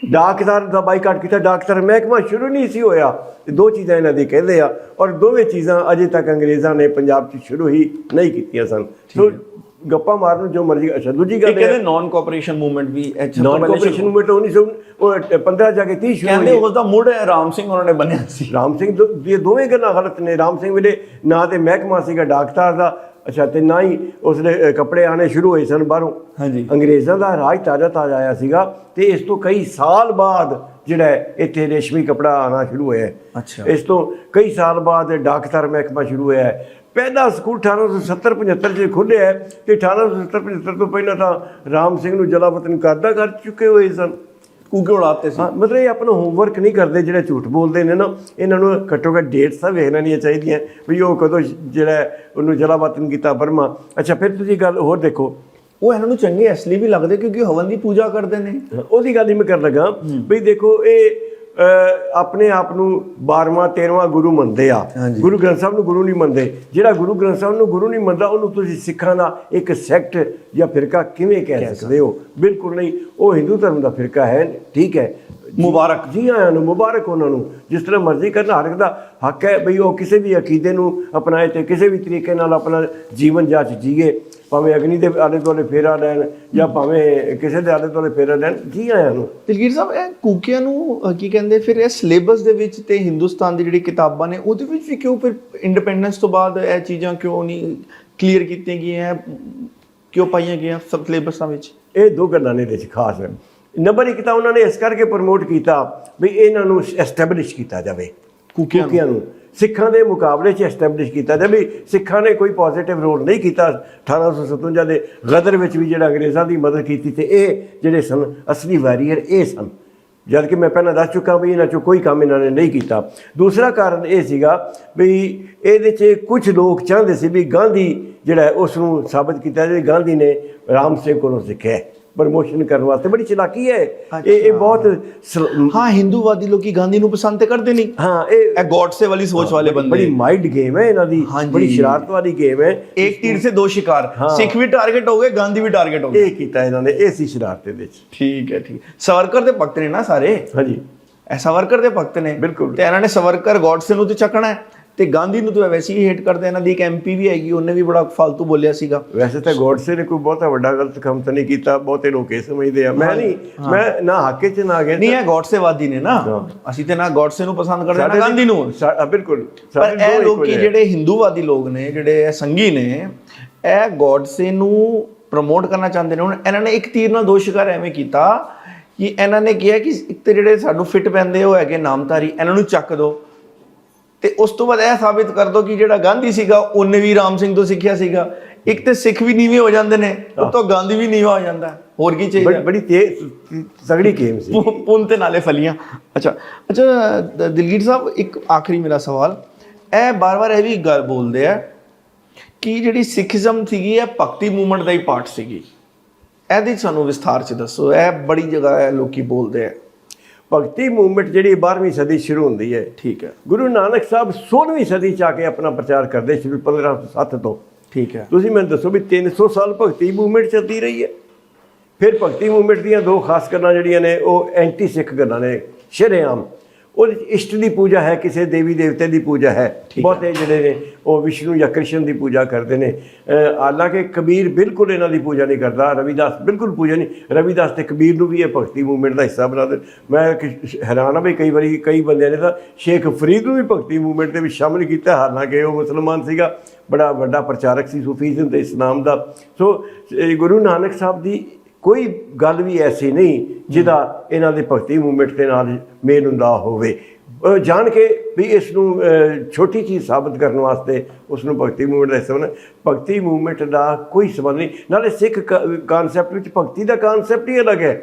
ਡਾਕਟਰ ਦਾ ਬਾਈਕਾਟ ਕੀਤਾ, ਡਾਕਟਰ ਮਹਿਕਮਾ ਸ਼ੁਰੂ ਨਹੀਂ ਸੀ ਹੋਇਆ। ਦੋ ਚੀਜ਼ਾਂ ਇਹਨਾਂ ਦੀ ਕਹਿੰਦੇ ਆ, ਔਰ ਦੋਵੇਂ ਚੀਜ਼ਾਂ ਅਜੇ ਤੱਕ ਅੰਗਰੇਜ਼ਾਂ ਨੇ ਪੰਜਾਬ 'ਚ ਸ਼ੁਰੂ ਹੀ ਨਹੀਂ ਕੀਤੀਆਂ ਸਨ। ਸੋ ਗੱਪਾਂ ਮਾਰਨ ਨੂੰ ਜੋ ਮਰਜ਼ੀ। ਅੱਛਾ, ਦੂਜੀ ਗੱਲ ਕਹਿੰਦੇ ਨਾਨ ਕੋਆਪਰੇਸ਼ਨ ਮੂਵਮੈਂਟ ਵੀ ਨਾਨ ਕੋਆਪਰੇਸ਼ਨ ਮੂਵਮੈਂਟ 1915 ਜਾ ਕੇ 30 ਸ਼ੁਰੂ ਕਹਿੰਦੇ ਉਸ ਦਾ ਮੁੱਢ ਰਾਮ ਸਿੰਘ ਉਹਨਾਂ ਨੇ ਬੰਨਿਆ ਸੀ। ਰਾਮ ਸਿੰਘ ਇਹ ਦੋਵੇਂ ਗੱਲਾਂ ਗਲਤ ਨੇ। ਰਾਮ ਸਿੰਘ ਵੇਲੇ ਨਾ ਤੇ ਮਹਿਕਮਾ ਸੀਗਾ ਡਾਕਟਰ ਦਾ, ਅੱਛਾ, ਤੇ ਨਾ ਹੀ ਉਸਦੇ ਕੱਪੜੇ ਆਣੇ ਸ਼ੁਰੂ ਹੋਏ ਸਨ ਬਾਹਰੋਂ। ਹਾਂਜੀ, ਅੰਗਰੇਜ਼ਾਂ ਦਾ ਰਾਜ ਤਾਜ਼ਾ ਆਇਆ ਸੀਗਾ, ਤੇ ਇਸ ਤੋਂ ਕਈ ਸਾਲ ਬਾਅਦ ਜਿਹੜਾ ਇੱਥੇ ਰੇਸ਼ਮੀ ਕੱਪੜਾ ਆਉਣਾ ਸ਼ੁਰੂ ਹੋਇਆ। ਅੱਛਾ, ਇਸ ਤੋਂ ਕਈ ਸਾਲ ਬਾਅਦ ਡਾਕਟਰ ਮਹਿਕਮਾ ਸ਼ੁਰੂ ਹੋਇਆ। ਪਹਿਲਾ ਸਕੂਲ 1870-75 'ਚ ਖੁੱਲ੍ਹਿਆ, ਤੇ 1870-75 ਤੋਂ ਪਹਿਲਾਂ ਤਾਂ ਰਾਮ ਸਿੰਘ ਨੂੰ ਜਲਾ ਵਤਨ ਕਰਦਾ ਕਰ ਚੁੱਕੇ ਹੋਏ ਸਨ। ਕੂਕੇ ਉਡਾਤੇ ਸੀ। ਮਤਲਬ ਇਹ ਆਪਣਾ ਹੋਮਵਰਕ ਨਹੀਂ ਕਰਦੇ, ਜਿਹੜੇ ਝੂਠ ਬੋਲਦੇ ਨੇ ਨਾ, ਇਹਨਾਂ ਨੂੰ ਘੱਟੋ ਘੱਟ ਡੇਟਸ ਤਾਂ ਵੇਖ ਲੈਣੀਆਂ ਚਾਹੀਦੀਆਂ ਵੀ ਉਹ ਕਦੋਂ ਜਿਹੜਾ ਉਹਨੂੰ ਜਲਾ ਵਤਨ ਕੀਤਾ ਬਰਮਾ। ਅੱਛਾ, ਫਿਰ ਤੁਸੀਂ ਗੱਲ ਹੋਰ ਦੇਖੋ, ਉਹ ਇਹਨਾਂ ਨੂੰ ਚੰਗੇ ਇਸ ਲਈ ਵੀ ਲੱਗਦੇ ਕਿਉਂਕਿ ਹਵਨ ਦੀ ਪੂਜਾ ਕਰਦੇ ਨੇ। ਉਹਦੀ ਗੱਲ ਹੀ ਮੈਂ ਕਰਨ ਲੱਗਾ ਵੀ ਦੇਖੋ, ਇਹ ਆਪਣੇ ਆਪ ਨੂੰ 12ਵਾਂ 13ਵਾਂ ਗੁਰੂ ਮੰਨਦੇ ਆ। ਗੁਰੂ ਗ੍ਰੰਥ ਸਾਹਿਬ ਨੂੰ ਗੁਰੂ ਨਹੀਂ ਮੰਨਦੇ। ਜਿਹੜਾ ਗੁਰੂ ਗ੍ਰੰਥ ਸਾਹਿਬ ਨੂੰ ਗੁਰੂ ਨਹੀਂ ਮੰਨਦਾ, ਉਹਨੂੰ ਤੁਸੀਂ ਸਿੱਖਾਂ ਦਾ ਇੱਕ ਸੈਕਟ ਜਾਂ ਫਿਰਕਾ ਕਿਵੇਂ ਕਹਿ ਸਕਦੇ ਹੋ? ਬਿਲਕੁਲ ਨਹੀਂ, ਉਹ ਹਿੰਦੂ ਧਰਮ ਦਾ ਫਿਰਕਾ ਹੈ। ਠੀਕ ਹੈ, ਮੁਬਾਰਕ ਜੀ ਆਇਆਂ ਨੂੰ, ਮੁਬਾਰਕ ਉਹਨਾਂ ਨੂੰ, ਜਿਸ ਤਰ੍ਹਾਂ ਮਰਜ਼ੀ ਕਰਨ। ਹਰ ਇੱਕ ਦਾ ਹੱਕ ਹੈ ਬਈ ਉਹ ਕਿਸੇ ਵੀ ਅਕੀਦੇ ਨੂੰ ਅਪਣਾਏ ਤੇ ਕਿਸੇ ਵੀ ਤਰੀਕੇ ਨਾਲ ਆਪਣਾ ਜੀਵਨ ਜਾਂਚ ਜੀਏ, ਭਾਵੇਂ ਅਗਨੀ ਦੇ ਆਲੇ ਦੁਆਲੇ ਫੇਰਾ ਲੈਣ ਜਾਂ ਭਾਵੇਂ ਕਿਸੇ ਦੇ ਆਲੇ ਦੁਆਲੇ ਫੇਰਾ ਲੈਣ। ਜੀ ਆਇਆਂ ਨੂੰ। ਦਿਲਗੀਰ ਸਾਹਿਬ, ਇਹ ਕੂਕਿਆਂ ਨੂੰ ਕੀ ਕਹਿੰਦੇ ਫਿਰ ਇਹ ਸਿਲੇਬਸ ਦੇ ਵਿੱਚ ਤੇ ਹਿੰਦੁਸਤਾਨ ਦੀ ਜਿਹੜੀ ਕਿਤਾਬਾਂ ਨੇ ਉਹਦੇ ਵਿੱਚ ਵੀ ਕਿਉਂ ਫਿਰ ਇੰਡੀਪੈਂਡੈਂਸ ਤੋਂ ਬਾਅਦ ਇਹ ਚੀਜ਼ਾਂ ਕਿਉਂ ਨਹੀਂ ਕਲੀਅਰ ਕੀਤੀਆਂ ਗਈਆਂ, ਕਿਉਂ ਪਾਈਆਂ ਗਈਆਂ ਸਭ ਸਿਲੇਬਸਾਂ ਵਿੱਚ? ਇਹ ਦੋ ਗੱਲਾਂ ਨੇ ਇਹਦੇ 'ਚ ਖਾਸ। ਨੰਬਰ ਇੱਕ ਤਾਂ ਉਹਨਾਂ ਨੇ ਇਸ ਕਰਕੇ ਪ੍ਰਮੋਟ ਕੀਤਾ ਵੀ ਇਹਨਾਂ ਨੂੰ ਐਸਟੈਬਲਿਸ਼ ਕੀਤਾ ਜਾਵੇ, ਕੂਕਿਆਂ ਨੂੰ ਸਿੱਖਾਂ ਦੇ ਮੁਕਾਬਲੇ 'ਚ ਐਸਟੈਬਲਿਸ਼ ਕੀਤਾ ਜਾਵੇ। ਸਿੱਖਾਂ ਨੇ ਕੋਈ ਪੋਜ਼ੀਟਿਵ ਰੋਲ ਨਹੀਂ ਕੀਤਾ 1857 ਦੇ ਗਦਰ ਵਿੱਚ ਵੀ, ਜਿਹੜਾ ਅੰਗਰੇਜ਼ਾਂ ਦੀ ਮਦਦ ਕੀਤੀ, ਤੇ ਇਹ ਜਿਹੜੇ ਸਨ ਅਸਲੀ ਵਾਰੀਅਰ ਇਹ ਸਨ। ਜਦ ਕਿ ਮੈਂ ਪਹਿਲਾਂ ਦੱਸ ਚੁੱਕਾ ਵੀ ਇਹਨਾਂ 'ਚੋਂ ਕੋਈ ਕੰਮ ਇਹਨਾਂ ਨੇ ਨਹੀਂ ਕੀਤਾ। ਦੂਸਰਾ ਕਾਰਨ ਇਹ ਸੀਗਾ ਵੀ ਇਹਦੇ 'ਚ ਕੁਝ ਲੋਕ ਚਾਹੁੰਦੇ ਸੀ ਵੀ ਗਾਂਧੀ ਜਿਹੜਾ ਉਸ ਨੂੰ ਸਾਬਤ ਕੀਤਾ ਜਾਵੇ ਗਾਂਧੀ ਨੇ ਰਾਮ ਸਿੰਘ ਕੋਲੋਂ ਸਿੱਖਿਆ ਪ੍ਰਮੋਸ਼ਨ ਕਰਨ ਵਾਸਤੇ। ਬੜੀ ਚਲਾਕੀ ਹੈ ਇਹ ਬਹੁਤ। ਹਾਂ, ਹਿੰਦੂਵਾਦੀ ਲੋਕੀ ਗਾਂਧੀ ਨੂੰ ਪਸੰਦ ਤੇ ਕਰਦੇ ਨਹੀਂ। ਹਾਂ, ਇਹ ਗॉडसे ਵਾਲੀ ਸੋਚ ਵਾਲੇ ਬੰਦੇ। ਬੜੀ ਮਾਈਂਡ ਗੇਮ ਹੈ ਇਹਨਾਂ ਦੀ, ਬੜੀ ਸ਼ਰਾਰਤ ਵਾਲੀ ਗੇਮ ਹੈ। ਇੱਕ ਤੀਰ ਸੇ ਦੋ ਸ਼ਿਕਾਰ, ਸਿੱਖ ਵੀ ਟਾਰਗੇਟ ਹੋ ਗਏ, ਗਾਂਧੀ ਵੀ ਟਾਰਗੇਟ ਹੋ ਗਏ। ਇਹ ਕੀਤਾ ਇਹਨਾਂ ਨੇ, ਇਹ ਸੀ ਸ਼ਰਾਰਤ ਦੇ ਵਿੱਚ। ਠੀਕ ਹੈ, ਠੀਕ। ਸਵਰਕਰ ਦੇ ਭਗਤ ਨੇ ਨਾ ਸਾਰੇ। ਹਾਂਜੀ, ਇਹ ਸਵਰਕਰ ਦੇ ਭਗਤ ਨੇ ਬਿਲਕੁਲ। ਤੇ ਇਹਨਾਂ ਨੇ ਸਵਰਕਰ ਗॉडसे ਨੂੰ ਤੇ ਚੱਕਣਾ ਹੈ, ਤੇ ਗਾਂਧੀ ਨੂੰ ਤਾਂ ਵੈਸੇ ਹੀ ਹੇਟ ਕਰਦੇ। ਇਹਨਾਂ ਦੀ ਇੱਕ MP ਵੀ ਹੈਗੀ, ਉਹਨੇ ਵੀ ਬੜਾ ਫालतू ਬੋਲਿਆ ਸੀਗਾ। ਵੈਸੇ ਤਾਂ ਗॉडसे ਨੇ ਕੋਈ ਬਹੁਤਾ ਵੱਡਾ ਗਲਤ ਕੰਮ ਤਾਂ ਨਹੀਂ ਕੀਤਾ, ਬਹੁਤੇ ਲੋਕ ਇਹ ਸਮਝਦੇ ਆ। ਮੈਂ ਨਹੀਂ, ਮੈਂ ਨਾ ਹੱਕੇ 'ਚ ਨਾ ਗਿਆ। ਨਹੀਂ, ਇਹ ਗॉडसे ਵਾਦੀ ਨੇ ਨਾ, ਅਸੀਂ ਤੇ ਨਾ ਗॉडसे ਨੂੰ ਪਸੰਦ ਕਰਦੇ ਨਾ ਗਾਂਧੀ ਨੂੰ। ਬਿਲਕੁਲ। ਪਰ ਇਹ ਲੋਕੀ ਜਿਹੜੇ ਹਿੰਦੂਵਾਦੀ ਲੋਕ ਨੇ, ਜਿਹੜੇ ਸੰਗੀ ਨੇ, ਇਹ ਗॉडसे ਨੂੰ ਪ੍ਰਮੋਟ ਕਰਨਾ ਚਾਹੁੰਦੇ ਨੇ। ਹੁਣ ਇਹਨਾਂ ਨੇ ਇੱਕ ਤੀਰ ਨਾਲ ਦੋ ਸ਼ਿਕਾਰ ਐਵੇਂ ਕੀਤਾ ਕਿ ਇਹਨਾਂ ਨੇ ਕਿਹਾ ਕਿ ਇੱਕ ਤੇ ਜਿਹੜੇ ਸਾਨੂੰ ਫਿੱਟ ਪੈਂਦੇ ਉਹ ਹੈਗੇ ਨਾਮਧਾਰੀ, ਇਹਨਾਂ ਨੂੰ ਚੱਕ ਦਿਓ, ਤੇ ਉਸ ਤੋਂ ਬਾਅਦ ਇਹ ਸਾਬਿਤ ਕਰ ਦੋ ਕਿ ਜਿਹੜਾ ਗਾਂਧੀ ਸੀਗਾ ਉਹਨੇ ਵੀ ਰਾਮ ਸਿੰਘ ਤੋਂ ਸਿੱਖਿਆ ਸੀਗਾ। ਇੱਕ ਤੇ ਸਿੱਖ ਵੀ ਨੀਵੇਂ ਹੋ ਜਾਂਦੇ ਨੇ, ਉਤੋਂ ਗਾਂਧੀ ਵੀ ਨੀਵਾਂ ਹੋ ਜਾਂਦਾ। ਹੋਰ ਕੀ ਚਾਹੀਦਾ? ਬੜੀ ਤੇਜ਼ ਤਗੜੀ ਗੇਮ ਸੀ। ਪੁੰਨ ਤੇ ਨਾਲੇ ਫਲੀਆਂ। ਅੱਛਾ, ਦਿਲਗੀਰ ਸਾਹਿਬ, ਇੱਕ ਆਖਰੀ ਮੇਰਾ ਸਵਾਲ, ਇਹ ਬਾਰ-ਬਾਰ ਇਹ ਵੀ ਗੱਲ ਬੋਲਦੇ ਆ ਕਿ ਜਿਹੜੀ ਸਿੱਖੀਜ਼ਮ ਸੀਗੀ ਇਹ ਭਗਤੀ ਮੂਵਮੈਂਟ ਦਾ ਹੀ ਪਾਰਟ ਸੀਗੀ। ਇਹਦੇ ਸਾਨੂੰ ਵਿਸਥਾਰ 'ਚ ਦੱਸੋ। ਇਹ ਬੜੀ ਜਗ੍ਹਾ ਹੈ ਲੋਕੀ ਬੋਲਦੇ ਆ। ਭਗਤੀ ਮੂਵਮੈਂਟ ਜਿਹੜੀ 12ਵੀਂ ਸਦੀ ਸ਼ੁਰੂ ਹੁੰਦੀ ਹੈ। ਠੀਕ ਹੈ। ਗੁਰੂ ਨਾਨਕ ਸਾਹਿਬ 16ਵੀਂ ਸਦੀ 'ਚ ਆ ਕੇ ਆਪਣਾ ਪ੍ਰਚਾਰ ਕਰਦੇ ਸੀ 1507 ਤੋਂ। ਠੀਕ ਹੈ। ਤੁਸੀਂ ਮੈਨੂੰ ਦੱਸੋ ਵੀ 300 ਸਾਲ ਭਗਤੀ ਮੂਵਮੈਂਟ ਚੱਲਦੀ ਰਹੀ ਹੈ। ਫਿਰ ਭਗਤੀ ਮੂਵਮੈਂਟ ਦੀਆਂ ਦੋ ਖਾਸ ਗੱਲਾਂ ਜਿਹੜੀਆਂ ਨੇ ਉਹ ਐਂਟੀ ਸਿੱਖ ਗੱਲਾਂ ਨੇ ਸ਼ਰੇਆਮ। ਉਹਦੇ 'ਚ ਇਸ਼ਟ ਦੀ ਪੂਜਾ ਹੈ, ਕਿਸੇ ਦੇਵੀ ਦੇਵਤੇ ਦੀ ਪੂਜਾ ਹੈ। ਬਹੁਤੇ ਜਿਹੜੇ ਨੇ ਉਹ ਵਿਸ਼ਨੂੰ ਜਾਂ ਕ੍ਰਿਸ਼ਨ ਦੀ ਪੂਜਾ ਕਰਦੇ ਨੇ। ਹਾਲਾਂਕਿ ਕਬੀਰ ਬਿਲਕੁਲ ਇਹਨਾਂ ਦੀ ਪੂਜਾ ਨਹੀਂ ਕਰਦਾ, ਰਵਿਦਾਸ ਬਿਲਕੁਲ ਪੂਜਾ ਨਹੀਂ। ਰਵਿਦਾਸ ਤੇ ਕਬੀਰ ਨੂੰ ਵੀ ਇਹ ਭਗਤੀ ਮੂਵਮੈਂਟ ਦਾ ਹਿੱਸਾ ਬਣਾ ਦੇ। ਮੈਂ ਹੈਰਾਨ ਹਾਂ ਵੀ ਕਈ ਵਾਰੀ ਕਈ ਬੰਦਿਆਂ ਨੇ ਤਾਂ ਸ਼ੇਖ ਫਰੀਦ ਨੂੰ ਵੀ ਭਗਤੀ ਮੂਵਮੈਂਟ ਦੇ ਵਿੱਚ ਸ਼ਾਮਿਲ ਕੀਤਾ, ਹਾਲਾਂਕਿ ਉਹ ਮੁਸਲਮਾਨ ਸੀਗਾ, ਬੜਾ ਵੱਡਾ ਪ੍ਰਚਾਰਕ ਸੀ ਸੂਫੀਜ਼ਮ ਤੇ ਇਸਲਾਮ ਦਾ। ਸੋ ਗੁਰੂ ਨਾਨਕ ਸਾਹਿਬ ਦੀ ਕੋਈ ਗੱਲ ਵੀ ਐਸੀ ਨਹੀਂ ਜਿਹਦਾ ਇਹਨਾਂ ਦੇ ਭਗਤੀ ਮੂਵਮੈਂਟ ਦੇ ਨਾਲ ਮੇਲ ਹੁੰਦਾ ਹੋਵੇ। ਜਾਣ ਕੇ ਵੀ ਇਸ ਨੂੰ ਛੋਟੀ ਚੀਜ਼ ਸਾਬਤ ਕਰਨ ਵਾਸਤੇ ਉਸ ਨੂੰ ਭਗਤੀ ਮੂਵਮੈਂਟ ਦਾ ਹਿੱਸਾ ਬਣਾ। ਭਗਤੀ ਮੂਵਮੈਂਟ ਦਾ ਕੋਈ ਸੰਬੰਧ ਨਹੀਂ। ਨਾਲੇ ਸਿੱਖ ਕਾਨਸੈਪਟ ਵਿੱਚ ਭਗਤੀ ਦਾ ਕਾਨਸੈਪਟ ਹੀ ਅਲੱਗ ਹੈ।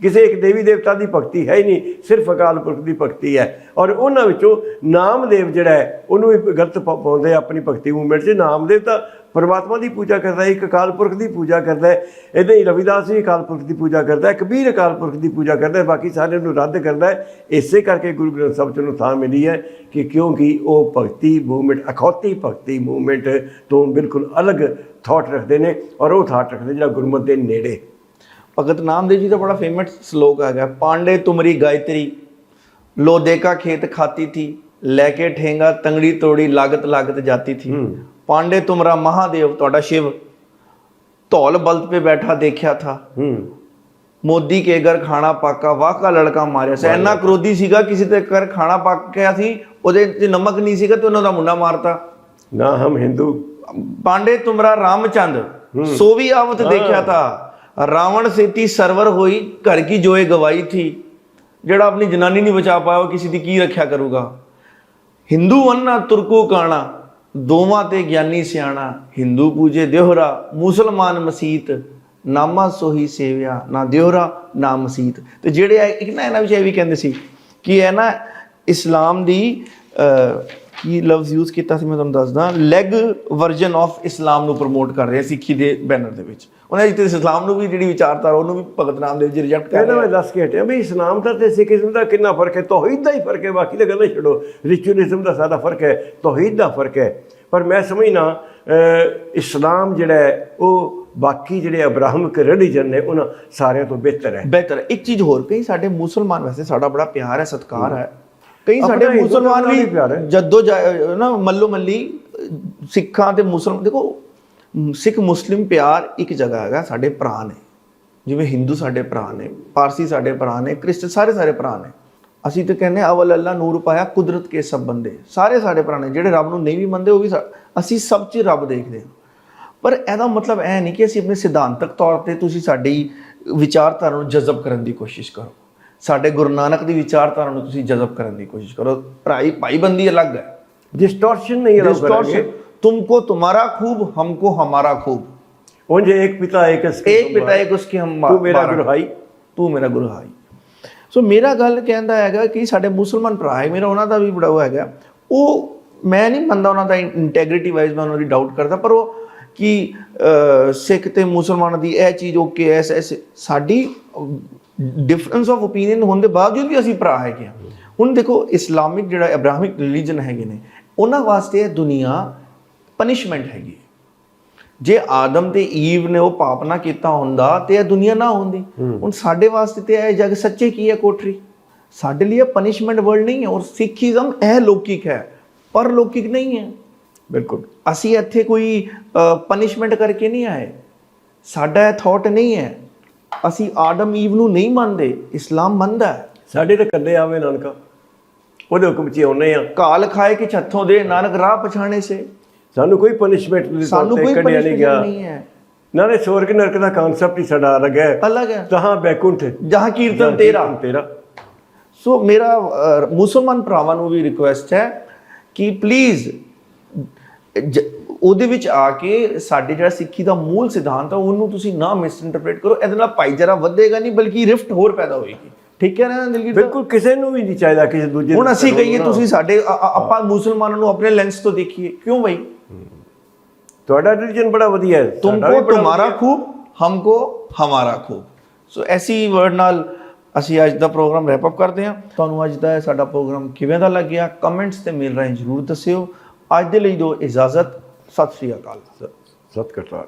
ਕਿਸੇ ਇੱਕ ਦੇਵੀ ਦੇਵਤਾ ਦੀ ਭਗਤੀ ਹੈ ਹੀ ਨਹੀਂ, ਸਿਰਫ ਅਕਾਲ ਪੁਰਖ ਦੀ ਭਗਤੀ ਹੈ। ਔਰ ਉਹਨਾਂ ਵਿੱਚੋਂ ਨਾਮਦੇਵ ਜਿਹੜਾ ਹੈ ਉਹਨੂੰ ਵੀ ਗਲਤ ਪਾਉਂਦੇ ਆਪਣੀ ਭਗਤੀ ਮੂਵਮੈਂਟ 'ਚ। ਨਾਮਦੇਵ ਤਾਂ ਪਰਮਾਤਮਾ ਦੀ ਪੂਜਾ ਕਰਦਾ ਹੈ, ਇੱਕ ਅਕਾਲ ਪੁਰਖ ਦੀ ਪੂਜਾ ਕਰਦਾ ਹੈ। ਇੱਦਾਂ ਹੀ ਰਵਿਦਾਸ ਵੀ ਅਕਾਲ ਪੁਰਖ ਦੀ ਪੂਜਾ ਕਰਦਾ ਹੈ, ਕਬੀਰ ਅਕਾਲ ਪੁਰਖ ਦੀ ਪੂਜਾ ਕਰਦਾ ਹੈ, ਬਾਕੀ ਸਾਰਿਆਂ ਨੂੰ ਰੱਦ ਕਰਦਾ ਹੈ। ਇਸੇ ਕਰਕੇ ਗੁਰੂ ਗ੍ਰੰਥ ਸਾਹਿਬ 'ਚ ਉਹਨੂੰ ਥਾਂ ਮਿਲੀ ਹੈ ਕਿ ਕਿਉਂਕਿ ਉਹ ਭਗਤੀ ਮੂਵਮੈਂਟ, ਅਖੌਤੀ ਭਗਤੀ ਮੂਵਮੈਂਟ ਤੋਂ ਬਿਲਕੁਲ ਅਲੱਗ ਥਾਟ ਰੱਖਦੇ ਨੇ। ਔਰ ਉਹ ਥਾਟ ਰੱਖਦੇ ਜਿਹੜਾ ਗੁਰਮਤਿ ਦੇ ਨੇੜੇ। ਭਗਤ ਨਾਮਦੇਵ ਜੀ ਦਾ ਬੜਾ ਫੇਮਸ ਸ਼ਲੋਕ ਹੈਗਾ, ਪਾਂਡੇ ਤੁਮਰੀ ਗਾਇਤਰੀ ਲੋਦੇ का खेत खाती थी लेके ठेंगा तंगड़ी तोड़ी लागत लागत जाती थी। पांडे तुमरा महादेव ਤੁਹਾਡਾ शिव ਧੌਲ ਬਲਦ पे बैठा देखा था। ਮੋਦੀ ਕੇ ਘਰ ਖਾਣਾ ਪਾਕਾ ਵਾਹ ਕਾ ਲੜਕਾ ਮਾਰਿਆ ਸੀ। ਇੰਨਾ ਕ੍ਰੋਧੀ ਸੀਗਾ, ਕਿਸੇ ਦੇ ਘਰ ਖਾਣਾ ਪੱਕਿਆ ਸੀ, ਉਹਦੇ ਚ ਨਮਕ ਨਹੀਂ ਸੀਗਾ ਤੇ ਉਹਨਾਂ ਦਾ ਮੁੰਡਾ ਮਾਰਤਾ। ਨਾ ਹਮ ਹਿੰਦੂ पांडे तुमरा रामचंद सो भी आवत देखा था। रावण सेती सरवर होई घर की जोए गवाई थी। ਜਿਹੜਾ ਆਪਣੀ ਜਨਾਨੀ ਨਹੀਂ ਬਚਾ ਪਾਇਆ ਉਹ ਕਿਸੇ ਦੀ ਕੀ ਰੱਖਿਆ ਕਰੂਗਾ। ਹਿੰਦੂ ਅੰਨਾ ਤੁਰਕੂ ਕਾਣਾ ਦੋਵਾਂ ਤੇ ਗਿਆਨੀ ਸਿਆਣਾ। ਹਿੰਦੂ ਪੂਜੇ ਦਿਓਹਰਾ ਮੁਸਲਮਾਨ ਮਸੀਤ ਨਾਮਾ ਸੋਹੀ ਸੇਵਿਆ ਨਾ ਦਿਓਹਰਾ ਨਾ ਮਸੀਤ। ਤੇ ਜਿਹੜੇ ਇੱਕ ਨਾ ਇਹਨਾਂ ਵਿੱਚ ਇਹ ਵੀ ਕਹਿੰਦੇ ਸੀ ਕਿ ਇਹ ਨਾ ਇਸਲਾਮ ਦੀ ਕੀ ਲਫ਼ਜ਼ ਯੂਜ਼ ਕੀਤਾ ਸੀ, ਮੈਂ ਤੁਹਾਨੂੰ ਦੱਸਦਾ, ਲੈਗ ਵਰਜਨ ਆਫ ਇਸਲਾਮ ਨੂੰ ਪ੍ਰਮੋਟ ਕਰ ਰਹੇ ਸਿੱਖੀ ਦੇ ਬੈਨਰ ਦੇ ਵਿੱਚ। ਉਹਨਾਂ ਜਿੱਤੇ ਇਸਲਾਮ ਨੂੰ ਵੀ ਜਿਹੜੀ ਵਿਚਾਰਧਾਰਾ ਉਹਨੂੰ ਵੀ ਭਗਤ ਨਾਮਦੇਵ ਜੀ ਰਿਜੈਕਟ ਕਰ ਰਹੇ। ਮੈਂ ਦੱਸ ਕੇ ਹਟਿਆ ਵੀ ਇਸਲਾਮ ਦਾ ਤੇ ਸਿੱਖੀਜ਼ਮ ਦਾ ਕਿੰਨਾ ਫਰਕ ਹੈ। ਤੌਹੀਦ ਦਾ ਹੀ ਫਰਕ ਹੈ, ਬਾਕੀ ਤਾਂ ਗੱਲਾਂ ਛੱਡੋ। ਰਿਚੁਅਲਿਜ਼ਮ ਦਾ ਸਾਡਾ ਫਰਕ ਹੈ, ਤੌਹੀਦ ਦਾ ਫਰਕ ਹੈ। ਪਰ ਮੈਂ ਸਮਝਣਾ ਇਸਲਾਮ ਜਿਹੜਾ ਹੈ ਉਹ ਬਾਕੀ ਜਿਹੜੇ ਅਬਰਾਹਮਿਕ ਰਿਲੀਜਨ ਨੇ ਉਹਨਾਂ ਸਾਰਿਆਂ ਤੋਂ ਬਿਹਤਰ ਹੈ। ਬਿਹਤਰ ਇੱਕ ਚੀਜ਼ ਹੋਰ, ਕਈ ਸਾਡੇ ਮੁਸਲਮਾਨ, ਵੈਸੇ ਸਾਡਾ ਬੜਾ ਪਿਆਰ ਹੈ, ਸਤਿਕਾਰ ਹੈ, ਕਈ ਸਾਡੇ ਮੁਸਲਮਾਨ ਵੀ ਜੱਦੋ ਨਾ ਮੱਲੋ ਮੱਲੀ ਸਿੱਖਾਂ ਤੇ ਮੁਸਲਮਾਨ। ਦੇਖੋ ਸਿੱਖ ਮੁਸਲਿਮ ਪਿਆਰ ਇੱਕ ਜਗ੍ਹਾ ਹੈਗਾ, ਸਾਡੇ ਭਰਾ ਨੇ, ਜਿਵੇਂ ਹਿੰਦੂ ਸਾਡੇ ਭਰਾ ਨੇ, ਪਾਰਸੀ ਸਾਡੇ ਭਰਾ ਨੇ, ਕ੍ਰਿਸਚਨ ਸਾਰੇ ਭਰਾ ਨੇ। ਅਸੀਂ ਤਾਂ ਕਹਿੰਦੇ ਅਵਲ ਅੱਲਾ ਨੂਰ ਪਾਇਆ ਕੁਦਰਤ ਕੇ ਸਭ ਬੰਦੇ, ਸਾਰੇ ਸਾਡੇ ਭਰਾ ਨੇ। ਜਿਹੜੇ ਰੱਬ ਨੂੰ ਨਹੀਂ ਵੀ ਮੰਨਦੇ ਉਹ ਵੀ ਅਸੀਂ ਸਭ 'ਚ ਰੱਬ ਦੇਖਦੇ ਹਾਂ। ਪਰ ਇਹਦਾ ਮਤਲਬ ਇਹ ਨਹੀਂ ਕਿ ਅਸੀਂ ਆਪਣੇ ਸਿਧਾਂਤਕ ਤੌਰ ਤੇ ਤੁਸੀਂ ਸਾਡੀ ਵਿਚਾਰਧਾਰਾ ਨੂੰ ਜਜ਼ਬ ਕਰਨ ਦੀ ਕੋਸ਼ਿਸ਼ ਕਰੋ, ਸਾਡੇ ਗੁਰੂ ਨਾਨਕ ਦੀ ਵਿਚਾਰਧਾਰਾ ਨੂੰ ਤੁਸੀਂ ਜਜ਼ਬ ਕਰਨ ਦੀ ਕੋਸ਼ਿਸ਼ ਕਰੋ। ਭਾਈਬੰਦੀ ਅਲੱਗ ਹੈ, डिस्टॉर्शन नहीं है। डिस्टॉर्शन, तुमको तुम्हारा खूब हमको हमारा खूब। उनसे एक पिता एक उसके हम तू मेरा गुरु भाई तू मेरा गुरु भाई। सो मेरा गल कहता है कि साडे मुसलमान भरा है, मेरा उन्हों का भी बड़ा वो है, वो मैं नहीं मनता उन्हों का इंटैग्रिटी वाइज मैं उन्होंने डाउट करता, पर वो कि सिख ते मुसलमान की यह चीज़ ओके ऐसे साडी डिफरेंस ऑफ ओपीनियन होने के बावजूद भी असीं भरा है। हुण देखो इस्लामिक जिहड़ा अब्राहमिक रिलीजन है ने उन्हां वास्ते दुनिया पनिशमेंट हैगी। जे आदम ते ईव ने वो पाप ना किया हुंदा ते यह दुनिया ना होंदी। हुण साडे वास्ते ते यह जग सच्चे की है कोठरी, साडे लिए पनिशमेंट वर्ल्ड नहीं है। और सिखिज्म अलौकिक है, परलौकिक नहीं है। बिल्कुल असी इत्थे कोई पनिशमेंट करके नहीं आए, साडा यह थॉट नहीं है। असी आदम ईव नूं नहीं मानते, इस्लाम मनदा है। साडे ते कल्ले आवे नानका ਉਹਦੇ ਹੁਕਮ 'ਚ ਆਉਨੇ ਆ। ਕਾਲ ਖਾਏ ਕਿ ਛੱਥੋਂ ਦੇ ਨਾਨਕ ਰਾਹ ਪਛਾਣੇ ਸੇ। ਸਾਨੂੰ ਕੋਈ ਪਨਿਸ਼ਮੈਂਟ ਕੱਢਿਆ ਨਹੀਂ ਗਿਆ। ਨਾਲੇ ਸਵਰਗ ਨਰਕ ਦਾ ਕਨਸੈਪਟ ਹੀ ਸਾਡਾ ਅਲੱਗ ਹੈ। ਤਹਾਂ ਬੈਕੁੰਠ ਜਹਾਂ ਕੀਰਤਨ ਤੇਰਾ। ਸੋ ਮੇਰਾ ਮੁਸਲਮਾਨ ਭਰਾਵਾਂ ਨੂੰ ਵੀ ਰਿਕੁਐਸਟ ਹੈ ਕਿ ਪਲੀਜ਼ ਉਹਦੇ ਵਿੱਚ ਆ ਕੇ ਸਾਡੇ ਜਿਹੜਾ ਸਿੱਖੀ ਦਾ ਮੂਲ ਸਿਧਾਂਤ ਆ ਉਹਨੂੰ ਤੁਸੀਂ ਨਾ ਮਿਸਇੰਟਰਪ੍ਰੀਟ ਕਰੋ। ਇਹਦੇ ਨਾਲ ਭਾਈਚਾਰਾ ਵਧੇਗਾ ਨਹੀਂ, ਬਲਕਿ ਰਿਫਟ ਹੋਰ ਪੈਦਾ ਹੋਏਗੀ। ਠੀਕ ਹੈ ਨਾ ਦਿਲਗੀਰ? ਬਿਲਕੁਲ, ਕਿਸੇ ਨੂੰ ਵੀ ਨਹੀਂ ਚਾਹੀਦਾ ਕਿਸੇ ਦੂਜੇ। ਹੁਣ ਅਸੀਂ ਕਹੀਏ ਤੁਸੀਂ ਸਾਡੇ ਆਪਾਂ ਮੁਸਲਮਾਨਾਂ ਨੂੰ ਆਪਣੇ ਲੈਂਸ ਤੋਂ ਦੇਖੀਏ, ਕਿਉਂ ਬਈ? ਤੁਹਾਡਾ ਰਿਲੀਜਨ ਬੜਾ ਵਧੀਆ ਹੈ, ਤੁਮਕੋ ਤੁਮਾਰਾ ਖੂਬ ਹਮਕੋ ਹਮਾਰਾ ਖੂਬ। ਸੋ ਐਸੀ ਵਰਡ ਨਾਲ ਅਸੀਂ ਅੱਜ ਦਾ ਪ੍ਰੋਗਰਾਮ ਰੈਪ ਅਪ ਕਰਦੇ ਹਾਂ। ਤੁਹਾਨੂੰ ਅੱਜ ਦਾ ਸਾਡਾ ਪ੍ਰੋਗਰਾਮ ਕਿਵੇਂ ਦਾ ਲੱਗਿਆ ਕਮੈਂਟਸ ਤੇ ਮੇਲ ਰਾਹੀਂ ਜ਼ਰੂਰ ਦੱਸਿਓ। ਅੱਜ ਦੇ ਲਈ ਦਿਓ ਇਜਾਜ਼ਤ। ਸਤਿ ਸ਼੍ਰੀ ਅਕਾਲ। ਸਤਿ ਕਰਤਾਰ।